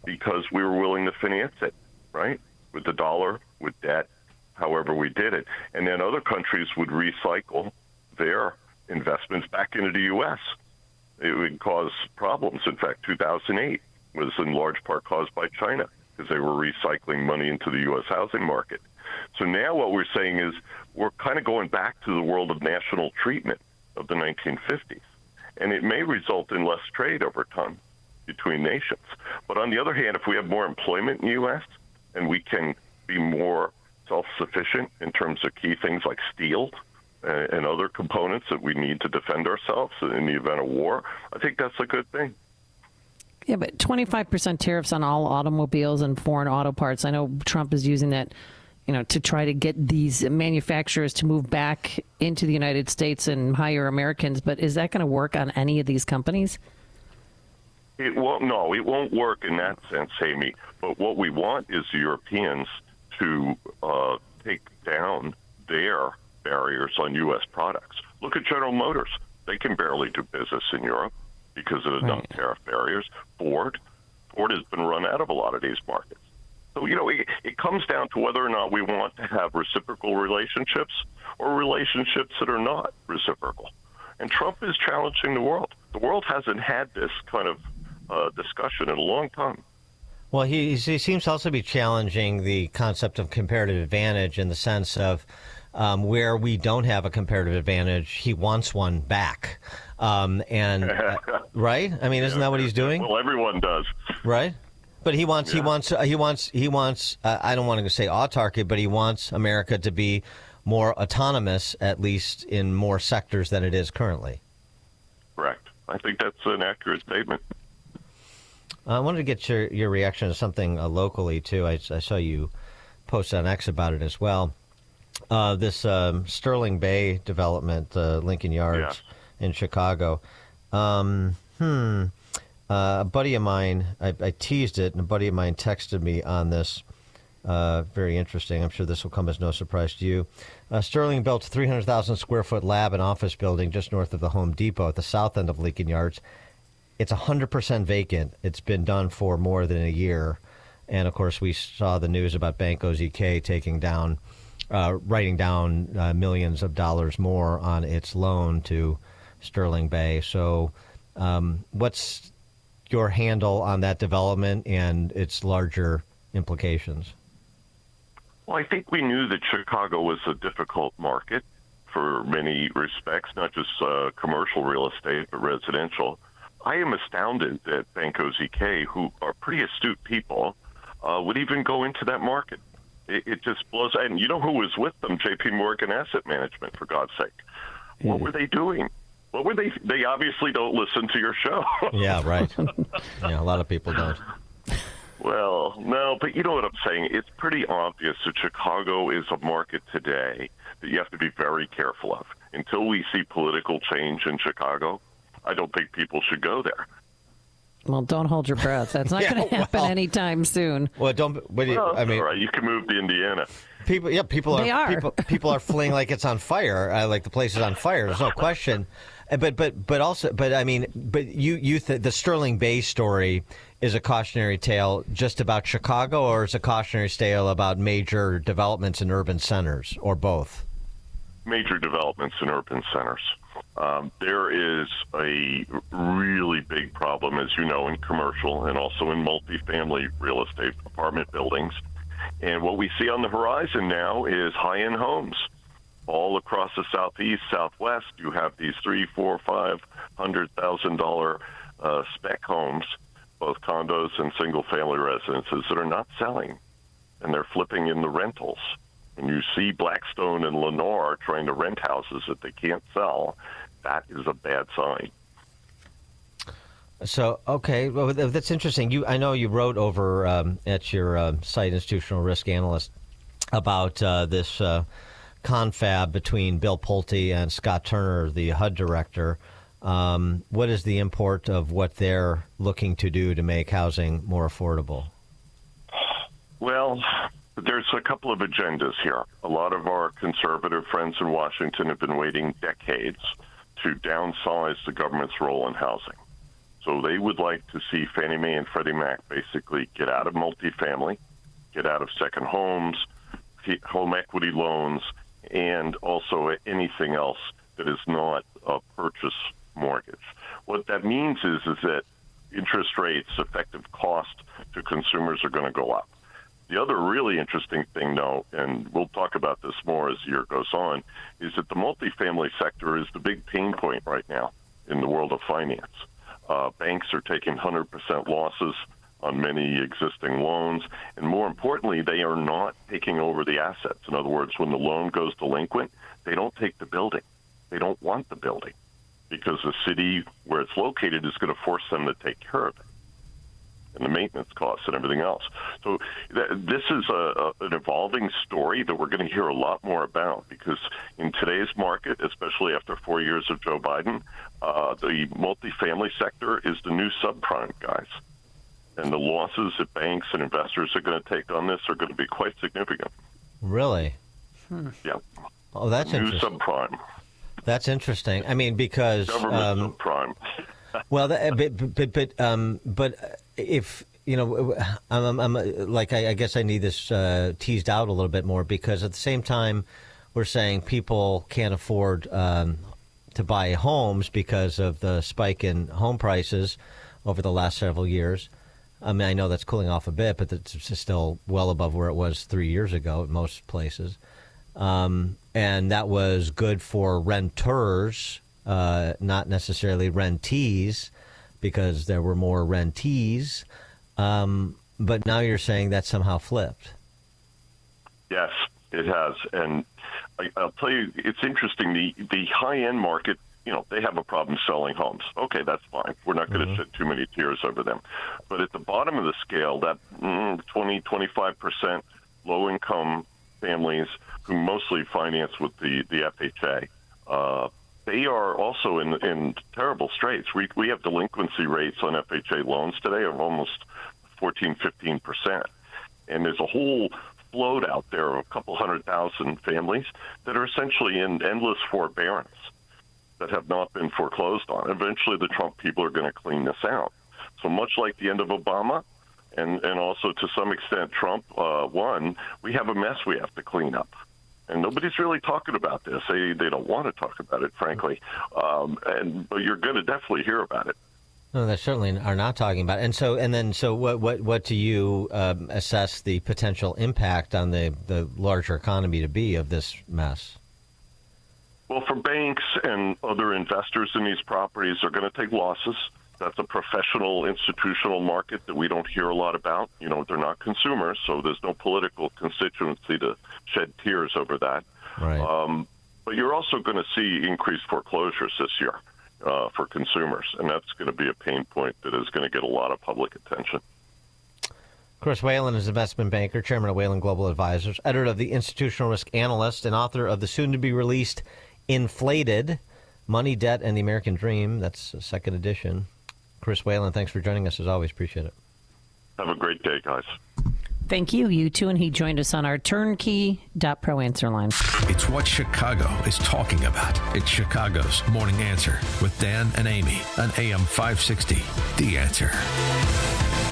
because we were willing to finance it, right? With the dollar, with debt, however we did it. And then other countries would recycle their investments back into the U.S. It would cause problems. In fact, 2008 was in large part caused by China because they were recycling money into the U.S. housing market. So now what we're saying is we're kind of going back to the world of national treatment of the 1950s, and it may result in less trade over time between nations. But on the other hand, if we have more employment in the U.S. and we can be more self-sufficient in terms of key things like steel and other components that we need to defend ourselves in the event of war, I think that's a good thing. Yeah, but 25% tariffs on all automobiles and foreign auto parts. I know Trump is using that, to try to get these manufacturers to move back into the United States and hire Americans. But is that going to work on any of these companies? It won't. No, it won't work in that sense, Amy. But what we want is the Europeans to take down their barriers on U.S. products. Look at General Motors. They can barely do business in Europe because of the non-tariff barriers. Ford has been run out of a lot of these markets. So, it comes down to whether or not we want to have reciprocal relationships or relationships that are not reciprocal. And Trump is challenging the world. The world hasn't had this kind of discussion in a long time. Well, he seems to also be challenging the concept of comparative advantage in the sense of where we don't have a comparative advantage, he wants one back. Right? I mean, isn't that what he's doing? Well, everyone does. Right? But he wants, I don't want to say autarky, but he wants America to be more autonomous, at least in more sectors than it is currently. Correct. I think that's an accurate statement. I wanted to get your reaction to something locally, too. I saw you post on X about it as well. This Sterling Bay development, Lincoln Yards in Chicago. A buddy of mine, I teased it, and a buddy of mine texted me on this. Very interesting. I'm sure this will come as no surprise to you. Sterling built a 300,000 square foot lab and office building just north of the Home Depot at the south end of Lincoln Yards. It's 100% vacant. It's been done for more than a year. And, of course, we saw the news about Banco ZK writing down millions of dollars more on its loan to Sterling Bay. So what's your handle on that development and its larger implications? Well, I think we knew that Chicago was a difficult market for many respects, not just commercial real estate, but residential. I am astounded that Banco ZK, who are pretty astute people, would even go into that market. It just blows. And you know who was with them? J.P. Morgan Asset Management, for God's sake. What were they doing? What were they? They obviously don't listen to your show. Yeah, right. Yeah, a lot of people don't. Well, no, but you know what I'm saying? It's pretty obvious that Chicago is a market today that you have to be very careful of. Until we see political change in Chicago, I don't think people should go there. Well, don't hold your breath. That's not going to happen anytime soon. Well, don't. I mean, all right, you can move to Indiana. People are fleeing like it's on fire. Like the place is on fire. There's no question. But I mean, the Sterling Bay story is a cautionary tale just about Chicago, or is a cautionary tale about major developments in urban centers, or both? Major developments in urban centers. There is a really big problem, as you know, in commercial and also in multifamily real estate apartment buildings. And what we see on the horizon now is high-end homes. All across the southeast, southwest, you have these $300,000, $400,000, $500,000 spec homes, both condos and single-family residences that are not selling, and they're flipping in the rentals. And you see Blackstone and Lennar trying to rent houses that they can't sell. That is a bad sign. So, okay, well, that's interesting. I know you wrote over at your site, Institutional Risk Analyst, about this confab between Bill Pulte and Scott Turner, the HUD director. What is the import of what they're looking to do to make housing more affordable? Well, there's a couple of agendas here. A lot of our conservative friends in Washington have been waiting decades to downsize the government's role in housing. So they would like to see Fannie Mae and Freddie Mac basically get out of multifamily, get out of second homes, home equity loans, and also anything else that is not a purchase mortgage. What that means is that interest rates, effective cost to consumers are going to go up. The other really interesting thing, though, and we'll talk about this more as the year goes on, is that the multifamily sector is the big pain point right now in the world of finance. Banks are taking 100% losses on many existing loans, and more importantly, they are not taking over the assets. In other words, when the loan goes delinquent, they don't take the building. They don't want the building because the city where it's located is going to force them to take care of it and the maintenance costs and everything else. So this is an evolving story that we're going to hear a lot more about because in today's market, especially after 4 years of Joe Biden, the multifamily sector is the new subprime, guys. And the losses that banks and investors are going to take on this are going to be quite significant. Really? Yeah. Oh, that's new interesting. Subprime. That's interesting. I mean, because government subprime. Well, but if you know, I'm like I guess I need this teased out a little bit more because at the same time, we're saying people can't afford to buy homes because of the spike in home prices over the last several years. I mean, I know that's cooling off a bit, but it's still well above where it was 3 years ago at most places. And that was good for renters, not necessarily rentees, because there were more rentees. But now you're saying that somehow flipped. Yes, it has. And I'll tell you, it's interesting. The high-end market, you know, they have a problem selling homes. Okay, that's fine. We're not going to shed too many tears over them. But at the bottom of the scale, that 20-25% low-income families who mostly finance with the FHA, they are also in terrible straits. We have delinquency rates on FHA loans today of almost 14-15%. And there's a whole float out there of a couple 100,000 families that are essentially in endless forbearance that have not been foreclosed on. Eventually, the Trump people are going to clean this out. So much like the end of Obama, and also to some extent Trump won, we have a mess we have to clean up. And nobody's really talking about this. They don't want to talk about it, frankly. But you're going to definitely hear about it. No, they certainly are not talking about it. So what do you assess the potential impact on the larger economy to be of this mess? Well, for banks and other investors in these properties are going to take losses. That's a professional, institutional market that we don't hear a lot about. You know, they're not consumers, so there's no political constituency to shed tears over that. Right. But you're also going to see increased foreclosures this year for consumers, and that's going to be a pain point that is going to get a lot of public attention. Chris Whalen is investment banker, chairman of Whalen Global Advisors, editor of the Institutional Risk Analyst, and author of the soon-to-be-released Inflated, Money, Debt, and the American Dream. That's the second edition. Chris Whalen, thanks for joining us as always. Appreciate it. Have a great day, guys. Thank you. You too. And he joined us on our turnkey.pro answer line. It's what Chicago is talking about. It's Chicago's Morning Answer with Dan and Amy on AM 560. The Answer.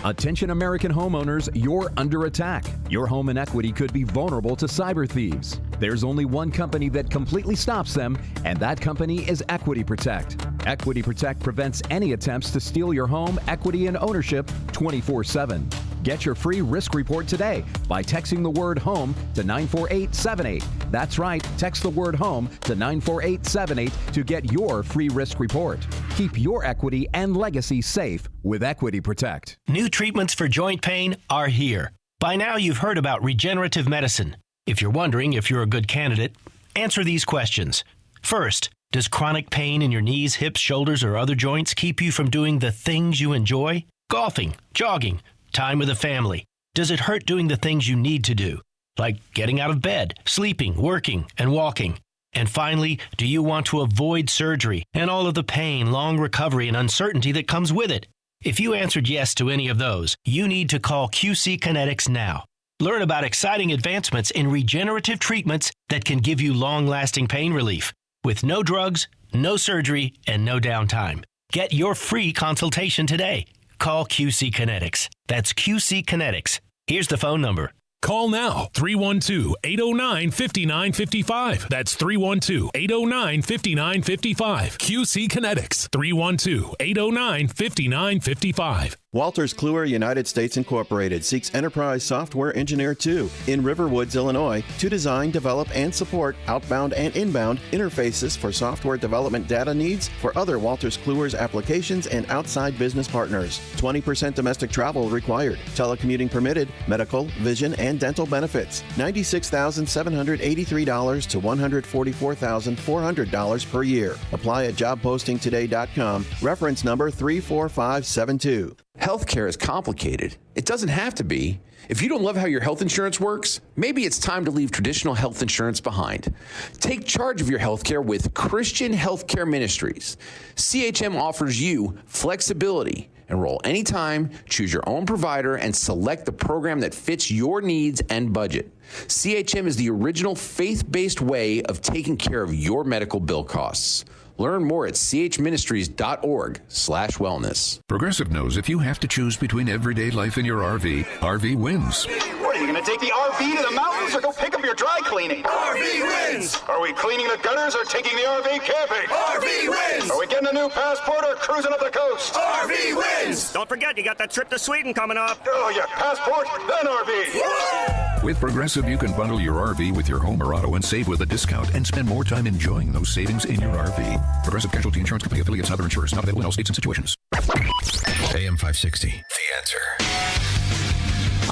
Attention American homeowners, you're under attack. Your home and equity could be vulnerable to cyber thieves. There's only one company that completely stops them, and that company is Equity Protect. Equity Protect prevents any attempts to steal your home, equity, and ownership 24/7. Get your free risk report today by texting the word HOME to 94878. That's right, text the word HOME to 94878 to get your free risk report. Keep your equity and legacy safe with Equity Protect. New treatments for joint pain are here. By now you've heard about regenerative medicine. If you're wondering if you're a good candidate, answer these questions. First, does chronic pain in your knees, hips, shoulders, or other joints keep you from doing the things you enjoy? Golfing, jogging, time with the family. Does it hurt doing the things you need to do, like getting out of bed, sleeping, working, and walking? And finally, do you want to avoid surgery and all of the pain, long recovery, and uncertainty that comes with it? If you answered yes to any of those, you need to call QC Kinetics now. Learn about exciting advancements in regenerative treatments that can give you long-lasting pain relief with no drugs, no surgery, and no downtime. Get your free consultation today. Call QC Kinetics. That's QC Kinetics. Here's the phone number. Call now, 312-809-5955. That's 312-809-5955. QC Kinetics, 312-809-5955. Wolters Kluwer United States Incorporated seeks enterprise software engineer 2 in Riverwoods, Illinois, to design, develop, and support outbound and inbound interfaces for software development data needs for other Wolters Kluwer's applications and outside business partners. 20% domestic travel required. Telecommuting permitted. Medical, vision, and dental benefits. $96,783 to $144,400 per year. Apply at jobpostingtoday.com. Reference number 34572. Healthcare is complicated. It doesn't have to be. If you don't love how your health insurance works, maybe it's time to leave traditional health insurance behind. Take charge of your healthcare with Christian Healthcare Ministries. CHM offers you flexibility. Enroll anytime, choose your own provider, and select the program that fits your needs and budget. CHM is the original faith-based way of taking care of your medical bill costs. Learn more at chministries.org/wellness. Progressive knows if you have to choose between everyday life and your RV, RV wins. What, are you going to take the RV to the mountains or go pick up your dry cleaning? RV wins! Are we cleaning the gutters or taking the RV camping? RV wins! Are we getting a new passport or cruising up the coast? RV wins! Don't forget, you got that trip to Sweden coming up. Oh, yeah, passport, then RV. With Progressive, you can bundle your RV with your home or auto and save with a discount and spend more time enjoying those savings in your RV. Progressive Casualty Insurance Company affiliates and other insurers. Not available in all states and situations. AM 560. The Answer.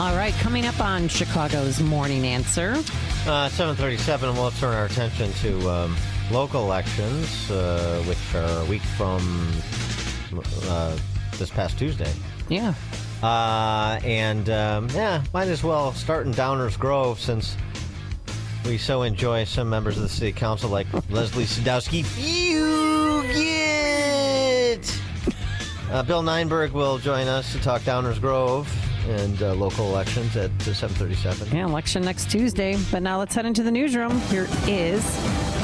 All right, coming up on Chicago's Morning Answer. 7:37, we'll turn our attention to local elections, which are a week from this past Tuesday. Yeah. Might as well start in Downers Grove since we so enjoy some members of the city council like Leslie Sadowski. Bill Nienberg will join us to talk Downers Grove and local elections at 7:37. Yeah, election next Tuesday. But now let's head into the newsroom. Here is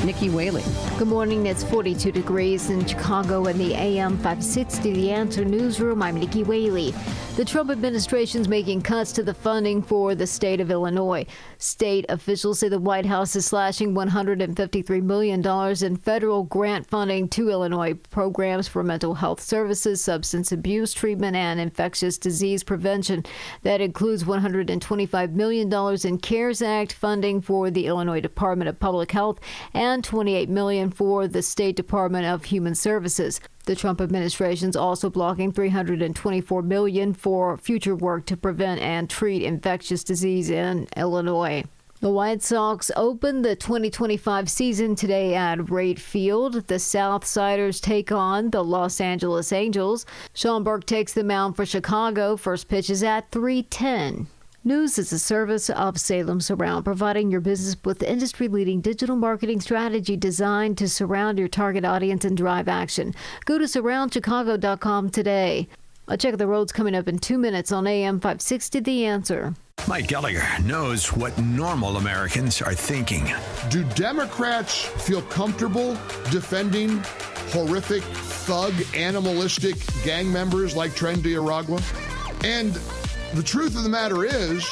Nikki Whaley. Good morning. It's 42 degrees in Chicago in the AM 560 The Answer Newsroom. I'm Nikki Whaley. The Trump administration's making cuts to the funding for the state of Illinois. State officials say the White House is slashing $153 million in federal grant funding to Illinois programs for mental health services, substance abuse treatment, and infectious disease prevention. That includes $125 million in CARES Act funding for the Illinois Department of Public Health and $28 million for the State Department of Human Services. The Trump administration is also blocking $324 million for future work to prevent and treat infectious disease in Illinois. The White Sox opened the 2025 season today at Wright Field. The Southsiders take on the Los Angeles Angels. Sean Burke takes the mound for Chicago. First pitch is at 3:10. News is a service of Salem Surround, providing your business with industry-leading digital marketing strategy designed to surround your target audience and drive action. Go to surroundchicago.com today. A check of the roads coming up in 2 minutes on AM 560 The Answer. Mike Gallagher knows what normal Americans are thinking. Do Democrats feel comfortable defending horrific, thug, animalistic gang members like Tren de Aragua? And the truth of the matter is,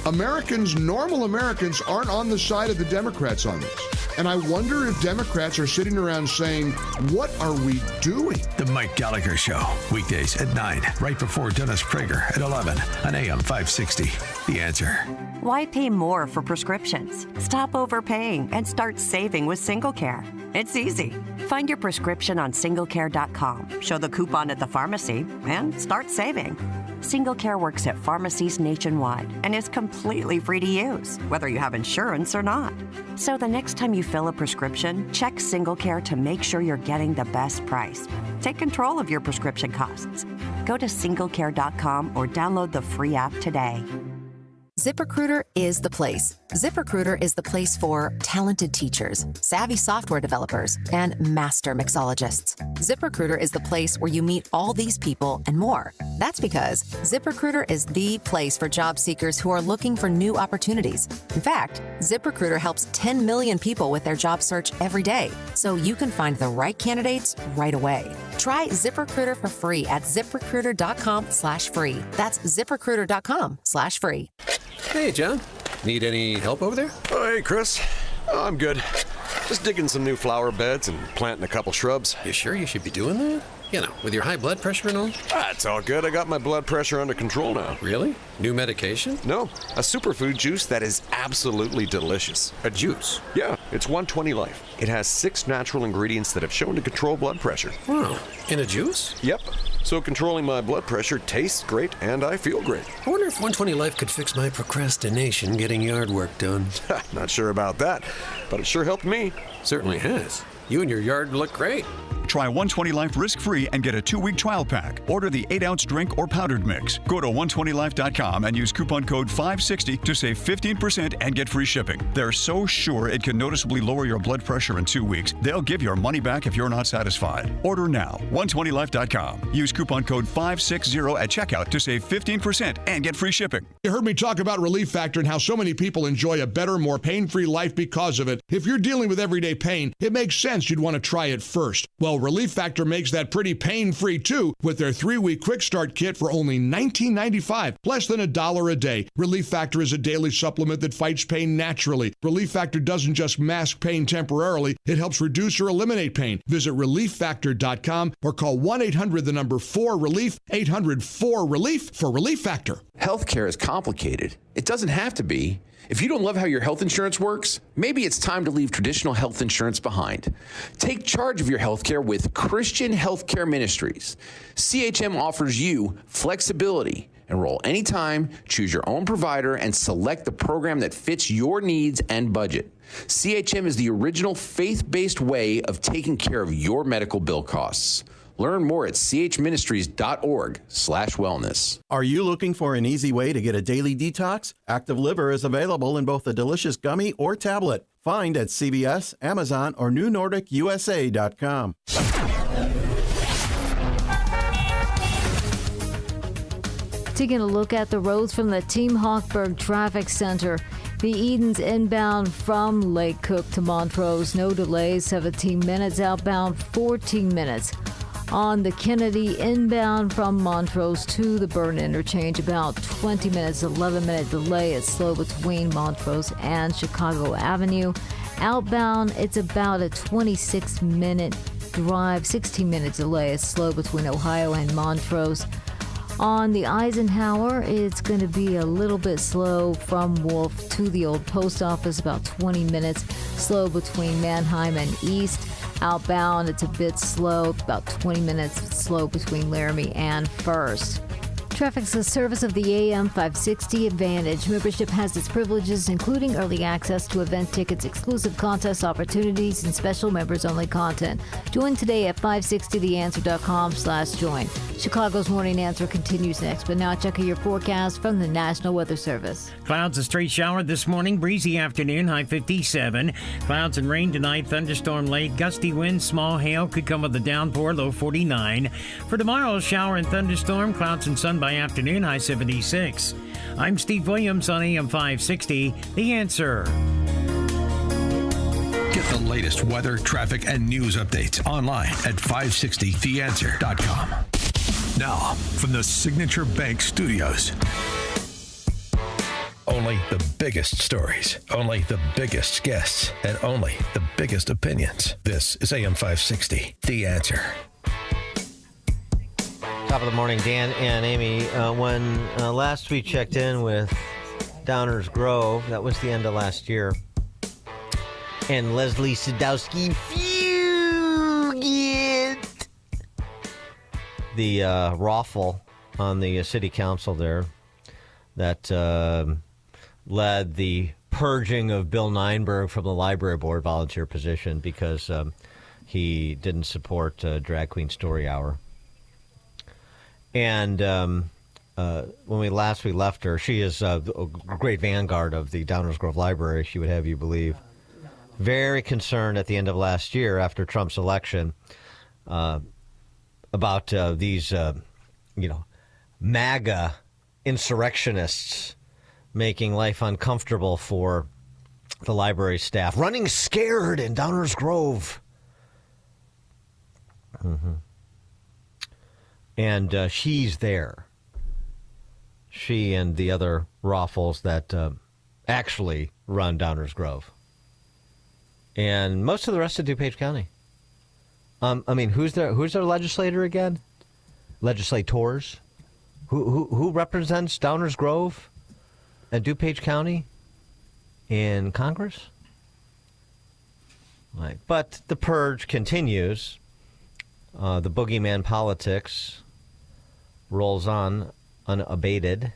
normal Americans aren't on the side of the Democrats on this. And I wonder if Democrats are sitting around saying, what are we doing? The Mike Gallagher Show, weekdays at 9, right before Dennis Prager at 11 on AM 560. The Answer. Why pay more for prescriptions? Stop overpaying and start saving with SingleCare. It's easy. Find your prescription on singlecare.com, show the coupon at the pharmacy, and start saving. SingleCare works at pharmacies nationwide and is completely free to use, whether you have insurance or not. So the next time you fill a prescription, check SingleCare to make sure you're getting the best price. Take control of your prescription costs. Go to singlecare.com or download the free app today. ZipRecruiter is the place. ZipRecruiter is the place for talented teachers, savvy software developers, and master mixologists. ZipRecruiter is the place where you meet all these people and more. That's because ZipRecruiter is the place for job seekers who are looking for new opportunities. In fact, ZipRecruiter helps 10 million people with their job search every day, so you can find the right candidates right away. Try ZipRecruiter for free at ZipRecruiter.com/free. That's ZipRecruiter.com/free. Hey, John. Need any help over there? Oh, hey, Chris. Oh, I'm good. Just digging some new flower beds and planting a couple shrubs. You sure you should be doing that? You know, with your high blood pressure and all? It's all good. I got my blood pressure under control now. Really? New medication? No, a superfood juice that is absolutely delicious. A juice? Yeah, it's 120 Life. It has 6 natural ingredients that have shown to control blood pressure. Wow, in a juice? Yep. So controlling my blood pressure tastes great and I feel great. I wonder if 120 Life could fix my procrastination getting yard work done. Not sure about that, but it sure helped me. Certainly has. You and your yard look great. Try 120 Life risk-free and get a 2-week trial pack. Order the 8-ounce drink or powdered mix. Go to 120life.com and use coupon code 560 to save 15% and get free shipping. They're so sure it can noticeably lower your blood pressure in 2 weeks, they'll give your money back if you're not satisfied. Order now. 120life.com. Use coupon code 560 at checkout to save 15% and get free shipping. You heard me talk about Relief Factor and how so many people enjoy a better, more pain-free life because of it. If you're dealing with everyday pain, it makes sense you'd want to try it first. Well, Relief Factor makes that pretty pain-free too with their 3-week quick start kit for only $19.95, less than $1 a day. Relief Factor is a daily supplement that fights pain naturally. Relief Factor doesn't just mask pain temporarily, it helps reduce or eliminate pain. Visit relieffactor.com or call 1-800-4RELIEF, 800-4RELIEF for Relief Factor. Healthcare is complicated. It doesn't have to be. If you don't love how your health insurance works, maybe it's time to leave traditional health insurance behind. Take charge of your healthcare with Christian Healthcare Ministries. CHM offers you flexibility. Enroll anytime, choose your own provider, and select the program that fits your needs and budget. CHM is the original faith-based way of taking care of your medical bill costs. Learn more at chministries.org/wellness. Are you looking for an easy way to get a daily detox? Active Liver is available in both a delicious gummy or tablet. Find at CVS, Amazon, or NewNordicUSA.com. Taking a look at the roads from the Team Hawkburg Traffic Center. The Edens inbound from Lake Cook to Montrose, no delays, 17 minutes. Outbound, 14 minutes. On the Kennedy inbound from Montrose to the Burn interchange, about 20 minutes, 11-minute delay. It's slow between Montrose and Chicago Avenue. Outbound, it's about a 26-minute drive, 16-minute delay. It's slow between Ohio and Montrose. On the Eisenhower, it's going to be a little bit slow from Wolf to the old post office, about 20 minutes. Slow between Manheim and East. Outbound, it's a bit slow, about 20 minutes slow between Laramie and First. Traffic's a service of the AM 560 Advantage. Membership has its privileges, including early access to event tickets, exclusive contest opportunities, and special members-only content. Join today at 560theanswer.com/join. Chicago's Morning Answer continues next, but now check your forecast from the National Weather Service. Clouds, a straight shower this morning, breezy afternoon, high 57. Clouds and rain tonight, thunderstorm late, gusty winds, small hail could come with a downpour, low 49. For tomorrow, shower and thunderstorm, clouds and sun by afternoon, high 76. I'm Steve Williams on AM 560, The Answer. Get the latest weather, traffic, and news updates online at 560theanswer.com. Now, from the Signature Bank Studios. Only the biggest stories, only the biggest guests, and only the biggest opinions. This is AM 560, The Answer. Top of the morning, Dan and Amy. When last we checked in with Downers Grove, that was the end of last year, and Leslie Sadowski fugit the raffle on the city council there that led the purging of Bill Nienberg from the library board volunteer position because he didn't support Drag Queen Story Hour. And when we left her, she is a great vanguard of the Downers Grove Library, she would have you believe. Very concerned at the end of last year after Trump's election about these, MAGA insurrectionists making life uncomfortable for the library staff, running scared in Downers Grove. Mm-hmm. And she's there. She and the other Raffles that actually run Downers Grove. And most of the rest of DuPage County. Who's their legislator again? Legislators? Who represents Downers Grove and DuPage County in Congress? Right. But the purge continues. The boogeyman politics rolls on unabated.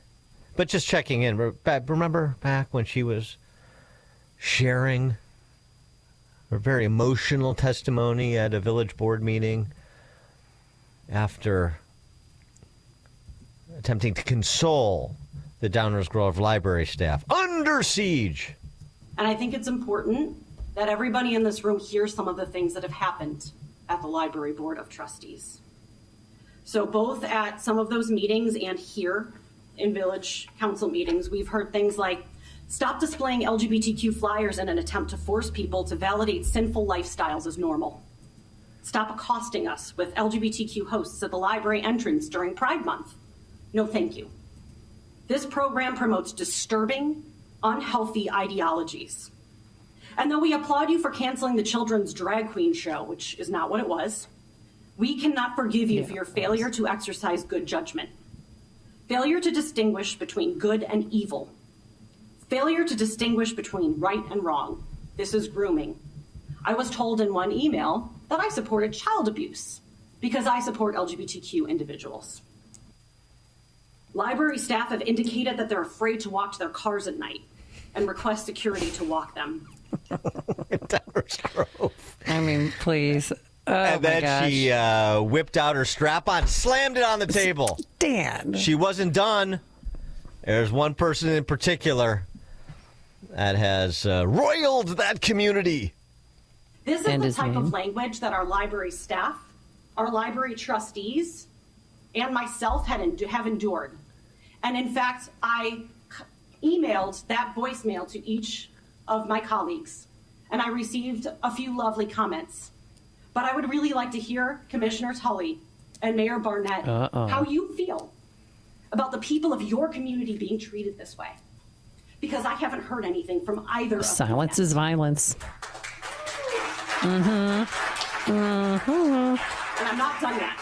But just checking in, remember back when she was sharing her very emotional testimony at a village board meeting after attempting to console the Downers Grove library staff under siege. And I think it's important that everybody in this room hears some of the things that have happened at the Library Board of Trustees. So both at some of those meetings and here in Village Council meetings, we've heard things like, stop displaying LGBTQ flyers in an attempt to force people to validate sinful lifestyles as normal. Stop accosting us with LGBTQ hosts at the library entrance during Pride Month. No, thank you. This program promotes disturbing, unhealthy ideologies. And though we applaud you for canceling the children's drag queen show, which is not what it was, we cannot forgive you for your failure to exercise good judgment. Failure to distinguish between good and evil. Failure to distinguish between right and wrong. This is grooming. I was told in one email that I supported child abuse because I support LGBTQ individuals. Library staff have indicated that they're afraid to walk to their cars at night and request security to walk them. I mean, please. Oh, and then she whipped out her strap-on, slammed it on the table. Dan. She wasn't done. There's one person in particular that has roiled that community. This is the type of language that our library staff, our library trustees, and myself have endured. And in fact, I emailed that voicemail to each of my colleagues, and I received a few lovely comments. But I would really like to hear Commissioner Tully and Mayor Barnett how you feel about the people of your community being treated this way. Because I haven't heard anything from either of them. Silence is violence. Mm-hmm. Mm-hmm. And I'm not done yet.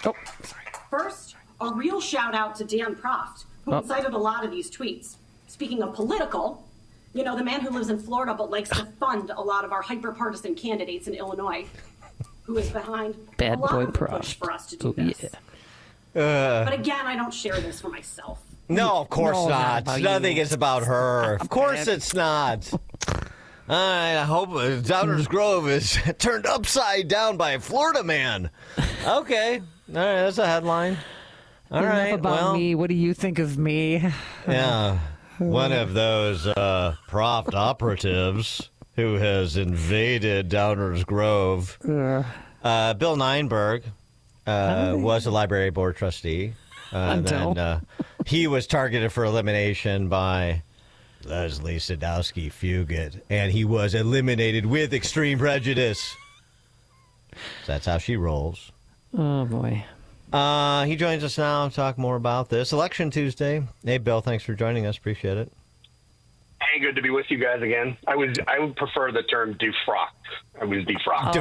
Oh, sorry. First, a real shout out to Dan Proft, who incited a lot of these tweets. Speaking of political, you know, the man who lives in Florida but likes to fund a lot of our hyper-partisan candidates in Illinois, who is behind Bad a lot boy of the Proft. push for us to do this. Yeah. But again, I don't share this for myself. No, of course not. Nothing is about her. Of course it's not. I hope Downers Grove is turned upside down by a Florida man. Okay. All right, that's a headline. All Enough right. about me. What do you think of me? Yeah. One of those Proft operatives who has invaded Downers Grove. Bill Nienberg was a library board trustee. Then he was targeted for elimination by Leslie Sadowski Fugit, and he was eliminated with extreme prejudice. That's how she rolls. Oh, boy. He joins us now to talk more about this. Election Tuesday. Hey, Bill, thanks for joining us. Appreciate it. Hey, good to be with you guys again. I would prefer the term defrocked. I was defrocked.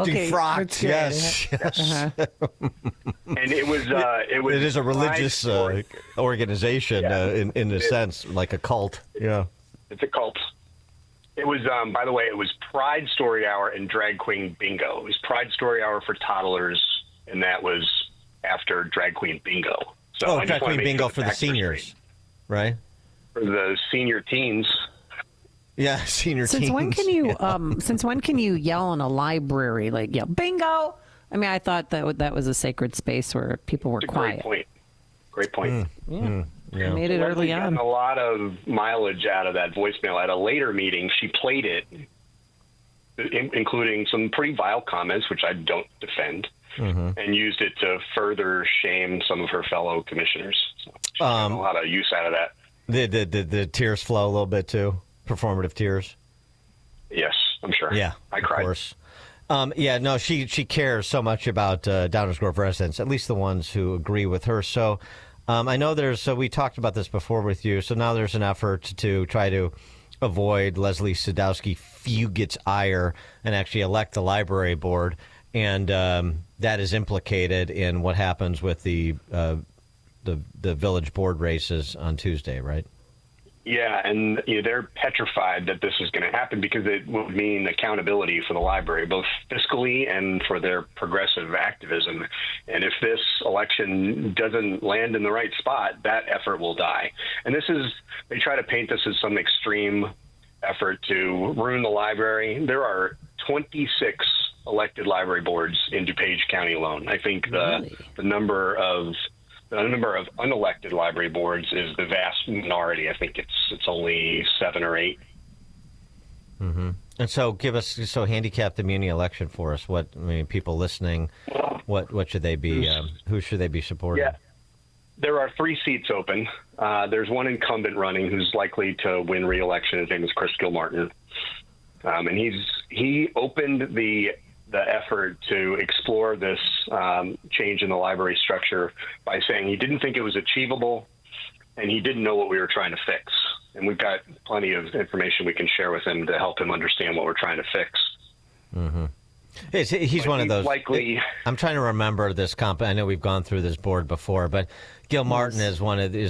Defrocked. Yes. And it was. It is a religious organization in a sense, like a cult. Yeah. It's a cult. It was, by the way, it was Pride Story Hour and Drag Queen Bingo. It was Pride Story Hour for toddlers, and that was after Drag Queen Bingo. So Drag Queen Bingo for the seniors, right? For the senior teens. Yeah, senior teens. Since when can you yell in a library, like yell bingo? I mean, I thought that was a sacred space where people were quiet. Great point. Yeah. Made it early on. A lot of mileage out of that voicemail. At a later meeting, she played it, including some pretty vile comments, which I don't defend, and used it to further shame some of her fellow commissioners. So she got a lot of use out of that. The tears flow a little bit too? Performative tears? Yes, I'm sure. Yeah, I cried. Of course. She cares so much about Downers Grove residents, at least the ones who agree with her. So I know so we talked about this before with you, so now there's an effort to try to avoid Leslie Sadowski Fugit's ire and actually elect the library board, and that is implicated in what happens with the village board races on Tuesday, right? Yeah, and they're petrified that this is going to happen because it would mean accountability for the library, both fiscally and for their progressive activism. And if this election doesn't land in the right spot, that effort will die. And they try to paint this as some extreme effort to ruin the library. There are 26 elected library boards in DuPage County alone. I think the number of unelected library boards is the vast minority. I think it's only 7 or 8. Mm-hmm. And so handicap the muni election for us. People listening, what should they be? Who should they be supporting? Yeah, there are 3 seats open. There's one incumbent running who's likely to win re-election. His name is Chris Gilmartin, and he opened the effort to explore this change in the library structure by saying he didn't think it was achievable and he didn't know what we were trying to fix. And we've got plenty of information we can share with him to help him understand what we're trying to fix. Mm-hmm. He's one of those. I'm trying to remember this comp. I know we've gone through this board before, but Gilmartin is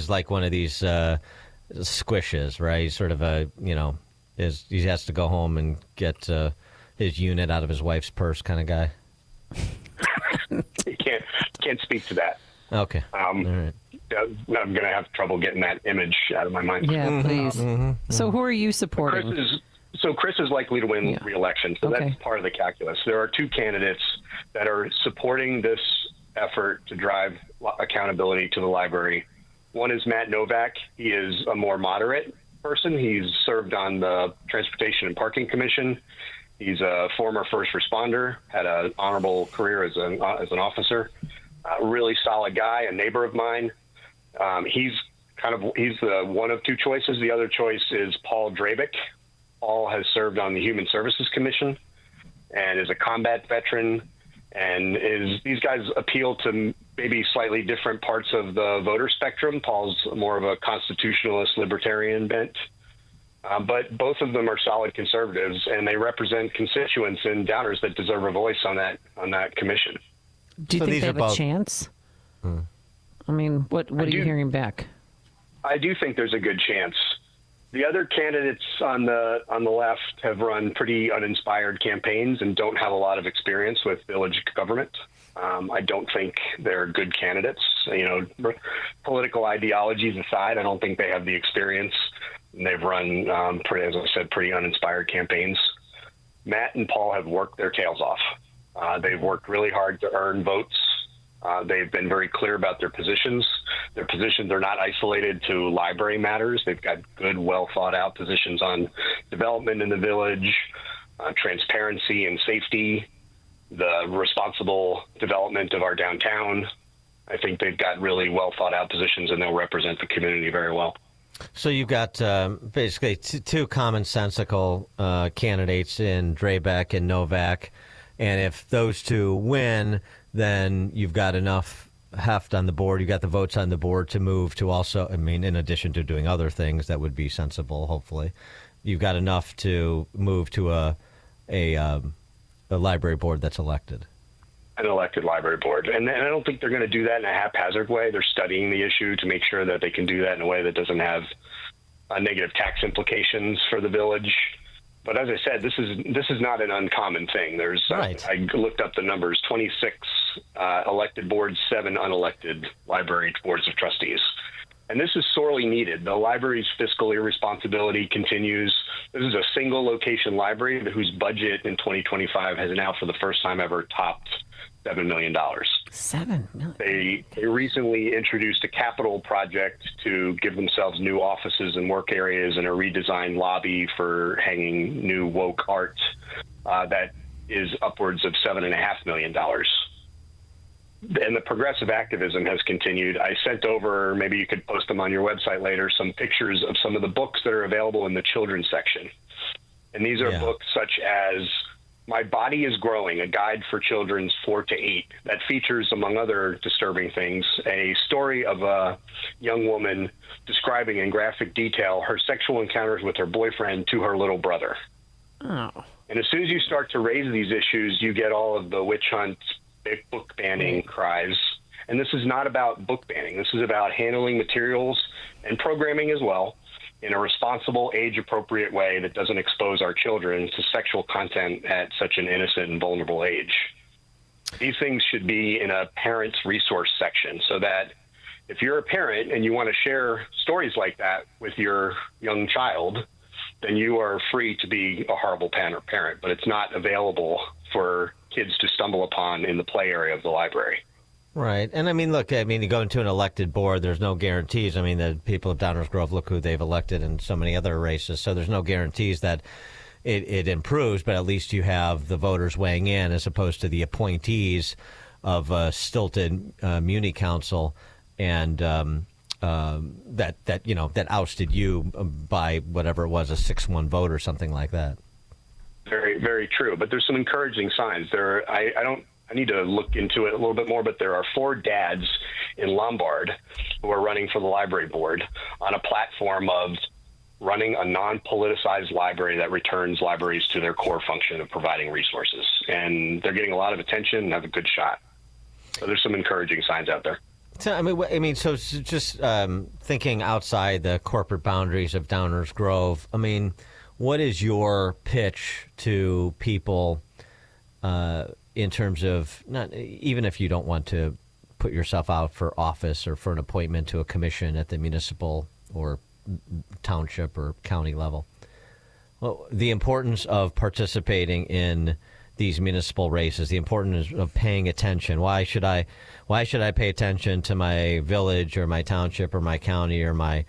like one of these squishes, right? He's sort of he has to go home and get his unit out of his wife's purse kind of guy. You can't speak to that. Okay. All right. I'm going to have trouble getting that image out of my mind. Yeah, please. So who are you supporting? Chris is likely to win re-election, so that's part of the calculus. There are 2 candidates that are supporting this effort to drive accountability to the library. One is Matt Novak. He is a more moderate person. He's served on the Transportation and Parking Commission. He's a former first responder, had an honorable career as an officer. Really solid guy, a neighbor of mine. He's the one of 2 choices. The other choice is Paul Drabick. Paul has served on the Human Services Commission and is a combat veteran. And these guys appeal to maybe slightly different parts of the voter spectrum. Paul's more of a constitutionalist libertarian bent. But both of them are solid conservatives, and they represent constituents in Downers that deserve a voice on that commission. Do you think they have a chance? I mean, what are you hearing back? I do think there's a good chance. The other candidates on the left have run pretty uninspired campaigns and don't have a lot of experience with village government. I don't think they're good candidates. Political ideologies aside, I don't think they have the experience. They've run, as I said, pretty uninspired campaigns. Matt and Paul have worked their tails off. They've worked really hard to earn votes. They've been very clear about their positions. Their positions are not isolated to library matters. They've got good, well-thought-out positions on development in the village, transparency and safety, the responsible development of our downtown. I think they've got really well-thought-out positions, and they'll represent the community very well. So you've got basically 2 commonsensical candidates in Drabeck and Novak, and if those 2 win, then you've got enough heft on the board, you've got the votes on the board to move to also, in addition to doing other things that would be sensible, hopefully, you've got enough to move to a library board that's elected. An elected library board. And I don't think they're going to do that in a haphazard way. They're studying the issue to make sure that they can do that in a way that doesn't have negative tax implications for the village. But as I said, this is not an uncommon thing. There's right. I looked up the numbers: 26 elected boards, 7 unelected library boards of trustees. And this is sorely needed. The library's fiscal irresponsibility continues. This is a single location library whose budget in 2025 has now, for the first time ever, topped $7 million. $7 million. They recently introduced a capital project to give themselves new offices and work areas and a redesigned lobby for hanging new woke art that is upwards of $7.5 million. And the progressive activism has continued. I sent over, maybe you could post them on your website later, some pictures of some of the books that are available in the children's section. And these are books such as My Body is Growing, a guide for children's 4 to 8, that features, among other disturbing things, a story of a young woman describing in graphic detail her sexual encounters with her boyfriend to her little brother. Oh. And as soon as you start to raise these issues, you get all of the witch hunt, book banning cries. And this is not about book banning. This is about handling materials and programming as well in a responsible, age-appropriate way that doesn't expose our children to sexual content at such an innocent and vulnerable age. These things should be in a parent's resource section so that if you're a parent and you want to share stories like that with your young child, then you are free to be a horrible parent, but it's not available for kids to stumble upon in the play area of the library. Right. And I mean, look, you go into an elected board, there's no guarantees. I mean, the people of Downers Grove, look who they've elected in so many other races. So there's no guarantees that it improves, but at least you have the voters weighing in as opposed to the appointees of a stilted Muni Council and that ousted you by whatever it was, a 6-1 vote or something like that. Very, very true. But there's some encouraging signs. I need to look into it a little bit more, but there are 4 dads in Lombard who are running for the library board on a platform of running a non-politicized library that returns libraries to their core function of providing resources. And they're getting a lot of attention and have a good shot. So there's some encouraging signs out there. So just thinking outside the corporate boundaries of Downers Grove, I mean, what is your pitch to people in terms of, not even if you don't want to put yourself out for office or for an appointment to a commission at the municipal or township or county level, well, the importance of participating in these municipal races, the importance of paying attention. Why should I pay attention to my village or my township or my county or my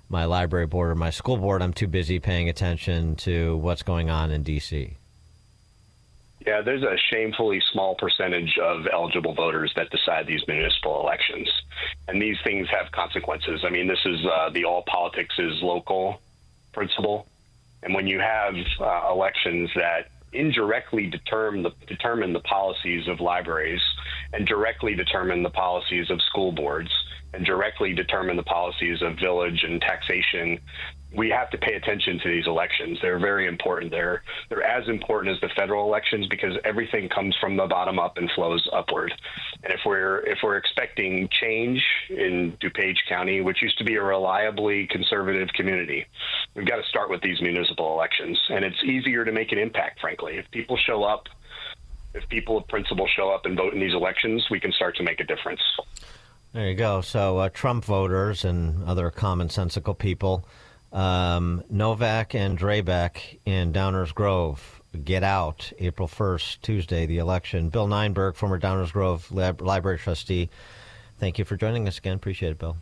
library board or my school board? I'm too busy paying attention to what's going on in D.C. Yeah, there's a shamefully small percentage of eligible voters that decide these municipal elections. And these things have consequences. I mean, this is the all politics is local principle. And when you have elections that indirectly determine the policies of libraries and directly determine the policies of school boards and directly determine the policies of village and taxation, we have to pay attention to these elections. They're very important. They're as important as the federal elections because everything comes from the bottom up and flows upward. And if we're expecting change in DuPage County, which used to be a reliably conservative community, we've got to start with these municipal elections. And it's easier to make an impact, frankly. If people of principle show up and vote in these elections, we can start to make a difference. There you go. So Trump voters and other commonsensical people, Novak and Drebeck in Downers Grove, get out April 1st, Tuesday, the election. Bill Nienberg, former Downers Grove library trustee, thank you for joining us again. Appreciate it, Bill.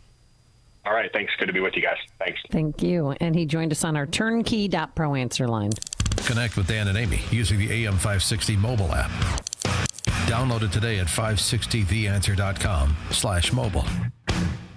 All right. Thanks. Good to be with you guys. Thanks. Thank you. And he joined us on our turnkey.pro answer line. Connect with Dan and Amy using the AM560 mobile app. Download it today at 560theanswer.com/mobile.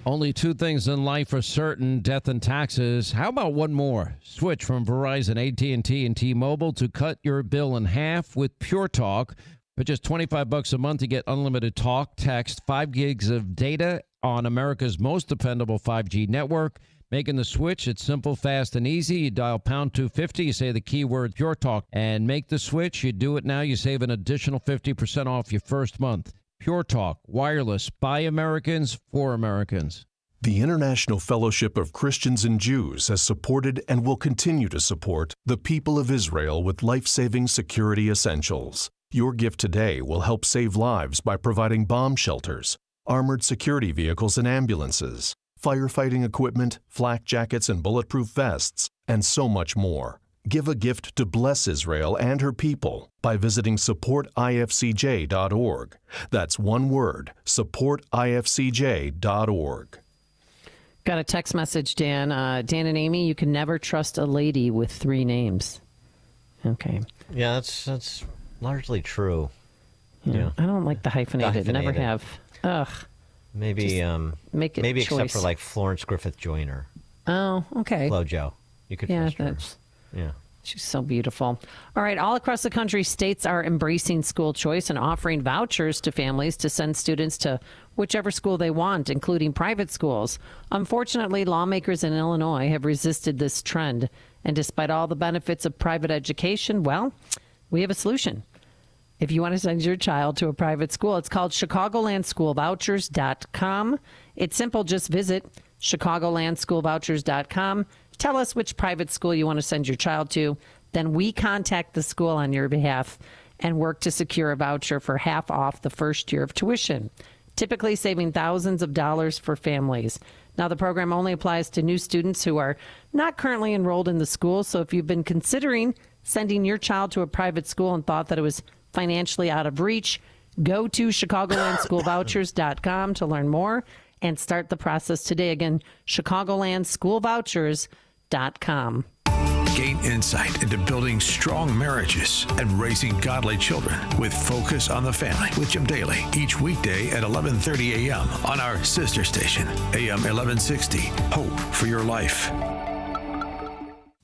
Only 2 things in life are certain, death and taxes. How about one more? Switch from Verizon, AT&T, and T-Mobile to cut your bill in half with Pure Talk. For just $25 a month, you get unlimited talk, text, 5 gigs of data on America's most dependable 5G network. Making the switch, it's simple, fast, and easy. You dial pound 250, you say the keyword Pure Talk, and make the switch. You do it now, you save an additional 50% off your first month. Pure Talk, wireless, by Americans, for Americans. The International Fellowship of Christians and Jews has supported and will continue to support the people of Israel with life-saving security essentials. Your gift today will help save lives by providing bomb shelters, armored security vehicles and ambulances, firefighting equipment, flak jackets and bulletproof vests, and so much more. Give a gift to bless Israel and her people by visiting supportifcj.org. That's one word, supportifcj.org. Got a text message, Dan. Dan and Amy, you can never trust a lady with 3 names. Okay. Yeah, that's largely true. Yeah. I don't like the hyphenated. Never have. Ugh. Maybe make it maybe choice. Except for like Florence Griffith Joyner. Oh, okay. Flo Jo. You could trust her. Yeah. She's so beautiful. All right, all across the country, states are embracing school choice and offering vouchers to families to send students to whichever school they want, including private schools. Unfortunately, lawmakers in Illinois have resisted this trend. And despite all the benefits of private education, well, we have a solution. If you want to send your child to a private school, it's called ChicagolandSchoolVouchers.com. It's simple. Just visit ChicagolandSchoolVouchers.com. Tell us which private school you want to send your child to. Then we contact the school on your behalf and work to secure a voucher for half off the first year of tuition, typically saving thousands of dollars for families. Now, the program only applies to new students who are not currently enrolled in the school. So if you've been considering sending your child to a private school and thought that it was financially out of reach, go to ChicagolandSchoolVouchers.com to learn more and start the process today. Again, ChicagolandSchoolVouchers.com. Gain insight into building strong marriages and raising godly children with Focus on the Family with Jim Daly each weekday at 11:30 a.m. on our sister station, AM 1160. Hope for your life.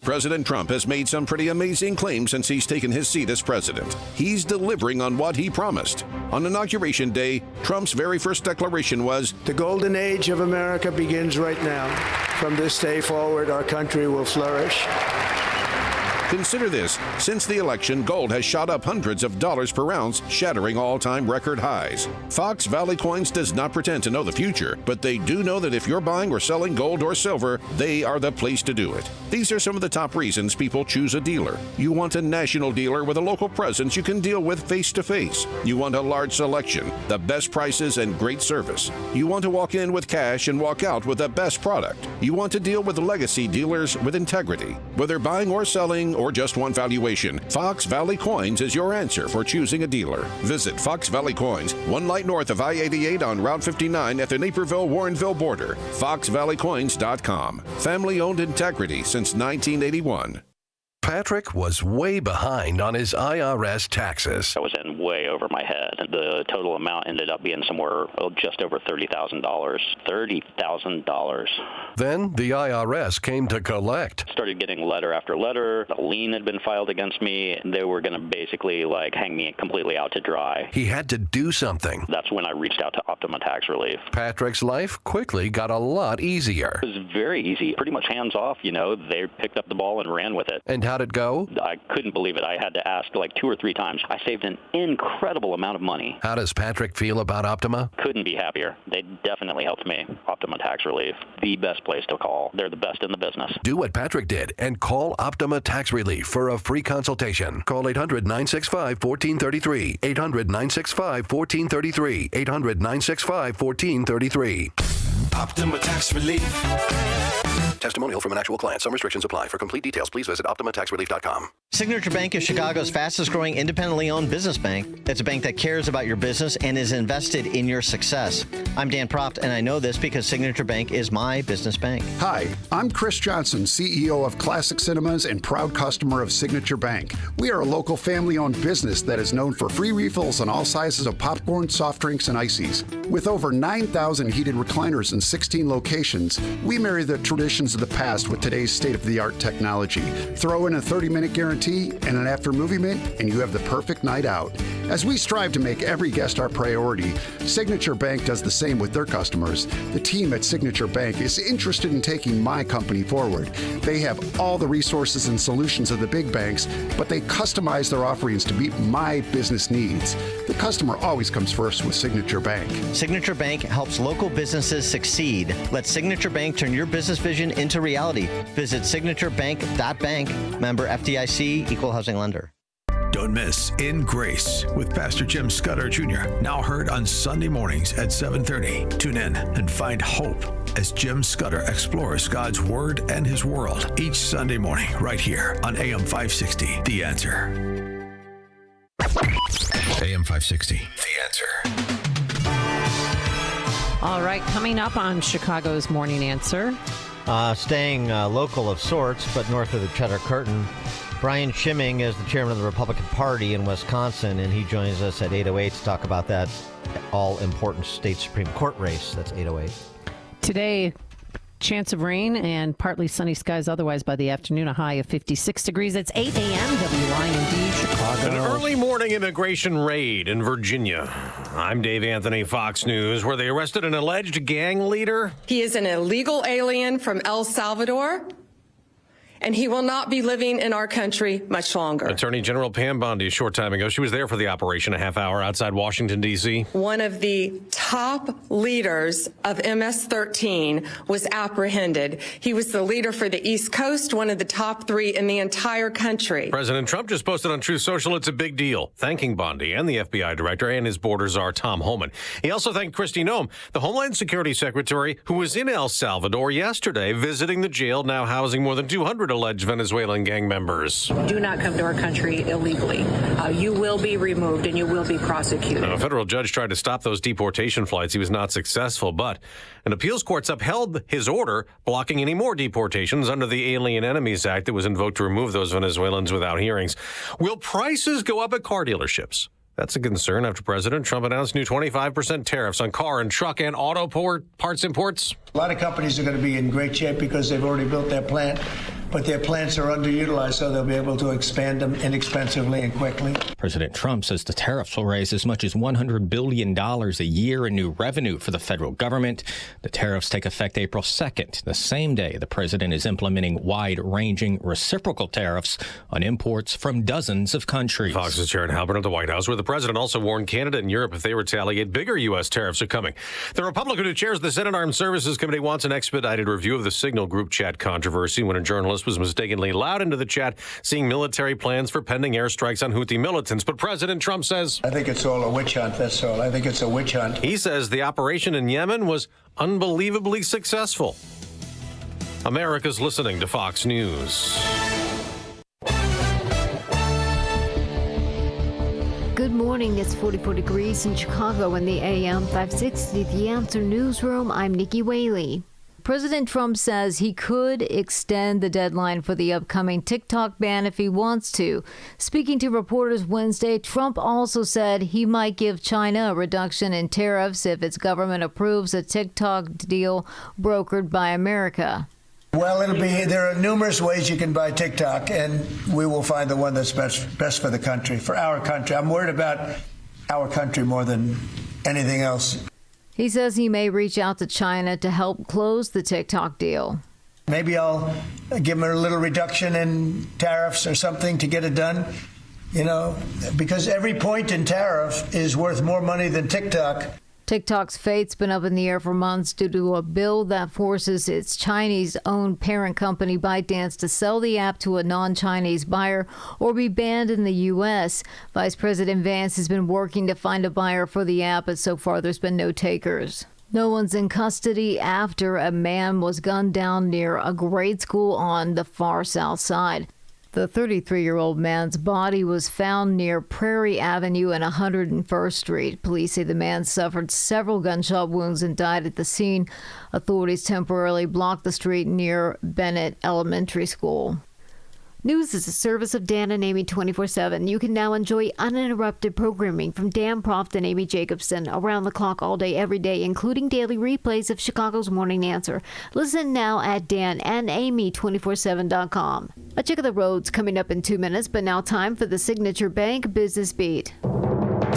President Trump has made some pretty amazing claims since he's taken his seat as president. He's delivering on what he promised. On Inauguration Day, Trump's very first declaration was, "The golden age of America begins right now. From this day forward, our country will flourish." Consider this. Since the election, gold has shot up hundreds of dollars per ounce, shattering all-time record highs. Fox Valley Coins does not pretend to know the future, but they do know that if you're buying or selling gold or silver, they are the place to do it. These are some of the top reasons people choose a dealer. You want a national dealer with a local presence you can deal with face-to-face. You want a large selection, the best prices, and great service. You want to walk in with cash and walk out with the best product. You want to deal with legacy dealers with integrity. Whether buying or selling or just one valuation, Fox Valley Coins is your answer for choosing a dealer. Visit Fox Valley Coins, 1 light north of I-88 on Route 59 at the Naperville-Warrenville border. FoxValleyCoins.com. Family-owned integrity since 1981. Patrick was way behind on his IRS taxes. I was in way over my head. The total amount ended up being somewhere just over $30,000. $30,000. Then the IRS came to collect. Started getting letter after letter. A lien had been filed against me. They were going to basically hang me completely out to dry. He had to do something. That's when I reached out to Optima Tax Relief. Patrick's life quickly got a lot easier. It was very easy, pretty much hands off. They picked up the ball and ran with it. And how'd it go? I couldn't believe it. I had to ask 2 or 3 times. I saved an incredible amount of money. How does Patrick feel about Optima? Couldn't be happier. They definitely helped me. Optima Tax Relief, the best place to call. They're the best in the business. Do what Patrick did and call Optima Tax Relief for a free consultation. Call 800-965-1433. 800-965-1433. 800-965-1433. Optima Tax Relief. Testimonial from an actual client. Some restrictions apply. For complete details, please visit OptimaTaxRelief.com. Signature Bank is Chicago's fastest growing independently owned business bank. It's a bank that cares about your business and is invested in your success. I'm Dan Proft, and I know this because Signature Bank is my business bank. Hi, I'm Chris Johnson, CEO of Classic Cinemas and proud customer of Signature Bank. We are a local family-owned business that is known for free refills on all sizes of popcorn, soft drinks, and ices. With over 9,000 heated recliners in 16 locations, we marry the traditions of the past with today's state-of-the-art technology. Throw in a 30-minute guarantee and an after-movie mint, and you have the perfect night out. As we strive to make every guest our priority, Signature Bank does the same with their customers. The team at Signature Bank is interested in taking my company forward. They have all the resources and solutions of the big banks, but they customize their offerings to meet my business needs. The customer always comes first with Signature Bank. Signature Bank helps local businesses succeed. Let Signature Bank turn your business vision into reality. Visit signaturebank.bank. Member FDIC, equal housing lender. Don't miss In Grace with Pastor Jim Scudder Jr., now heard on Sunday mornings at 7:30. Tune in and find hope as Jim Scudder explores God's Word and His world each Sunday morning right here on AM 560, The Answer. AM 560, The Answer. All right, coming up on Chicago's Morning Answer. Staying local of sorts, but north of the Cheddar Curtain, Brian Schimming is the chairman of the Republican Party in Wisconsin, and he joins us at 8:08 to talk about that all-important state Supreme Court race. That's 8:08. Today, chance of rain and partly sunny skies otherwise by the afternoon, a high of 56 degrees. It's 8 a.m. WIND Chicago. An early morning immigration raid in Virginia. I'm Dave Anthony, Fox News, where they arrested an alleged gang leader. He is an illegal alien from El Salvador, and he will not be living in our country much longer. Attorney General Pam Bondi, a short time ago, she was there for the operation, a half hour outside Washington, D.C. One of the top leaders of MS-13 was apprehended. He was the leader for the East Coast, one of the top 3 in the entire country. President Trump just posted on Truth Social, it's a big deal, thanking Bondi and the FBI director and his border czar, Tom Homan. He also thanked Kristi Noem, the Homeland Security Secretary, who was in El Salvador yesterday visiting the jail now housing more than 200 alleged Venezuelan gang members. Do not come to our country illegally. You will be removed and you will be prosecuted. A federal judge tried to stop those deportation flights. He was not successful, but an appeals court's upheld his order blocking any more deportations under the Alien Enemies Act that was invoked to remove those Venezuelans without hearings. Will prices go up at car dealerships? That's a concern after President Trump announced new 25% tariffs on car and truck and auto parts imports. A lot of companies are going to be in great shape because they've already built their plant, but their plants are underutilized, so they'll be able to expand them inexpensively and quickly. President Trump says the tariffs will raise as much as $100 billion a year in new revenue for the federal government. The tariffs take effect April 2nd, the same day the president is implementing wide-ranging reciprocal tariffs on imports from dozens of countries. Fox's Sharon Halpern at the White House, where the president also warned Canada and Europe if they retaliate, bigger U.S. tariffs are coming. The Republican who chairs the Senate Armed Services Committee wants an expedited review of the Signal group chat controversy when a journalist was mistakenly allowed into the chat, seeing military plans for pending airstrikes on Houthi militants. But President Trump says, I think it's all a witch hunt, that's all. I think it's a witch hunt. He says the operation in Yemen was unbelievably successful. America's listening to Fox News. Good morning. It's 44 degrees in Chicago in the AM 560. The Answer Newsroom. I'm Nikki Whaley. President Trump says he could extend the deadline for the upcoming TikTok ban if he wants to. Speaking to reporters Wednesday, Trump also said he might give China a reduction in tariffs if its government approves a TikTok deal brokered by America. Well, there are numerous ways you can buy TikTok, and we will find the one that's best for the country, for our country. I'm worried about our country more than anything else. He says he may reach out to China to help close the TikTok deal. Maybe I'll give him a little reduction in tariffs or something to get it done, because every point in tariff is worth more money than TikTok. TikTok's fate's been up in the air for months due to a bill that forces its Chinese-owned parent company ByteDance to sell the app to a non-Chinese buyer or be banned in the U.S. Vice President Vance has been working to find a buyer for the app, but so far there's been no takers. No one's in custody after a man was gunned down near a grade school on the far south side. The 33-year-old man's body was found near Prairie Avenue and 101st Street. Police say the man suffered several gunshot wounds and died at the scene. Authorities temporarily blocked the street near Bennett Elementary School. News is a service of Dan and Amy 24/7. You can now enjoy uninterrupted programming from Dan Proft and Amy Jacobson around the clock all day, every day, including daily replays of Chicago's Morning Answer. Listen now at danandamy247.com. A check of the roads coming up in 2 minutes, but now time for the Signature Bank Business Beat.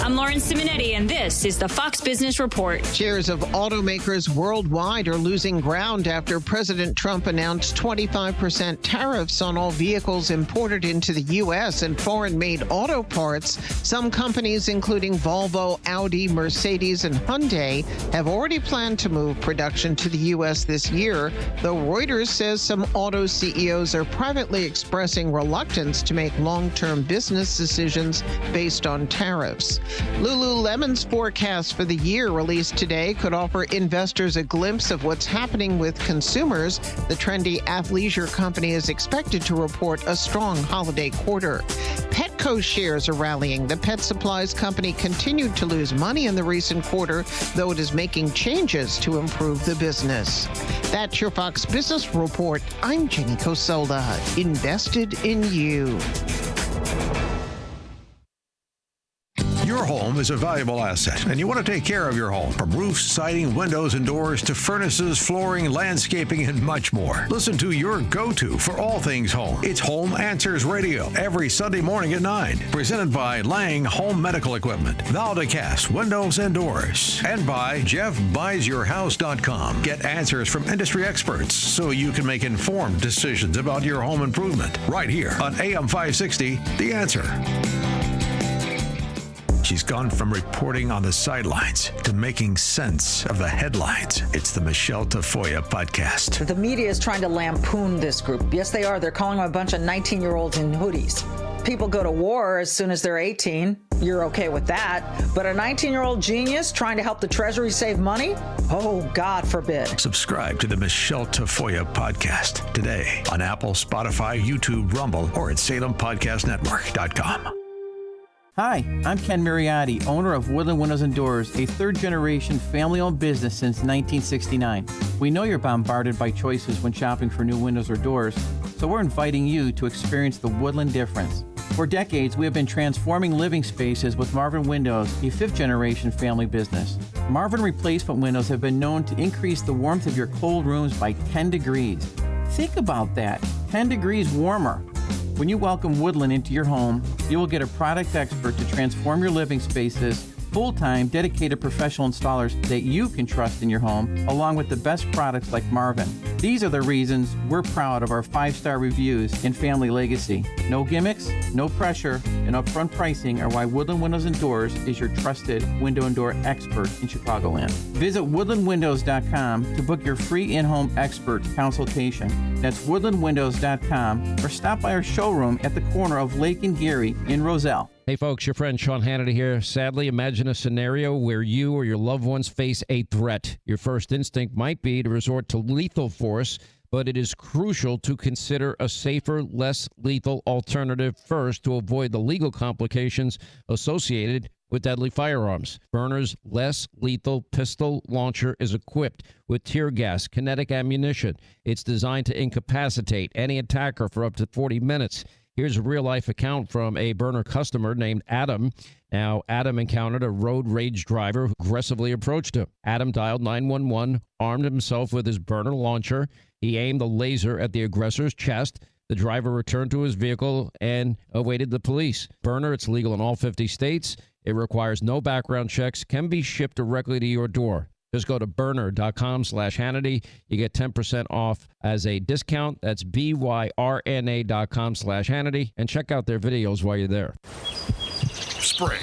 I'm Lauren Simonetti, and this is the Fox Business Report. Shares of automakers worldwide are losing ground after President Trump announced 25% tariffs on all vehicles imported into the U.S. and foreign-made auto parts. Some companies, including Volvo, Audi, Mercedes, and Hyundai, have already planned to move production to the U.S. this year, though Reuters says some auto CEOs are privately expressing reluctance to make long-term business decisions based on tariffs. Lululemon's forecast for the year released today could offer investors a glimpse of what's happening with consumers. The trendy athleisure company is expected to report a strong holiday quarter. Petco shares are rallying. The pet supplies company continued to lose money in the recent quarter, though it is making changes to improve the business. That's your Fox Business Report. I'm Jenny Cosola, invested in you. Your home home is a valuable asset, and you want to take care of your home. From roofs, siding, windows, and doors to furnaces, flooring, landscaping, and much more. Listen to your go-to for all things home. It's Home Answers Radio every Sunday morning at 9. Presented by Lang Home Medical Equipment, Valic Cass Windows and Doors, and by JeffBuysYourHouse.com. Get answers from industry experts so you can make informed decisions about your home improvement. Right here on AM 560, The Answer. She's gone from reporting on the sidelines to making sense of the headlines. It's the Michelle Tafoya podcast. The media is trying to lampoon this group. Yes, they are. They're calling them a bunch of 19-year-olds in hoodies. People go to war as soon as they're 18. You're okay with that. But a 19-year-old genius trying to help the Treasury save money? Oh, God forbid. Subscribe to the Michelle Tafoya podcast today on Apple, Spotify, YouTube, Rumble, or at SalemPodcastNetwork.com. Hi, I'm Ken Mariotti, owner of Woodland Windows and Doors, a third-generation family-owned business since 1969. We know you're bombarded by choices when shopping for new windows or doors, so we're inviting you to experience the Woodland difference. For decades, we have been transforming living spaces with Marvin Windows, a fifth-generation family business. Marvin replacement windows have been known to increase the warmth of your cold rooms by 10 degrees. Think about that, 10 degrees warmer. When you welcome Woodland into your home, you will get a product expert to transform your living spaces, full-time, dedicated professional installers that you can trust in your home, along with the best products like Marvin. These are the reasons we're proud of our 5-star reviews in Family Legacy. No gimmicks, no pressure, and upfront pricing are why Woodland Windows and Doors is your trusted window and door expert in Chicagoland. Visit woodlandwindows.com to book your free in-home expert consultation. That's woodlandwindows.com, or stop by our showroom at the corner of Lake and Geary in Roselle. Hey, folks, your friend Sean Hannity here. Sadly, imagine a scenario where you or your loved ones face a threat. Your first instinct might be to resort to lethal force, but it is crucial to consider a safer, less lethal alternative first to avoid the legal complications associated with deadly firearms. Byrna's less lethal pistol launcher is equipped with tear gas, kinetic ammunition. It's designed to incapacitate any attacker for up to 40 minutes. Here's a real-life account from a Byrna customer named Adam. Now, Adam encountered a road rage driver who aggressively approached him. Adam dialed 911, armed himself with his Byrna launcher. He aimed a laser at the aggressor's chest. The driver returned to his vehicle and awaited the police. Byrna, it's legal in all 50 states. It requires no background checks, can be shipped directly to your door. Just go to Byrna.com/Hannity. You get 10% off as a discount. That's BYRNA.com/Hannity. And check out their videos while you're there. Spring,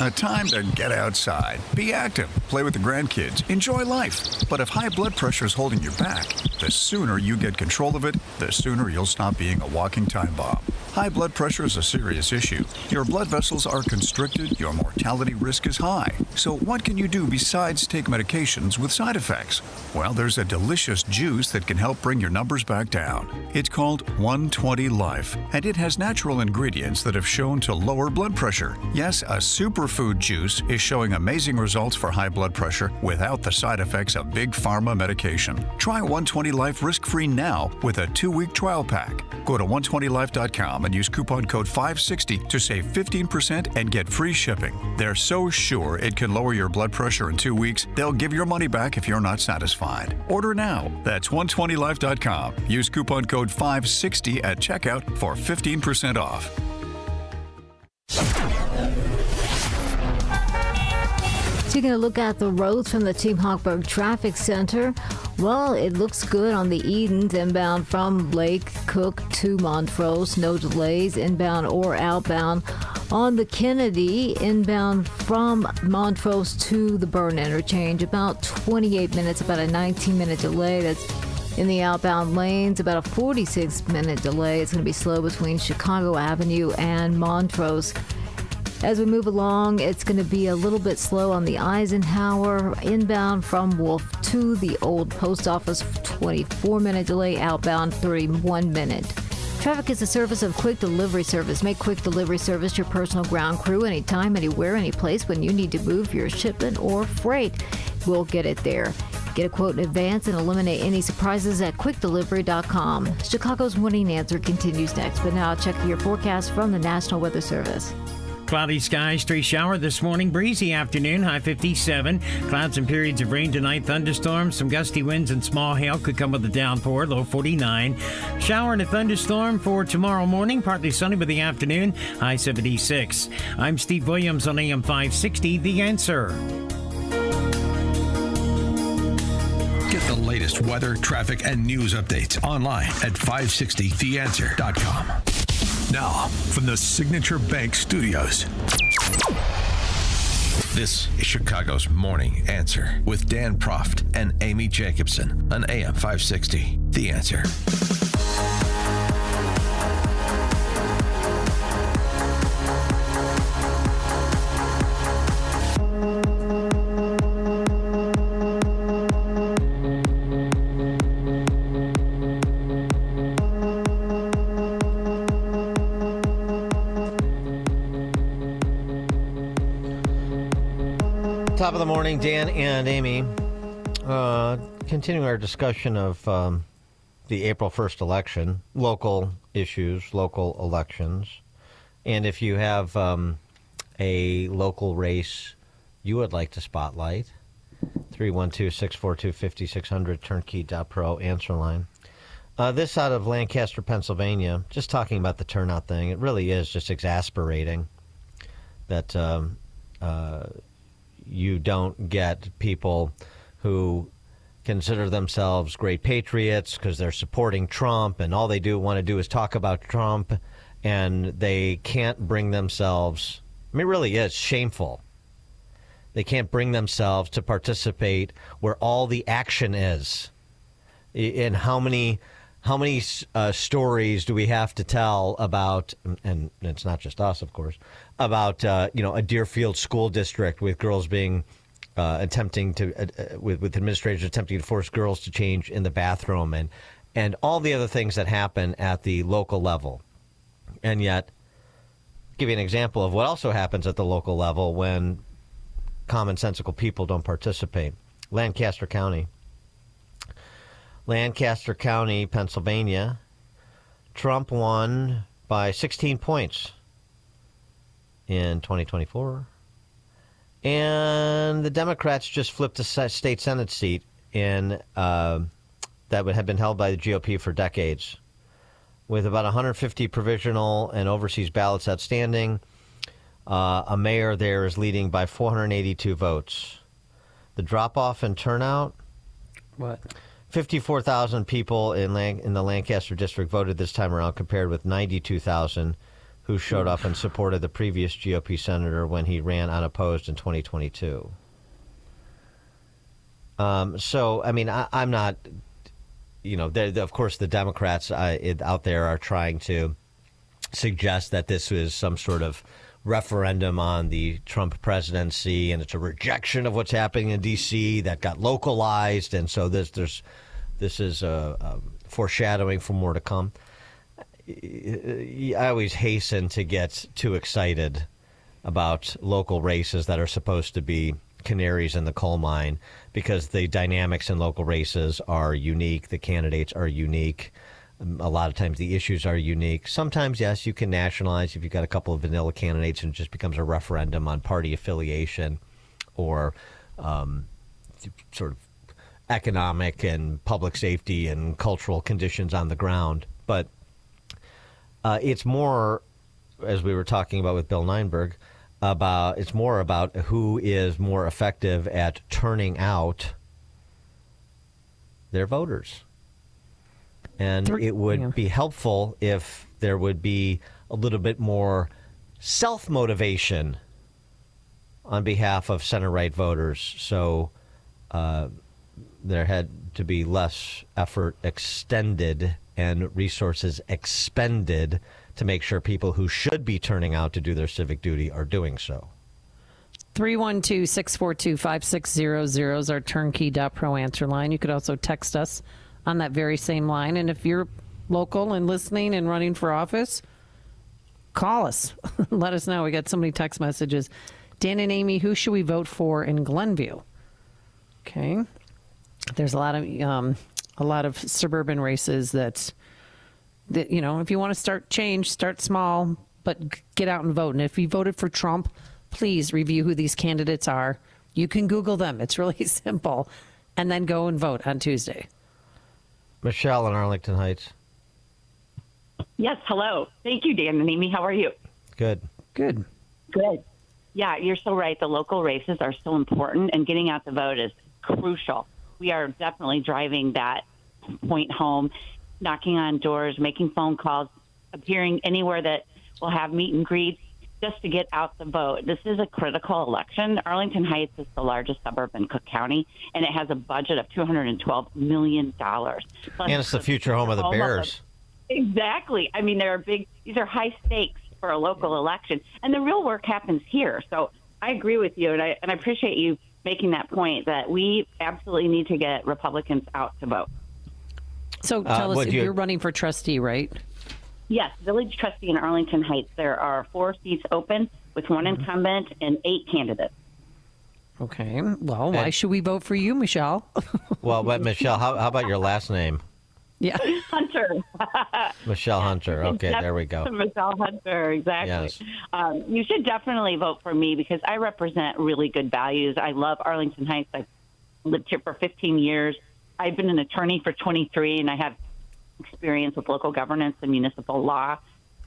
a time to get outside, be active, play with the grandkids, enjoy life. But if high blood pressure is holding you back, the sooner you get control of it, the sooner you'll stop being a walking time bomb. High blood pressure is a serious issue. Your blood vessels are constricted, your mortality risk is high. So what can you do besides take medications with side effects? Well, there's a delicious juice that can help bring your numbers back down. It's called 120 Life, and it has natural ingredients that have shown to lower blood pressure. Yes, a superfood juice is showing amazing results for high blood pressure without the side effects of big pharma medication. Try 120 Life risk-free now with a 2-week trial pack. Go to 120life.com and use coupon code 560 to save 15% and get free shipping. They're so sure it can lower your blood pressure in 2 weeks, they'll give your money back if you're not satisfied. Order now. That's 120life.com. Use coupon code 560 at checkout for 15% off. Taking a look at the roads from the Team Hochberg Traffic Center. Well, it looks good on the Edens inbound from Lake Cook to Montrose. No delays inbound or outbound. On the Kennedy, inbound from Montrose to the Burn interchange, about 28 minutes, about a 19-minute delay. That's in the outbound lanes, about a 46-minute delay. It's going to be slow between Chicago Avenue and Montrose. As we move along, it's going to be a little bit slow on the Eisenhower, inbound from Wolf to the old post office, 24-minute delay, outbound 31-minute. Traffic is a service of Quick Delivery Service. Make Quick Delivery Service your personal ground crew anytime, anywhere, any place when you need to move your shipment or freight. We'll get it there. Get a quote in advance and eliminate any surprises at quickdelivery.com. Chicago's Morning Answer continues next, but now check your forecast from the National Weather Service. Cloudy skies, stray shower this morning, breezy afternoon, high 57. Clouds and periods of rain tonight, thunderstorms, some gusty winds and small hail could come with a downpour, low 49. Shower and a thunderstorm for tomorrow morning, partly sunny with the afternoon, high 76. I'm Steve Williams on AM 560, The Answer. Get the latest weather, traffic, and news updates online at 560theanswer.com. Now, from the Signature Bank Studios, this is Chicago's Morning Answer with Dan Proft and Amy Jacobson on AM 560. The Answer. Top of the morning, Dan and Amy. Continuing our discussion of the April 1st election, local issues, local elections. And if you have a local race you would like to spotlight, 312-642-5600, turnkey.pro answer line. This out of Lancaster, Pennsylvania, just talking about the turnout thing. It really is just exasperating that you don't get people who consider themselves great patriots because they're supporting Trump, and all they want to do is talk about Trump, and they can't bring themselves. I mean, it really is shameful. They can't bring themselves to participate where all the action is. And how many stories do we have to tell about, and it's not just us, of course, about a Deerfield school district with girls being attempting to with administrators attempting to force girls to change in the bathroom, and all the other things that happen at the local level. And yet, give you an example of what also happens at the local level when commonsensical people don't participate. Lancaster County, Pennsylvania. Trump won by 16 points in 2024. And the Democrats just flipped a state Senate seat that would have been held by the GOP for decades. With about 150 provisional and overseas ballots outstanding, a mayor there is leading by 482 votes. The drop-off in turnout? What? 54,000 people in the Lancaster district voted this time around, compared with 92,000 who showed up and supported the previous GOP senator when he ran unopposed in 2022. So, I mean, I'm not, of course, the Democrats out there are trying to suggest that this is some sort of referendum on the Trump presidency, and it's a rejection of what's happening in D.C. that got localized, and so this is a foreshadowing for more to come. I always hasten to get too excited about local races that are supposed to be canaries in the coal mine, because the dynamics in local races are unique, the candidates are unique. A lot of times the issues are unique. Sometimes, yes, you can nationalize if you've got a couple of vanilla candidates and it just becomes a referendum on party affiliation or sort of economic and public safety and cultural conditions on the ground. But it's more, as we were talking about with Bill Neinberg, it's more about who is more effective at turning out their voters. And it would be helpful if there would be a little bit more self-motivation on behalf of center-right voters. So there had to be less effort extended and resources expended to make sure people who should be turning out to do their civic duty are doing so. 312-642-5600 is our turnkey.pro answer line. You could also text us on that very same line. And if you're local and listening and running for office, call us. Let us know. We got so many text messages. Dan and Amy, who should we vote for in Glenview? Okay. There's a lot of suburban races that if you want to start change, start small, but get out and vote. And if you voted for Trump, please review who these candidates are. You can Google them. It's really simple. And then go and vote on Tuesday. Michelle in Arlington Heights. Yes, hello. Thank you, Dan and Amy. How are you? Good. Good. Good. Yeah, you're so right. The local races are so important, and getting out the vote is crucial. We are definitely driving that point home, knocking on doors, making phone calls, appearing anywhere that will have meet and greets just to get out the vote. This is a critical election. Arlington Heights is the largest suburb in Cook County, and it has a budget of $212 million. Plus, And it's the future home of the Bears. Exactly. I mean, these are high stakes for a local election, and the real work happens here. So I agree with you, and I appreciate you making that point that we absolutely need to get Republicans out to vote. So tell us, you're running for trustee, right? Yes, village trustee in Arlington Heights. There are 4 seats open with 1 incumbent and 8 candidates. Okay. Well, why should we vote for you, Michelle? Well, but Michelle, how about your last name? Yeah. Hunter. Michelle Hunter. Okay, there we go. Michelle Hunter, exactly. Yes. You should definitely vote for me because I represent really good values. I love Arlington Heights. I've lived here for 15 years. I've been an attorney for 23, and I have experience with local governance and municipal law.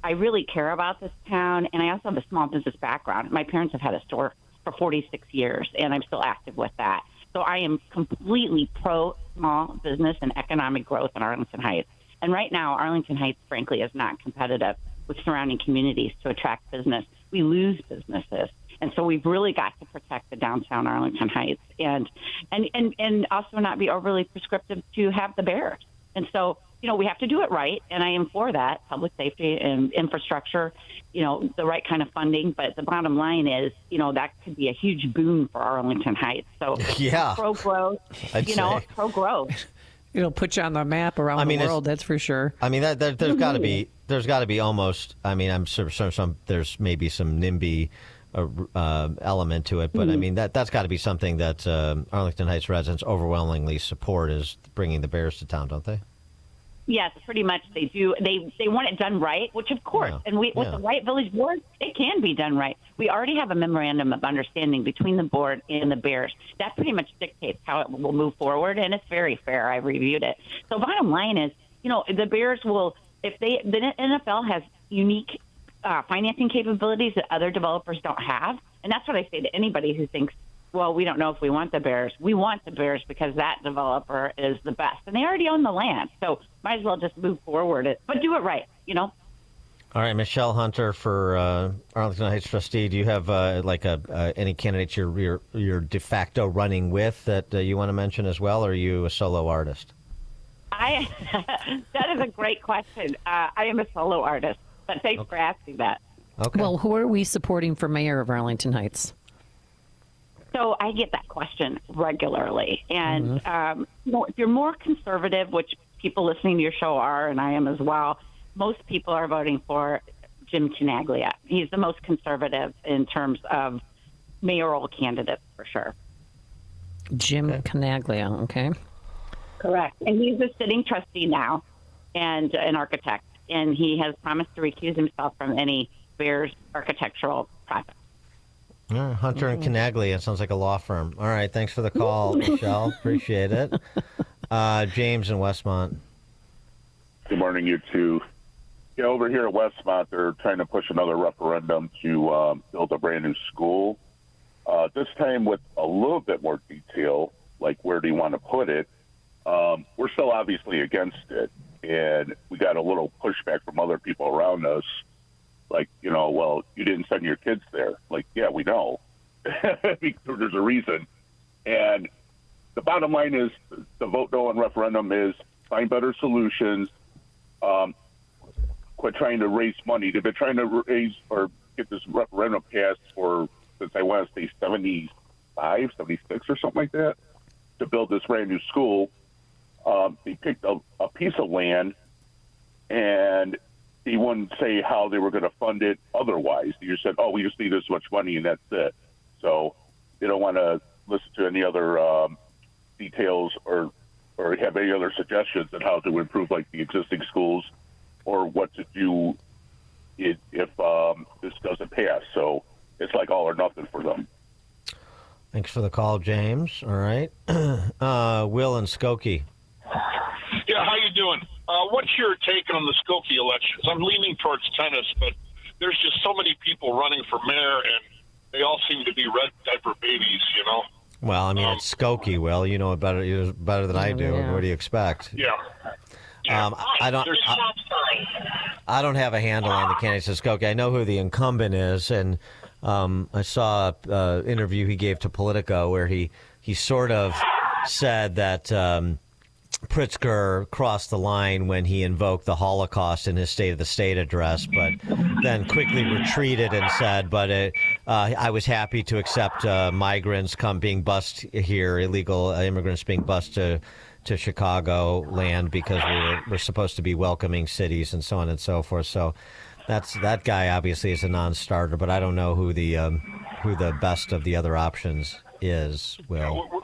I really care about this town, and I also have a small business background. My parents have had a store for 46 years, and I'm still active with that. So I am completely pro-small business and economic growth in Arlington Heights. And right now, Arlington Heights, frankly, is not competitive with surrounding communities to attract business. We lose businesses. And so we've really got to protect the downtown Arlington Heights and also not be overly prescriptive to have the Bears. And so, we have to do it right, and I am for that, public safety and infrastructure, the right kind of funding. But the bottom line is, that could be a huge boon for Arlington Heights. So yeah, pro-growth, pro-growth. It'll put you on the map around the world, that's for sure. I mean, there's got to be almost, I'm sure there's maybe some NIMBY element to it, but I mean, that's got to be something that Arlington Heights residents overwhelmingly support, is bringing the Bears to town, don't they? Yes, pretty much they do. They want it done right, which of course, and with the right village board, it can be done right. We already have a memorandum of understanding between the board and the Bears. That pretty much dictates how it will move forward, and it's very fair. I've reviewed it. So bottom line is, the Bears will, the NFL has unique financing capabilities that other developers don't have, and that's what I say to anybody who thinks, well, we don't know if we want the Bears. We want the Bears because that developer is the best. And they already own the land. So might as well just move forward. But do it right, All right, Michelle Hunter for Arlington Heights trustee. Do you have any candidates you're de facto running with that you want to mention as well, or are you a solo artist? That is a great question. I am a solo artist, but thanks for asking that. Okay. Well, who are we supporting for mayor of Arlington Heights? So I get that question regularly. And, if you're more conservative, which people listening to your show are, and I am as well, most people are voting for Jim Tenaglia. He's the most conservative in terms of mayoral candidates, for sure. Jim Tenaglia, okay. Correct. And he's a sitting trustee now and an architect. And he has promised to recuse himself from any Bears architectural project. Hunter and Canaglia. It sounds like a law firm. All right. Thanks for the call, Michelle. Appreciate it. James in Westmont. Good morning, you two. Yeah, over here at Westmont, they're trying to push another referendum to build a brand new school. This time with a little bit more detail, like where do you want to put it? We're still obviously against it. And we got a little pushback from other people around us. Like, well, you didn't send your kids there. Like, yeah, we know. There's a reason. And the bottom line is the vote no on referendum is find better solutions. Quit trying to raise money. They've been trying to raise or get this referendum passed since I want to say 75, 76 or something like that to build this brand new school. They picked a piece of land and they wouldn't say how they were going to fund it otherwise. They just said, we just need this much money, and that's it. So they don't want to listen to any other details or have any other suggestions on how to improve, like, the existing schools or what to do if like all or nothing for them. Thanks for the call, James. All right. Will and Skokie. Yeah, how you doing? What's your take on the Skokie elections? I'm leaning towards tennis, but there's just so many people running for mayor, and they all seem to be red diaper babies, you know? Well, I mean, it's Skokie, Will. You know it better than I do. Yeah. What do you expect? Yeah. I don't have a handle on the candidates of Skokie. I know who the incumbent is, and I saw an interview he gave to Politico where he sort of said that Pritzker crossed the line when he invoked the Holocaust in his State of the State address, but then quickly retreated and said, but I was happy to accept migrants being bused here, illegal immigrants being bused to Chicago land because we're supposed to be welcoming cities and so on and so forth. So that guy obviously is a non-starter, but I don't know who the best of the other options is, Will.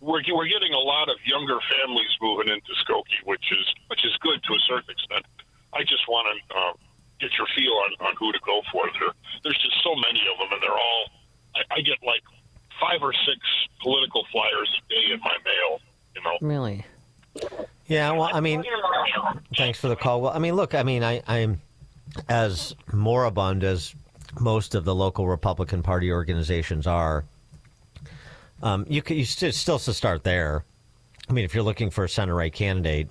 We're getting a lot of younger families moving into Skokie, which is good to a certain extent. I just want to get your feel on who to go for. There's just so many of them, and they're all. I get like 5 or 6 political flyers a day in my mail. You know. Really? Yeah. Well, I mean, thanks for the call. Well, I mean, look, I mean, I'm as moribund as most of the local Republican Party organizations are. You still to start there. I mean, if you're looking for a center-right candidate,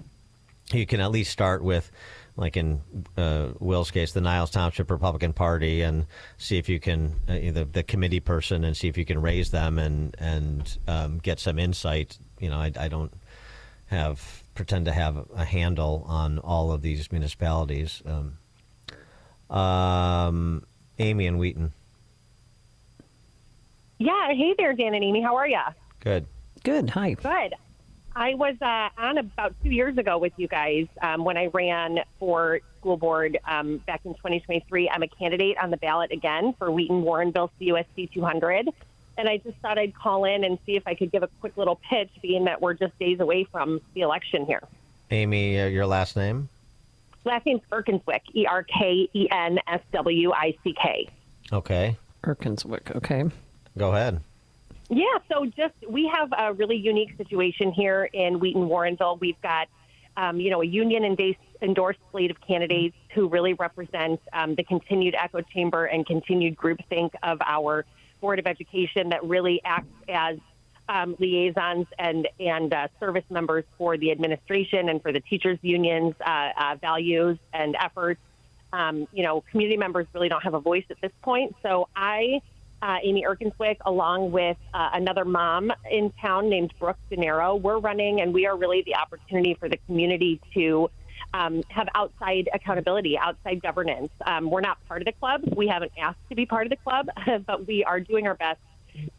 you can at least start with, like in Will's case, the Niles Township Republican Party, and see if you can the committee person, and see if you can raise them and get some insight. You know, I don't pretend to have a handle on all of these municipalities. Amy and Wheaton. Yeah. Hey there, Dan and Amy. How are you? Good. Good. Hi. Good. I was on about 2 years ago with you guys when I ran for school board back in 2023. I'm a candidate on the ballot again for Wheaton Warrenville CUSC 200. And I just thought I'd call in and see if I could give a quick little pitch, being that we're just days away from the election here. Amy, your last name? Last name's Erkenswick, ERKENSWICK. Okay. Erkenswick, okay. Go ahead. Yeah, so we have a really unique situation here in Wheaton Warrenville. We've got, a union-endorsed slate of candidates who really represent the continued echo chamber and continued groupthink of our Board of Education that really acts as liaisons and service members for the administration and for the teachers' unions' values and efforts. Community members really don't have a voice at this point. So Amy Erkenswick, along with another mom in town named Brooke De Niro, we're running, and we are really the opportunity for the community to have outside accountability, outside governance. We're not part of the club. We haven't asked to be part of the club, but we are doing our best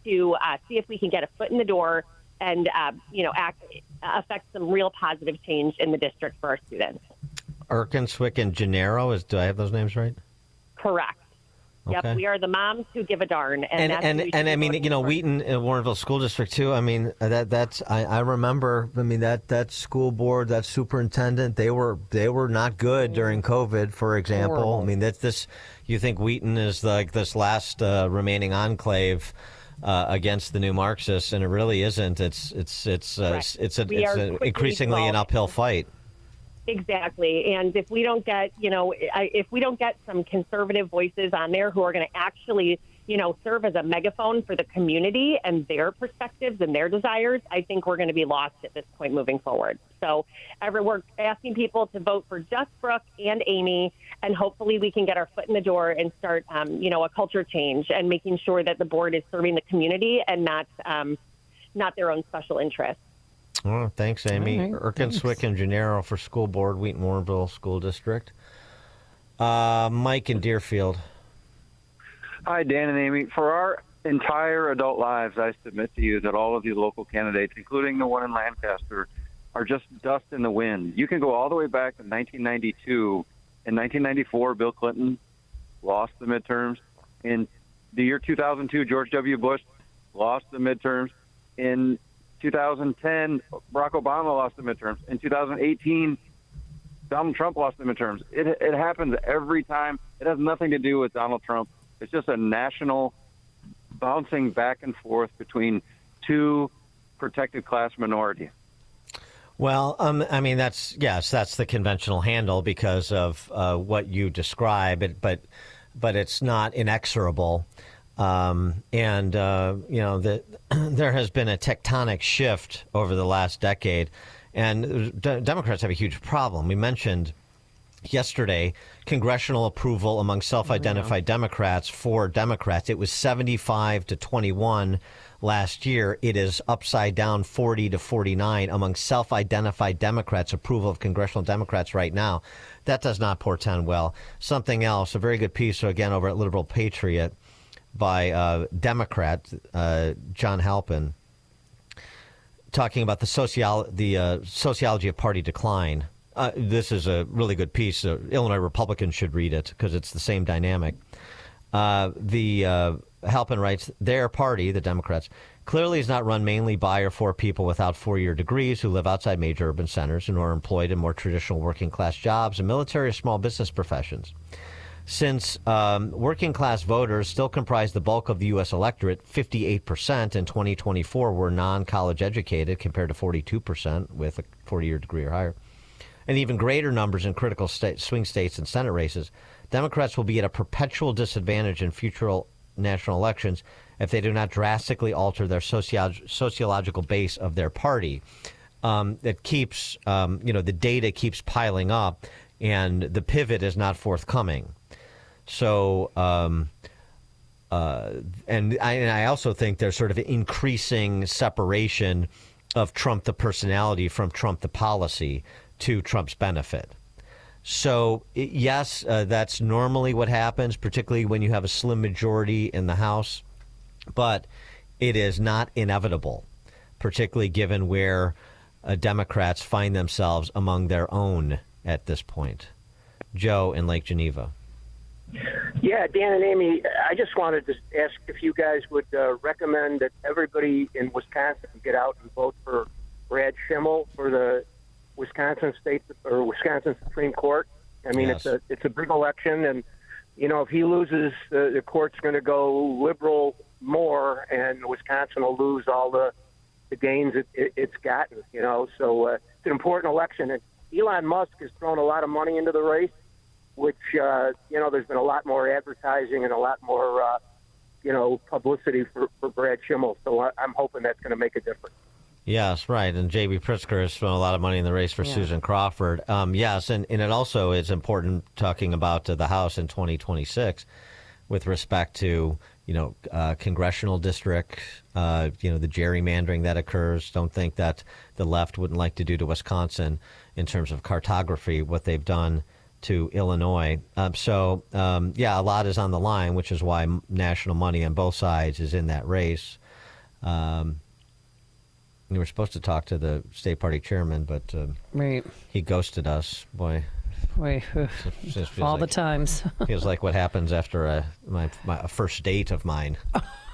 to see if we can get a foot in the door and, affect some real positive change in the district for our students. Erkenswick and Gennaro, do I have those names right? Correct. Okay. Yep, we are the moms who give a darn. And I mean, Wheaton, Warrenville School District too. I mean, I remember. I mean, that school board, that superintendent, they were not good during COVID, for example. Horrible. I mean, you think Wheaton is like this last remaining enclave against the new Marxists, and it really isn't. It's increasingly an uphill fight. Exactly. And if we don't get, some conservative voices on there who are going to actually, serve as a megaphone for the community and their perspectives and their desires, I think we're going to be lost at this point moving forward. So we're asking people to vote for just Brooke and Amy, and hopefully we can get our foot in the door and start, a culture change and making sure that the board is serving the community and not their own special interests. Oh, thanks, Amy. Right, Erkenswick and Gennaro for school board, Wheaton Warrenville School District. Mike in Deerfield. Hi, Dan and Amy. For our entire adult lives, I submit to you that all of these local candidates, including the one in Lancaster, are just dust in the wind. You can go all the way back to 1992. In 1994, Bill Clinton lost the midterms. In the year 2002, George W. Bush lost the midterms. In 2010, Barack Obama lost the midterms. In 2018, Donald Trump lost the midterms. It happens every time. It has nothing to do with Donald Trump It's just a national bouncing back and forth between two protected class minorities. Well, I mean, that's the conventional handle because of what you describe, but it's not inexorable. There has been a tectonic shift over the last decade, and Democrats have a huge problem. We mentioned yesterday congressional approval among self-identified Democrats for Democrats. It was 75 to 21 last year. It is upside down 40 to 49 among self-identified Democrats, approval of congressional Democrats right now. That does not portend well. Something else, a very good piece, again, over at Liberal Patriot by Democrat John Halpin, talking about the sociology of party decline. This is a really good piece. Illinois Republicans should read it because it's the same dynamic. Halpin writes, their party, the Democrats, clearly is not run mainly by or for people without four-year degrees who live outside major urban centers and who are employed in more traditional working-class jobs and military or small business professions. Since working-class voters still comprise the bulk of the U.S. electorate, 58% in 2024 were non-college educated compared to 42% with a 40-year degree or higher, and even greater numbers in critical swing states and Senate races, Democrats will be at a perpetual disadvantage in future national elections if they do not drastically alter their sociological base of their party. It keeps, the data keeps piling up, and the pivot is not forthcoming. So, and I also think there's sort of an increasing separation of Trump the personality from Trump the policy to Trump's benefit. So, yes, that's normally what happens, particularly when you have a slim majority in the House. But it is not inevitable, particularly given where Democrats find themselves among their own at this point. Joe in Lake Geneva. Yeah, Dan and Amy, I just wanted to ask if you guys would recommend that everybody in Wisconsin get out and vote for Brad Schimmel for the Wisconsin Supreme Court. I mean, yes. It's a big election, and if he loses, the court's going to go liberal more, and Wisconsin will lose all the gains it's gotten. So it's an important election, and Elon Musk has thrown a lot of money into the race, which there's been a lot more advertising and a lot more publicity for Brad Schimmel. So I'm hoping that's going to make a difference. Yes, right. And J.B. Pritzker has thrown a lot of money in the race for Susan Crawford. Yes, and it also is important talking about the House in 2026 with respect to, congressional district, the gerrymandering that occurs. Don't think that the left wouldn't like to do to Wisconsin in terms of cartography what they've done to Illinois. A lot is on the line, which is why national money on both sides is in that race. We were supposed to talk to the state party chairman, but right. He ghosted us. Boy, all the times. Feels like what happens after my first date of mine.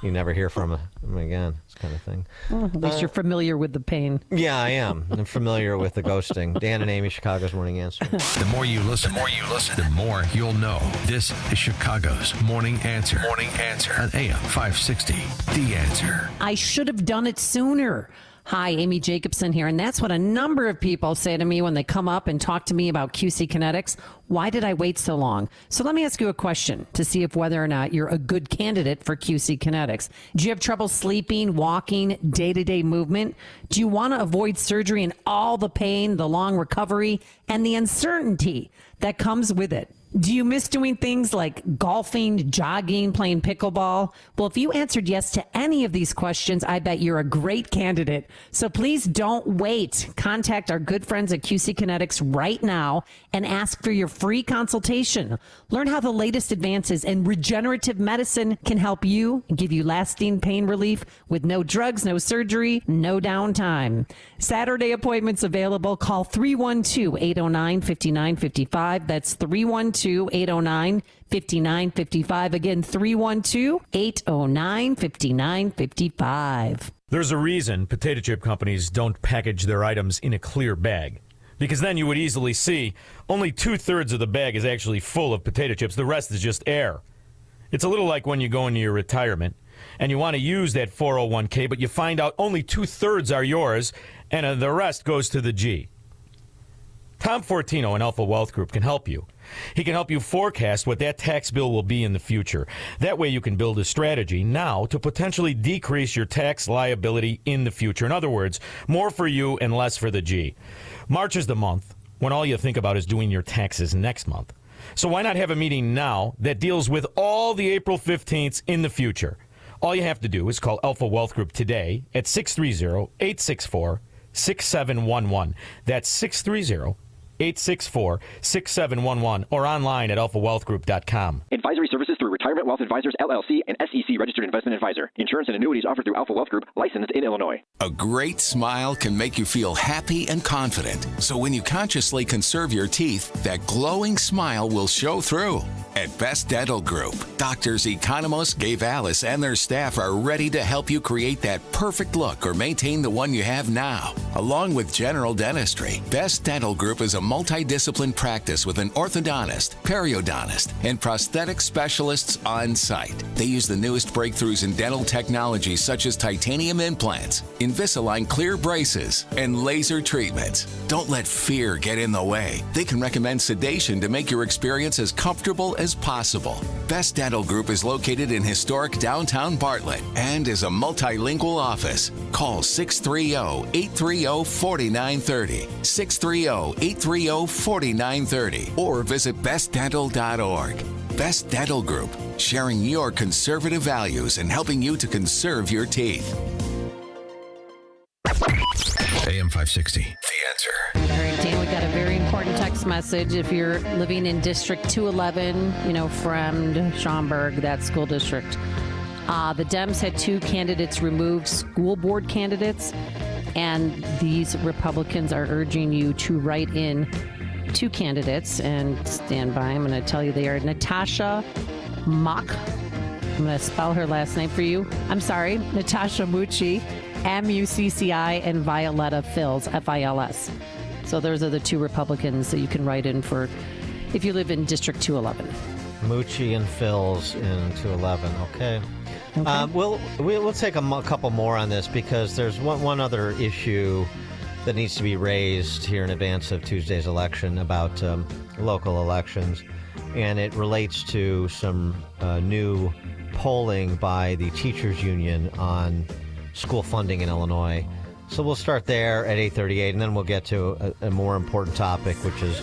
You never hear from him again. This kind of thing. Well, at least you're familiar with the pain. Yeah, I am. I'm familiar with the ghosting. Dan and Amy, Chicago's Morning Answer. The more you listen, the more you'll know. This is Chicago's Morning Answer. Morning Answer on AM 560. The Answer. I should have done it sooner. Hi, Amy Jacobson here, and that's what a number of people say to me when they come up and talk to me about QC Kinetics. Why did I wait so long? So let me ask you a question to see if whether or not you're a good candidate for QC Kinetics. Do you have trouble sleeping, walking, day-to-day movement? Do you want to avoid surgery and all the pain, the long recovery, and the uncertainty that comes with it? Do you miss doing things like golfing, jogging, playing pickleball? Well, if you answered yes to any of these questions, I bet you're a great candidate. So please don't wait. Contact our good friends at QC Kinetics right now and ask for your free consultation. Learn how the latest advances in regenerative medicine can help you and give you lasting pain relief with no drugs, no surgery, no downtime. Saturday appointments available. Call 312-809-5955. That's 312-809-5955. Again, 312-809-5955. There's a reason potato chip companies don't package their items in a clear bag. Because then you would easily see only 2/3 of the bag is actually full of potato chips. The rest is just air. It's a little like when you go into your retirement and you want to use that 401k, but you find out only 2/3 are yours and the rest goes to the G. Tom Fortino and Alpha Wealth Group can help you. He can help you forecast what that tax bill will be in the future. That way you can build a strategy now to potentially decrease your tax liability in the future. In other words, more for you and less for the G. March is the month when all you think about is doing your taxes next month. So why not have a meeting now that deals with all the April 15ths in the future? All you have to do is call Alpha Wealth Group today at 630-864-6711. That's 630-864-6711 or online at alphawealthgroup.com. Advisory services through Retirement Wealth Advisors, LLC, and SEC Registered Investment Advisor. Insurance and annuities offered through Alpha Wealth Group, licensed in Illinois. A great smile can make you feel happy and confident. So when you consciously conserve your teeth, that glowing smile will show through. At Best Dental Group, Doctors Economos, Gay Vallis, and their staff are ready to help you create that perfect look or maintain the one you have now. Along with general dentistry, Best Dental Group is a multidisciplined practice with an orthodontist, periodontist, and prosthetic specialists on site. They use the newest breakthroughs in dental technology such as titanium implants, Invisalign clear braces, and laser treatments. Don't let fear get in the way. They can recommend sedation to make your experience as comfortable as possible. Best Dental Group is located in historic downtown Bartlett and is a multilingual office. Call 630-830-4930, 630-830-4930, or visit bestdental.org. Best Dental Group, sharing your conservative values and helping you to conserve your teeth. AM 560, The Answer. All right, Dan, we got a very important text message. If you're living in District 211, Fremd, Schaumburg, that school district, the Dems had 2 candidates removed, school board candidates, and these Republicans are urging you to write in 2 candidates, and stand by. I'm going to tell you they are Natasha Mock. I'm going to spell her last name for you. I'm sorry, Natasha Mucci, Mucci, and Violetta Fils, Fils. So those are the 2 Republicans that you can write in for if you live in District 211. Mucci and Fils in 211. Okay. We'll take a couple more on this because there's one other issue that needs to be raised here in advance of Tuesday's election about local elections, and it relates to some new polling by the teachers union on school funding in Illinois. So we'll start there at 8:38, and then we'll get to a more important topic, which is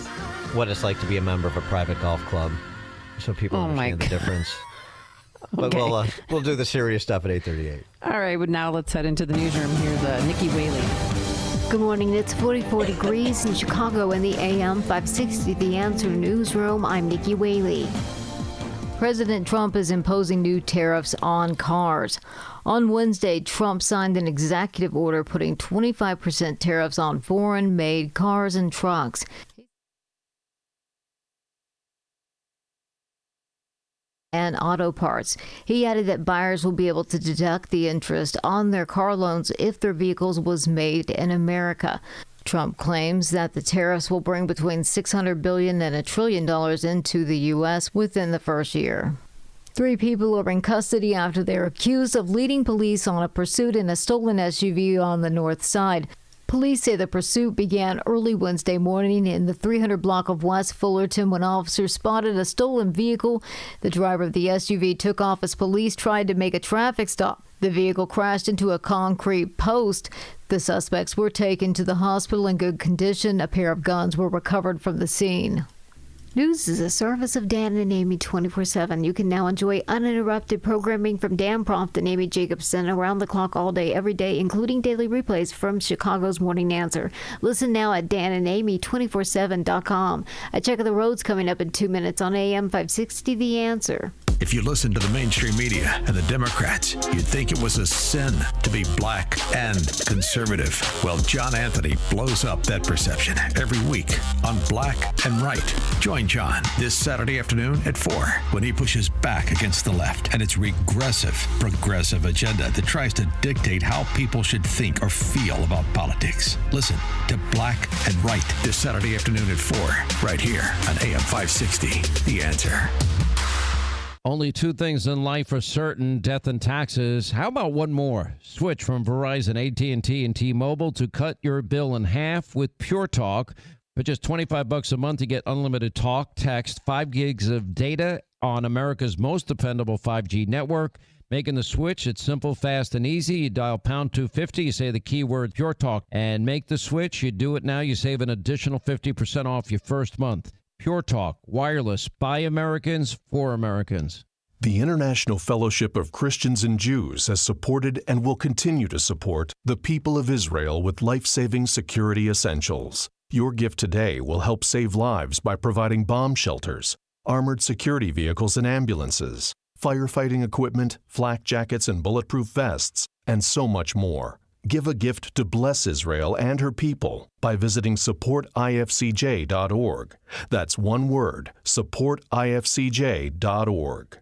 what it's like to be a member of a private golf club, so people understand the difference. But we'll do the serious stuff at 8:38. All right, but now let's head into the newsroom. Here's Nikki Whaley. Good morning. It's 44 degrees in Chicago in the AM 560 The Answer Newsroom. I'm Nikki Whaley. President Trump is imposing new tariffs on cars. On Wednesday, Trump signed an executive order putting 25% tariffs on foreign-made cars and trucks. And auto parts. He added that buyers will be able to deduct the interest on their car loans if their vehicles was made in America. Trump claims that the tariffs will bring between $600 billion and $1 trillion into the U.S. within the first year. 3 people are in custody after they're accused of leading police on a pursuit in a stolen SUV on the north side. Police say the pursuit began early Wednesday morning in the 300 block of West Fullerton when officers spotted a stolen vehicle. The driver of the SUV took off as police tried to make a traffic stop. The vehicle crashed into a concrete post. The suspects were taken to the hospital in good condition. A pair of guns were recovered from the scene. News is a service of Dan and Amy 24/7. You can now enjoy uninterrupted programming from Dan Proft and Amy Jacobson around the clock all day, every day, including daily replays from Chicago's Morning Answer. Listen now at danandamy247.com. A check of the roads coming up in 2 minutes on AM 560 The Answer. If you listen to the mainstream media and the Democrats, you'd think it was a sin to be black and conservative. Well, John Anthony blows up that perception every week on Black and Right. Join John this Saturday afternoon at 4 when he pushes back against the left and its regressive, progressive agenda that tries to dictate how people should think or feel about politics. Listen to Black and Right this Saturday afternoon at 4 right here on AM 560, The Answer. Only two things in life are certain, death and taxes. How about one more? Switch from Verizon, AT&T, and T-Mobile to cut your bill in half with Pure Talk. For just $25 a month, you get unlimited talk, text, 5 gigs of data on America's most dependable 5G network. Making the switch, it's simple, fast, and easy. You dial pound 250, you say the keyword Pure Talk, and make the switch. You do it now, you save an additional 50% off your first month. Pure Talk, wireless, by Americans, for Americans. The International Fellowship of Christians and Jews has supported and will continue to support the people of Israel with life-saving security essentials. Your gift today will help save lives by providing bomb shelters, armored security vehicles and ambulances, firefighting equipment, flak jackets and bulletproof vests, and so much more. Give a gift to bless Israel and her people by visiting supportifcj.org. That's one word, supportifcj.org.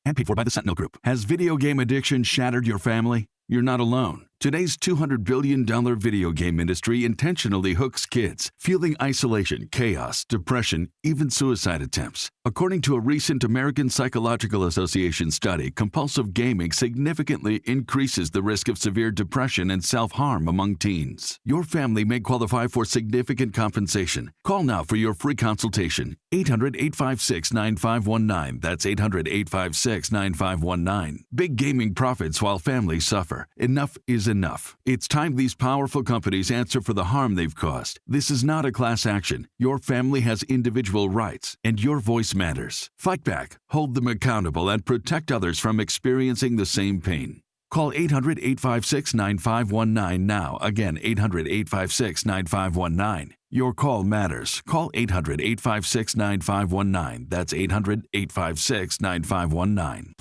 And paid for by the Sentinel Group. Has video game addiction shattered your family? You're not alone. Today's $200 billion video game industry intentionally hooks kids, fueling isolation, chaos, depression, even suicide attempts. According to a recent American Psychological Association study, compulsive gaming significantly increases the risk of severe depression and self-harm among teens. Your family may qualify for significant compensation. Call now for your free consultation. 800-856-9519. That's 800-856-9519. Big gaming profits while families suffer. Enough is enough. It's time these powerful companies answer for the harm they've caused. This is not a class action. Your family has individual rights, and your voice matters. Fight back, hold them accountable, and protect others from experiencing the same pain. Call 800-856-9519 now. Again, 800-856-9519. Your call matters. Call 800-856-9519. That's 800-856-9519.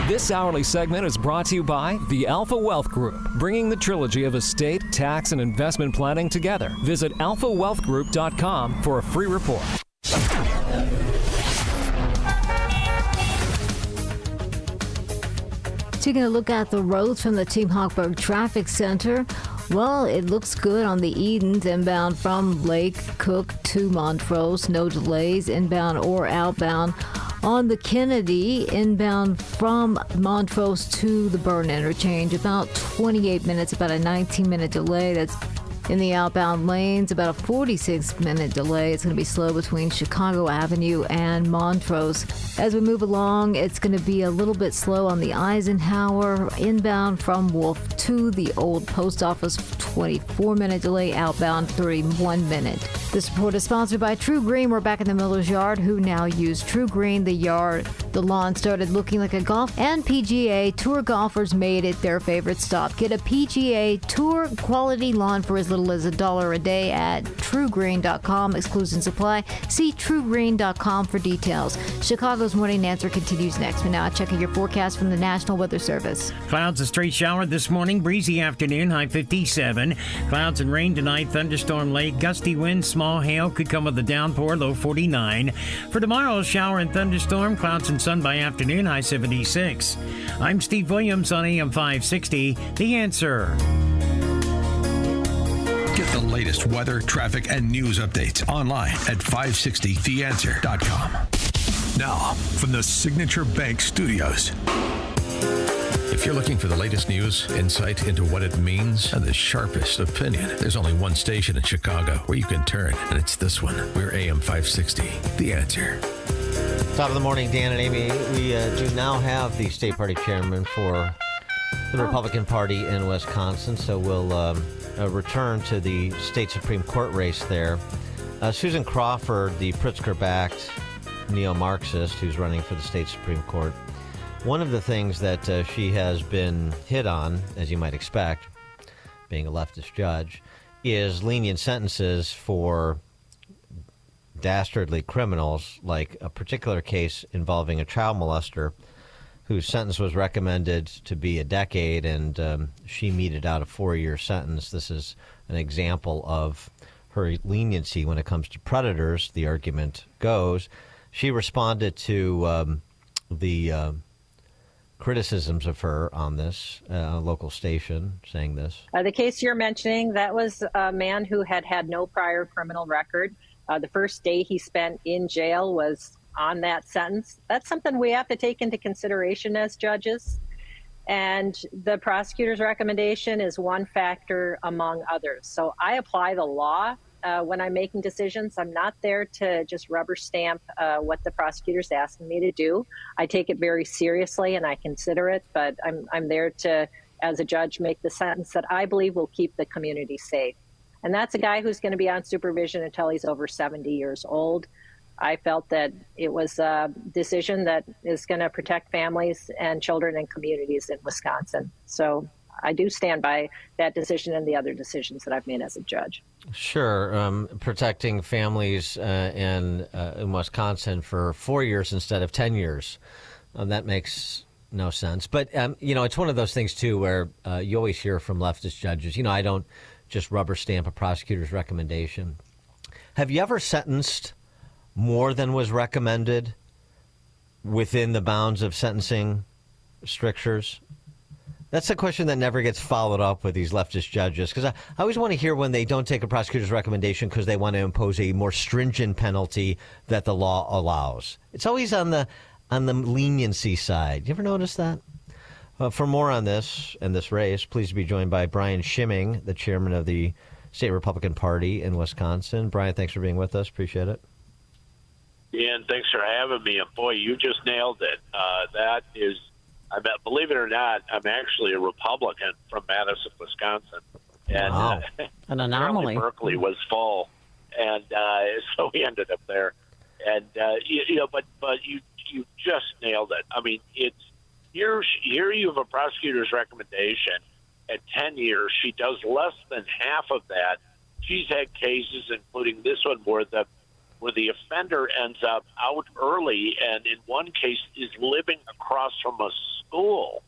This hourly segment is brought to you by the Alpha Wealth Group, bringing the trilogy of estate, tax, and investment planning together. Visit alphawealthgroup.com for a free report. Taking a look at the roads from the Team Hochberg Traffic Center. Well, it looks good on the Edens inbound from Lake Cook to Montrose. No delays inbound or outbound. On the Kennedy, inbound from Montrose to the Burn interchange, about 28 minutes, about a 19-minute delay. That's in the outbound lanes, about a 46-minute delay. It's going to be slow between Chicago Avenue and Montrose. As we move along, it's going to be a little bit slow on the Eisenhower, inbound from Wolf to the old post office, 24-minute delay, outbound 31 minute. This report is sponsored by True Green. We're back in the Miller's Yard, who now use True Green. The lawn started looking like a golf, and PGA Tour golfers made it their favorite stop. Get a PGA Tour quality lawn for as little as $1 a day at TrueGreen.com. Exclusions apply. See TrueGreen.com for details. Chicago's Morning Answer continues next. But now checking your forecast from the National Weather Service. Clouds, a straight shower this morning. Breezy afternoon, high 57. Clouds and rain tonight. Thunderstorm late. Gusty winds, small hail could come with a downpour, low 49. For tomorrow, shower and thunderstorm. Clouds and sun by afternoon, high 76. I'm Steve Williams on AM 560. The Answer. Get the latest weather, traffic, and news updates online at 560theanswer.com. Now, from the Signature Bank Studios. If you're looking for the latest news, insight into what it means, and the sharpest opinion, there's only one station in Chicago where you can turn, and it's this one. We're AM 560, The Answer. Top of the morning, Dan and Amy. We do now have the state party chairman for the Republican Party in Wisconsin, so we'll return to the state Supreme Court race there. Susan Crawford, the Pritzker-backed neo-Marxist who's running for the state Supreme Court, one of the things that she has been hit on, as you might expect, being a leftist judge, is lenient sentences for dastardly criminals, like a particular case involving a child molester whose sentence was recommended to be a decade, and she meted out a 4-year sentence. This is an example of her leniency when it comes to predators, the argument goes. She responded to the criticisms of her on this local station, saying this. The case you're mentioning, that was a man who had no prior criminal record. The first day he spent in jail was on that sentence. That's something we have to take into consideration as judges. And the prosecutor's recommendation is one factor among others. So I apply the law when I'm making decisions. I'm not there to just rubber stamp what the prosecutor's asking me to do. I take it very seriously and I consider it, but I'm there to, as a judge, make the sentence that I believe will keep the community safe. And that's a guy who's going to be on supervision until he's over 70 years old. I felt that it was a decision that is going to protect families and children and communities in Wisconsin. So I do stand by that decision and the other decisions that I've made as a judge. Sure. Protecting families in Wisconsin for 4 years instead of 10 years. That makes no sense. But, it's one of those things, too, where you always hear from leftist judges, I don't just rubber stamp a prosecutor's recommendation. Have you ever sentenced more than was recommended within the bounds of sentencing strictures? That's a question that never gets followed up with these leftist judges, because I always want to hear when they don't take a prosecutor's recommendation because they want to impose a more stringent penalty that the law allows. It's always on the leniency side. You ever notice that? For more on this and this race, please be joined by Brian Schimming, the chairman of the State Republican Party in Wisconsin. Brian, thanks for being with us. Appreciate it. And thanks for having me. And boy, you just nailed it. That is, believe it or not, I'm actually a Republican from Madison, Wisconsin. And wow. An anomaly. Berkeley was full, and so we ended up there. And but you just nailed it. I mean, it's here you have a prosecutor's recommendation at 10 years. She does less than half of that. She's had cases, including this one, where the offender ends up out early, and in one case is living across from a school.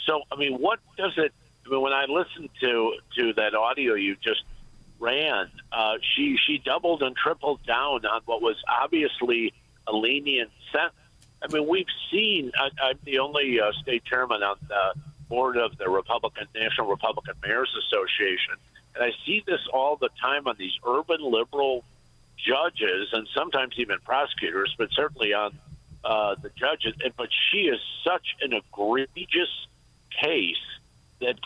So I mean, what does it? I mean, when I listened to that audio you just ran, she doubled and tripled down on what was obviously a lenient sentence. I mean, we've seen. I'm the only state chairman on the board of the National Republican Mayors Association, and I see this all the time on these urban liberal judges and sometimes even prosecutors, but certainly on the judges. But she is such an egregious case that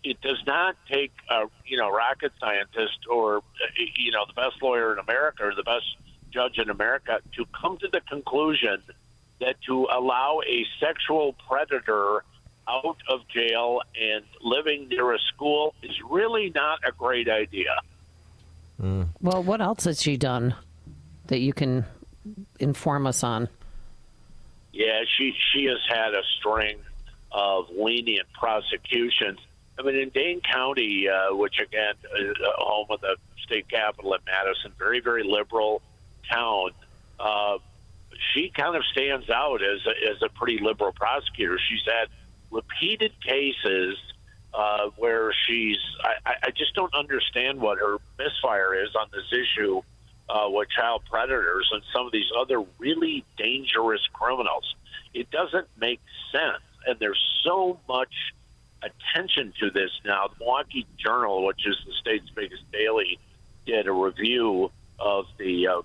it does not take a rocket scientist or the best lawyer in America or the best judge in America to come to the conclusion that to allow a sexual predator out of jail and living near a school is really not a great idea. Well, what else has she done that you can inform us on? Yeah, she has had a string of lenient prosecutions. I mean, in Dane County, which again is home of the state capital in Madison, very, very liberal town, she kind of stands out as a pretty liberal prosecutor. She's had repeated cases where I just don't understand what her misfire is on this issue with child predators and some of these other really dangerous criminals. It doesn't make sense, and there's so much attention to this now. The Milwaukee Journal, which is the state's biggest daily, did a review of the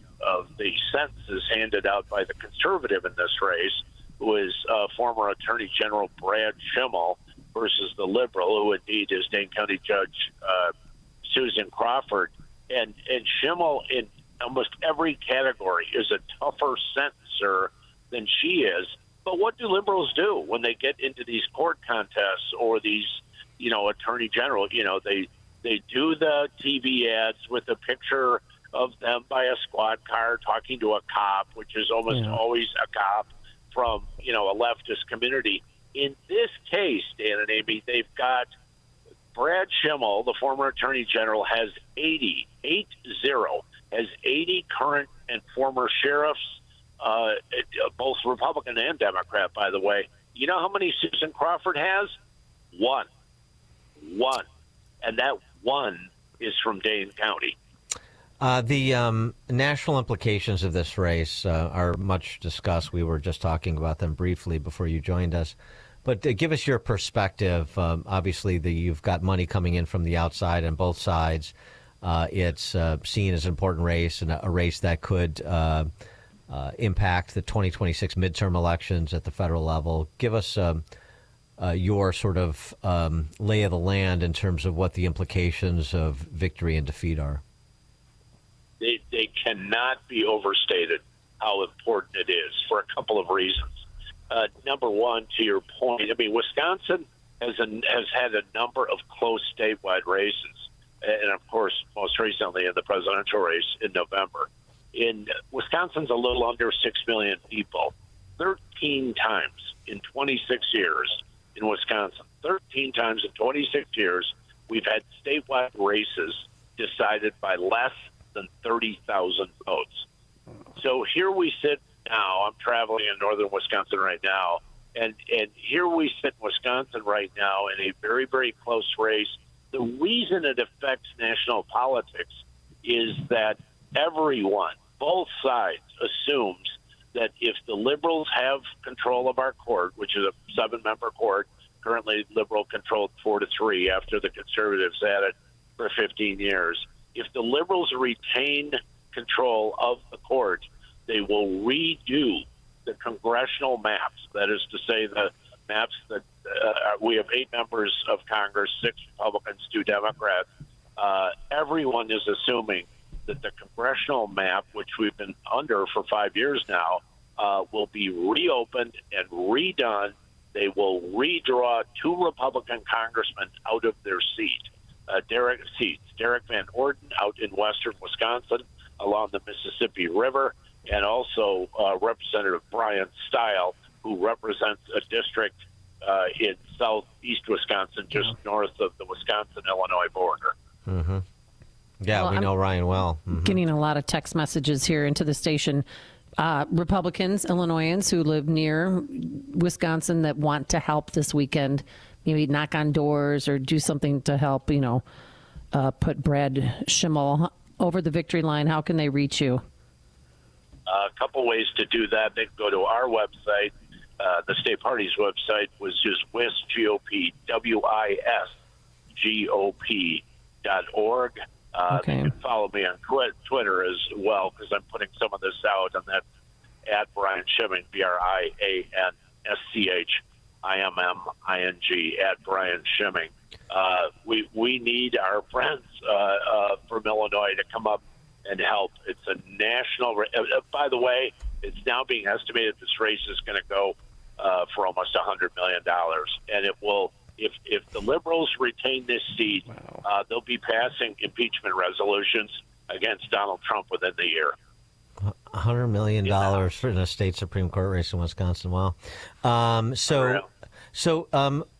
sentences handed out by the conservative in this race, who is former Attorney General Brad Schimmel, versus the liberal, who indeed is Dane County Judge Susan Crawford. And Schimmel, in almost every category, is a tougher sentencer than she is. But what do liberals do when they get into these court contests or these, attorney general? They do the TV ads with a picture of them by a squad car talking to a cop, which is almost always a cop from, a leftist community. In this case, Dan and Amy, they've got Brad Schimmel, the former attorney general, has 80 current and former sheriffs, both Republican and Democrat, by the way. You know how many Susan Crawford has? One. And that one is from Dane County. The national implications of this race are much discussed. We were just talking about them briefly before you joined us. But give us your perspective. Obviously, you've got money coming in from the outside on both sides. It's seen as an important race and a race that could impact the 2026 midterm elections at the federal level. Give us your sort of lay of the land in terms of what the implications of victory and defeat are. They cannot be overstated how important it is for a couple of reasons. Number one, to your point, I mean, Wisconsin has had a number of close statewide races, and of course, most recently in the presidential race in November. Wisconsin's a little under 6 million people. 13 times in 26 years in Wisconsin, 13 times in 26 years, we've had statewide races decided by less than 30,000 votes. So here we sit now. I'm traveling in northern Wisconsin right now, and here we sit in Wisconsin right now in a very, very close race. The reason it affects national politics is that everyone, both sides, assumes that if the liberals have control of our court, which is a 7-member court, currently liberal controlled 4-3 after the conservatives had it for 15 years, if the liberals retain control of the court, they will redo the congressional maps. That is to say, the maps that we have 8 members of Congress, 6 Republicans, 2 Democrats. Everyone is assuming that the congressional map, which we've been under for 5 years now, will be reopened and redone. They will redraw 2 Republican congressmen out of their seat. Derek Van Orden out in western Wisconsin along the Mississippi River, and also Representative Brian Stile, who represents a district in southeast Wisconsin, just north of the Wisconsin-Illinois border. Mm-hmm. Yeah, well, we know Ryan well. Mm-hmm. Getting a lot of text messages here into the station. Republicans, Illinoisans who live near Wisconsin that want to help this weekend, maybe knock on doors or do something to help, put Brad Schimmel over the victory line. How can they reach you? A couple ways to do that. They can go to our website. The state party's website was just WISGOP, WISGOP.org. Okay. You can follow me on Twitter as well, because I'm putting some of this out, and that's at Brian Schimming, BrianSchimming, at Brian Schimming. We need our friends from Illinois to come up and help. It's a national. By the way, it's now being estimated this race is going to go for almost $100 million, and it will. If the liberals retain this seat, they'll be passing impeachment resolutions against Donald Trump within the year. $100 million for a state Supreme Court race in Wisconsin. Wow.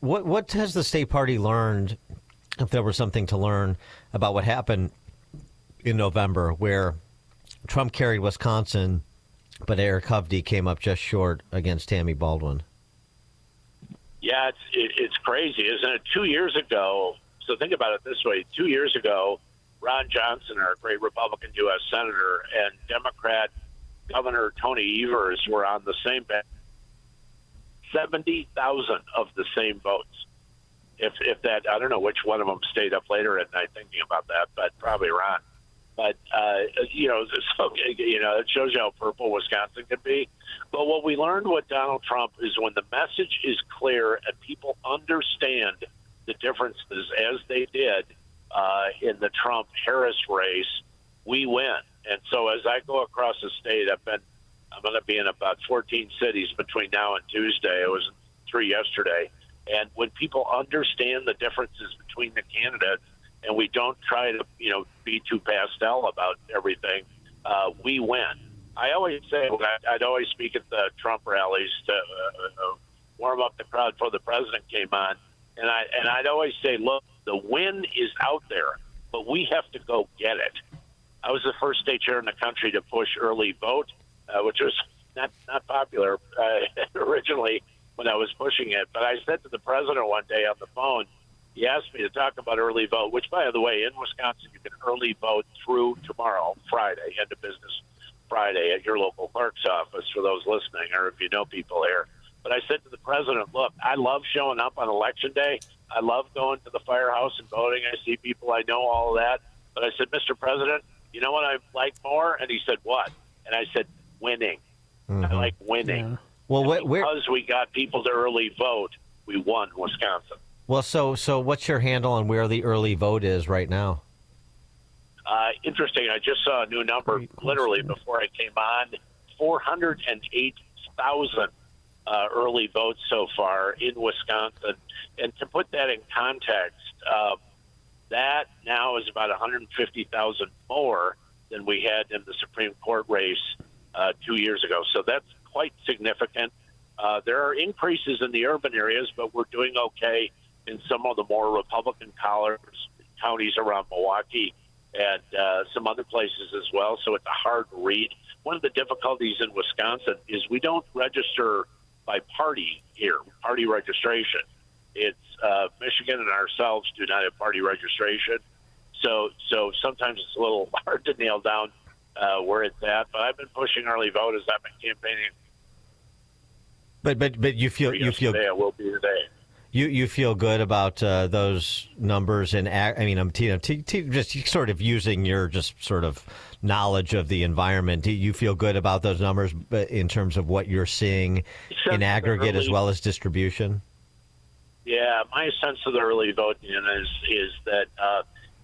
What has the state party learned, if there was something to learn, about what happened in November, where Trump carried Wisconsin, but Eric Hovde came up just short against Tammy Baldwin? Yeah, it's crazy, isn't it? 2 years ago, so think about it this way. 2 years ago, Ron Johnson, our great Republican U.S. Senator, and Democrat Governor Tony Evers were on the same bench. 70,000 of the same votes. If that, I don't know which one of them stayed up later at night thinking about that, but probably Ron. But, it shows you how purple Wisconsin can be. But what we learned with Donald Trump is when the message is clear and people understand the differences, as they did in the Trump-Harris race, we win. And so as I go across the state, I'm going to be in about 14 cities between now and Tuesday. I was in 3 yesterday. And when people understand the differences between the candidates, and we don't try to, be too pastel about everything, we win. I always say, I'd always speak at the Trump rallies to warm up the crowd before the president came on, and I'd always say, look, the win is out there, but we have to go get it. I was the first state chair in the country to push early vote, which was not popular originally when I was pushing it. But I said to the president one day on the phone, he asked me to talk about early vote, which, by the way, in Wisconsin, you can early vote through tomorrow, Friday, end of business Friday at your local clerk's office for those listening, or if you know people here. But I said to the president, look, I love showing up on Election Day. I love going to the firehouse and voting. I see people, I know all of that. But I said, Mr. President, you know what I like more? And he said, what? And I said, winning. I like winning. Yeah. Well, because we got people to early vote, we won Wisconsin. Well, so what's your handle on where the early vote is right now? Interesting. I just saw a new number literally before I came on. 408,000 early votes so far in Wisconsin. And to put that in context, that now is about 150,000 more than we had in the Supreme Court race 2 years ago. So that's quite significant. There are increases in the urban areas, but we're doing okay in some of the more Republican counties around Milwaukee and some other places as well. So it's a hard read. One of the difficulties in Wisconsin is we don't register by party here, party registration. It's Michigan and ourselves do not have party registration. So sometimes it's a little hard to nail down where it's at. But I've been pushing early vote as I've been campaigning. But you feel today I will be today. You feel good about those numbers, and I'm just sort of using your just sort of knowledge of the environment. Do you feel good about those numbers in terms of what you're seeing in aggregate as well as distribution? Yeah, my sense of the early voting is that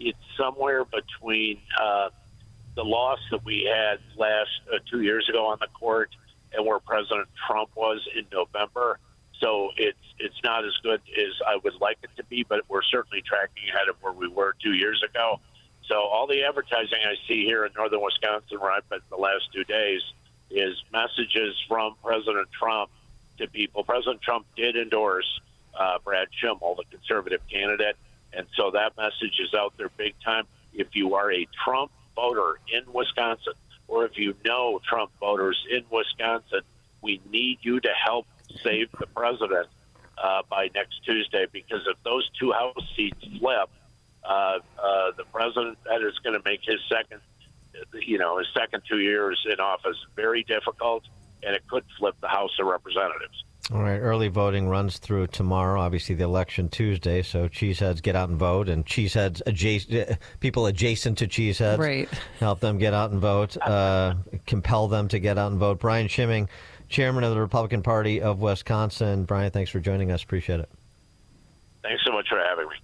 it's somewhere between the loss that we had last 2 years ago on the court and where President Trump was in November. So it's not as good as I would like it to be, but we're certainly tracking ahead of where we were 2 years ago. So all the advertising I see here in northern Wisconsin, where I've been the last 2 days, is messages from President Trump to people. President Trump did endorse Brad Schimmel, the conservative candidate, and so that message is out there big time. If you are a Trump voter in Wisconsin, or if you know Trump voters in Wisconsin, we need you to help save the president by next Tuesday, because if those two House seats flip, the president, that is going to make his second 2 years in office very difficult, and it could flip the House of Representatives. All right, early voting runs through tomorrow. Obviously, the election Tuesday, so cheeseheads get out and vote, and cheeseheads people adjacent to cheeseheads, right, help them get out and vote, compel them to get out and vote. Brian Schimming, chairman of the Republican Party of Wisconsin. Brian, thanks for joining us. Appreciate it. Thanks so much for having me.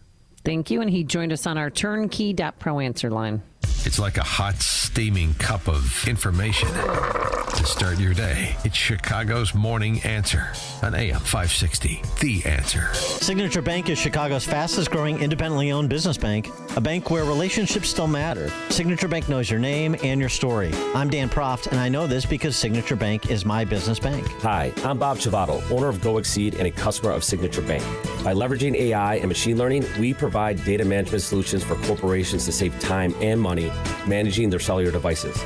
Thank you, and he joined us on our turnkey.pro answer line. It's like a hot, steaming cup of information to start your day. It's Chicago's Morning Answer on AM 560. The Answer. Signature Bank is Chicago's fastest growing independently owned business bank, a bank where relationships still matter. Signature Bank knows your name and your story. I'm Dan Proft, and I know this because Signature Bank is my business bank. Hi, I'm Bob Chivato, owner of Go Exceed and a customer of Signature Bank. By leveraging AI and machine learning, we provide data management solutions for corporations to save time and money managing their cellular devices.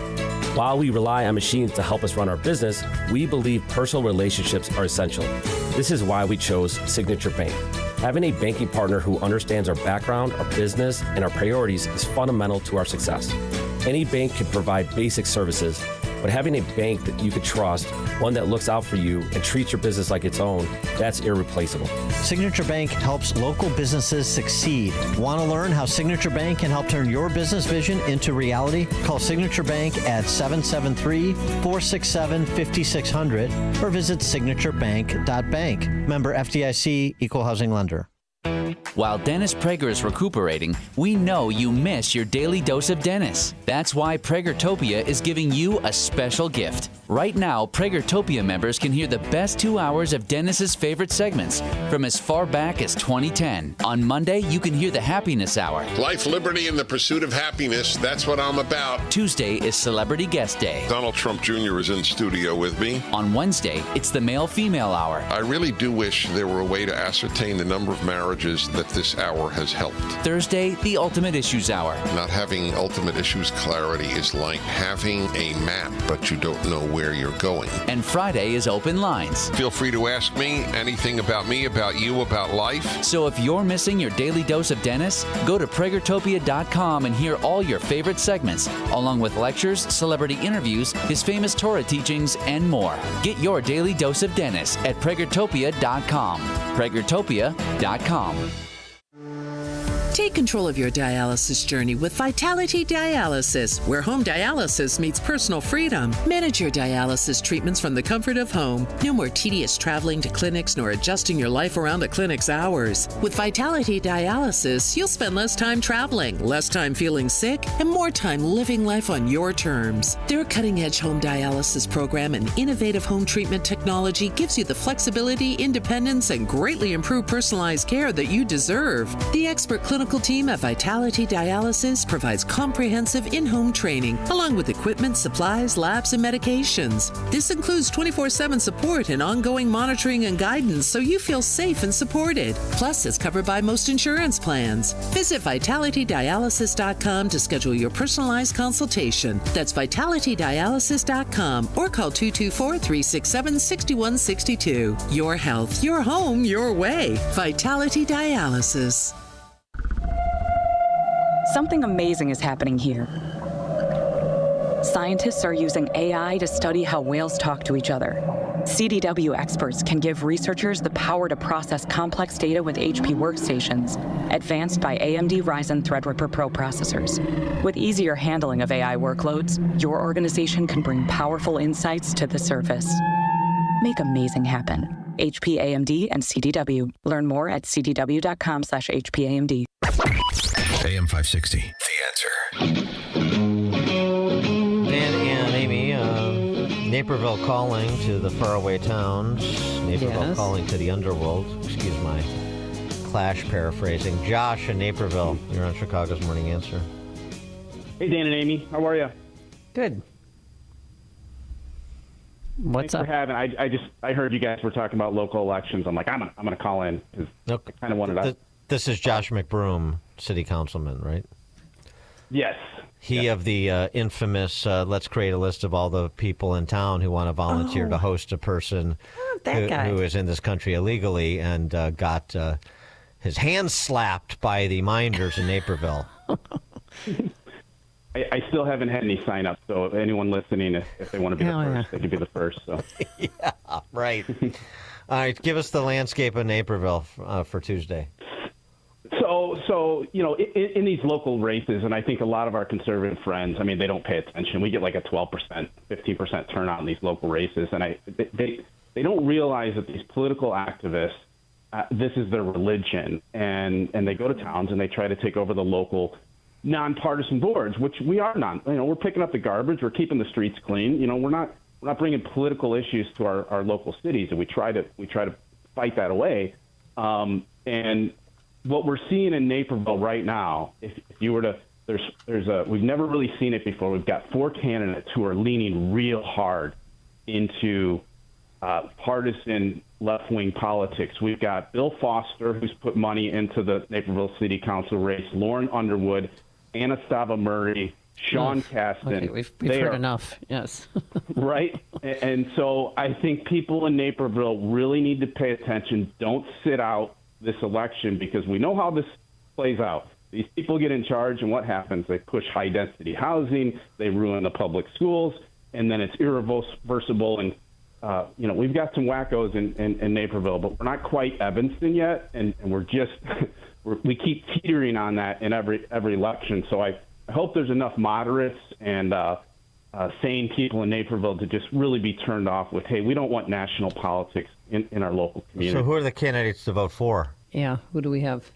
While we rely on machines to help us run our business, we believe personal relationships are essential. This is why we chose Signature Bank. Having a banking partner who understands our background, our business, and our priorities is fundamental to our success. Any bank can provide basic services, but having a bank that you can trust, one that looks out for you and treats your business like its own, that's irreplaceable. Signature Bank helps local businesses succeed. Want to learn how Signature Bank can help turn your business vision into reality? Call Signature Bank at 773-467-5600 or visit signaturebank.bank. Member FDIC, Equal Housing Lender. While Dennis Prager is recuperating, we know you miss your daily dose of Dennis. That's why Pragertopia is giving you a special gift. Right now, Pragertopia members can hear the best 2 hours of Dennis's favorite segments from as far back as 2010. On Monday, you can hear the Happiness Hour. Life, liberty, and the pursuit of happiness. That's what I'm about. Tuesday is Celebrity Guest Day. Donald Trump Jr. is in studio with me. On Wednesday, it's the Male-Female Hour. I really do wish there were a way to ascertain the number of marriages that this hour has helped. Thursday, the Ultimate Issues Hour. Not having ultimate issues clarity is like having a map, but you don't know where you're going. And Friday is Open Lines. Feel free to ask me anything about me, about you, about life. So if you're missing your daily dose of Dennis, go to Pragertopia.com and hear all your favorite segments, along with lectures, celebrity interviews, his famous Torah teachings, and more. Get your daily dose of Dennis at Pragertopia.com. Pragertopia.com. Take control of your dialysis journey with Vitality Dialysis, where home dialysis meets personal freedom. Manage your dialysis treatments from the comfort of home. No more tedious traveling to clinics nor adjusting your life around the clinic's hours. With Vitality Dialysis, you'll spend less time traveling, less time feeling sick, and more time living life on your terms. Their cutting-edge home dialysis program and innovative home treatment technology gives you the flexibility, independence, and greatly improved personalized care that you deserve. The expert clinical team at Vitality Dialysis provides comprehensive in-home training, along with equipment, supplies, labs, and medications. This includes 24/7 support and ongoing monitoring and guidance so you feel safe and supported. Plus, it's covered by most insurance plans. Visit vitalitydialysis.com to schedule your personalized consultation. That's vitalitydialysis.com or call 224-367-6162. Your health, your home, your way. Vitality Dialysis. Something amazing is happening here. Scientists are using AI to study how whales talk to each other. CDW experts can give researchers the power to process complex data with HP workstations, advanced by AMD Ryzen Threadripper Pro processors. With easier handling of AI workloads, your organization can bring powerful insights to the surface. Make amazing happen. HP, AMD, and CDW. Learn more at cdw.com/HPAMD. AM 560, The Answer. Dan and Amy, Naperville calling to the faraway towns. Naperville calling to the underworld. Excuse my Clash paraphrasing. Josh in Naperville, you're on Chicago's Morning Answer. Hey, Dan and Amy. How are you? Good. What's Thanks for having. I heard you guys were talking about local elections. I'm like, I'm gonna call in because I kind of wanted to. This is Josh McBroom, city councilman, right? Yes. He of the infamous, let's create a list of all the people in town who want to volunteer to host a person who is in this country illegally and got his hands slapped by the minders in Naperville. I still haven't had any sign-ups, so anyone listening, if they want to be the first, they could be the first. So. Yeah, right. All right, give us the landscape of Naperville for Tuesday. So in these local races, and I think a lot of our conservative friends, I mean, they don't pay attention. We get like a 12%, 15% turnout in these local races, and they don't realize that these political activists, this is their religion, and they go to towns and they try to take over the local nonpartisan boards, which we are not. We're picking up the garbage, we're keeping the streets clean. We're not bringing political issues to our local cities, and we try to fight that away. And what we're seeing in Naperville right now, if you were to, we've never really seen it before. We've got 4 candidates who are leaning real hard into partisan left-wing politics. We've got Bill Foster, who's put money into the Naperville City Council race, Lauren Underwood, Anastasia Murray, Sean Caston. Okay, we've heard enough. Yes. Right? And so I think people in Naperville really need to pay attention. Don't sit out this election, because we know how this plays out. These people get in charge, and what happens? They push high-density housing, they ruin the public schools, and then it's irreversible. And we've got some wackos in Naperville, but we're not quite Evanston yet, and we're just we keep teetering on that in every election. So I hope there's enough moderates and sane people in Naperville to just really be turned off with, hey, we don't want national politics in our local community. So who are the candidates to vote for? Yeah, who do we have?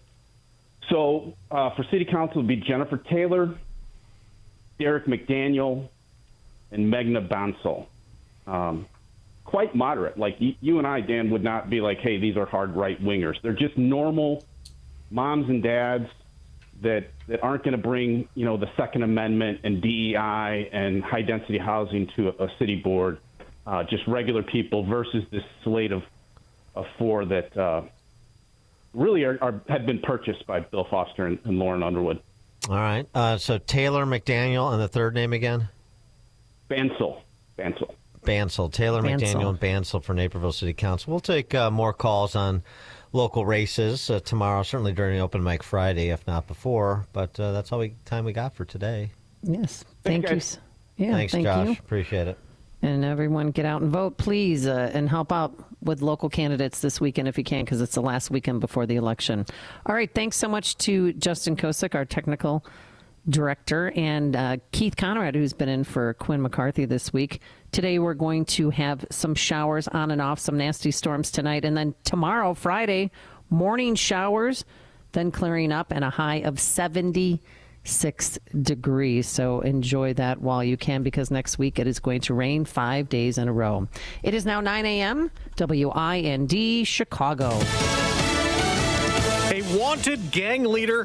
So for city council, it would be Jennifer Taylor, Derek McDaniel, and Megna Bansal. Quite moderate. Like you and I, Dan, would not be like, hey, these are hard right-wingers. They're just normal moms and dads that aren't going to bring, the Second Amendment and DEI and high-density housing to a city board. Just regular people versus this slate of 4 that really had been purchased by Bill Foster and Lauren Underwood. All right. So Taylor, McDaniel, and the third name again? Bansal. Taylor, McDaniel, and Bansal for Naperville City Council. We'll take more calls on local races tomorrow, certainly during Open Mic Friday, if not before. But that's all time we got for today. Yes. Thank you. Yeah, Thanks, thank Josh. you. Appreciate it. And everyone get out and vote, please, and help out with local candidates this weekend if you can, because it's the last weekend before the election. All right. Thanks so much to Justin Kosick, our technical director, and Keith Conrad, who's been in for Quinn McCarthy this week. Today we're going to have some showers on and off, some nasty storms tonight, and then tomorrow, Friday, morning showers, then clearing up, and a high of 76 degrees. So enjoy that while you can, because next week it is going to rain 5 days in a row. It is now 9 a.m. WIND Chicago. A wanted gang leader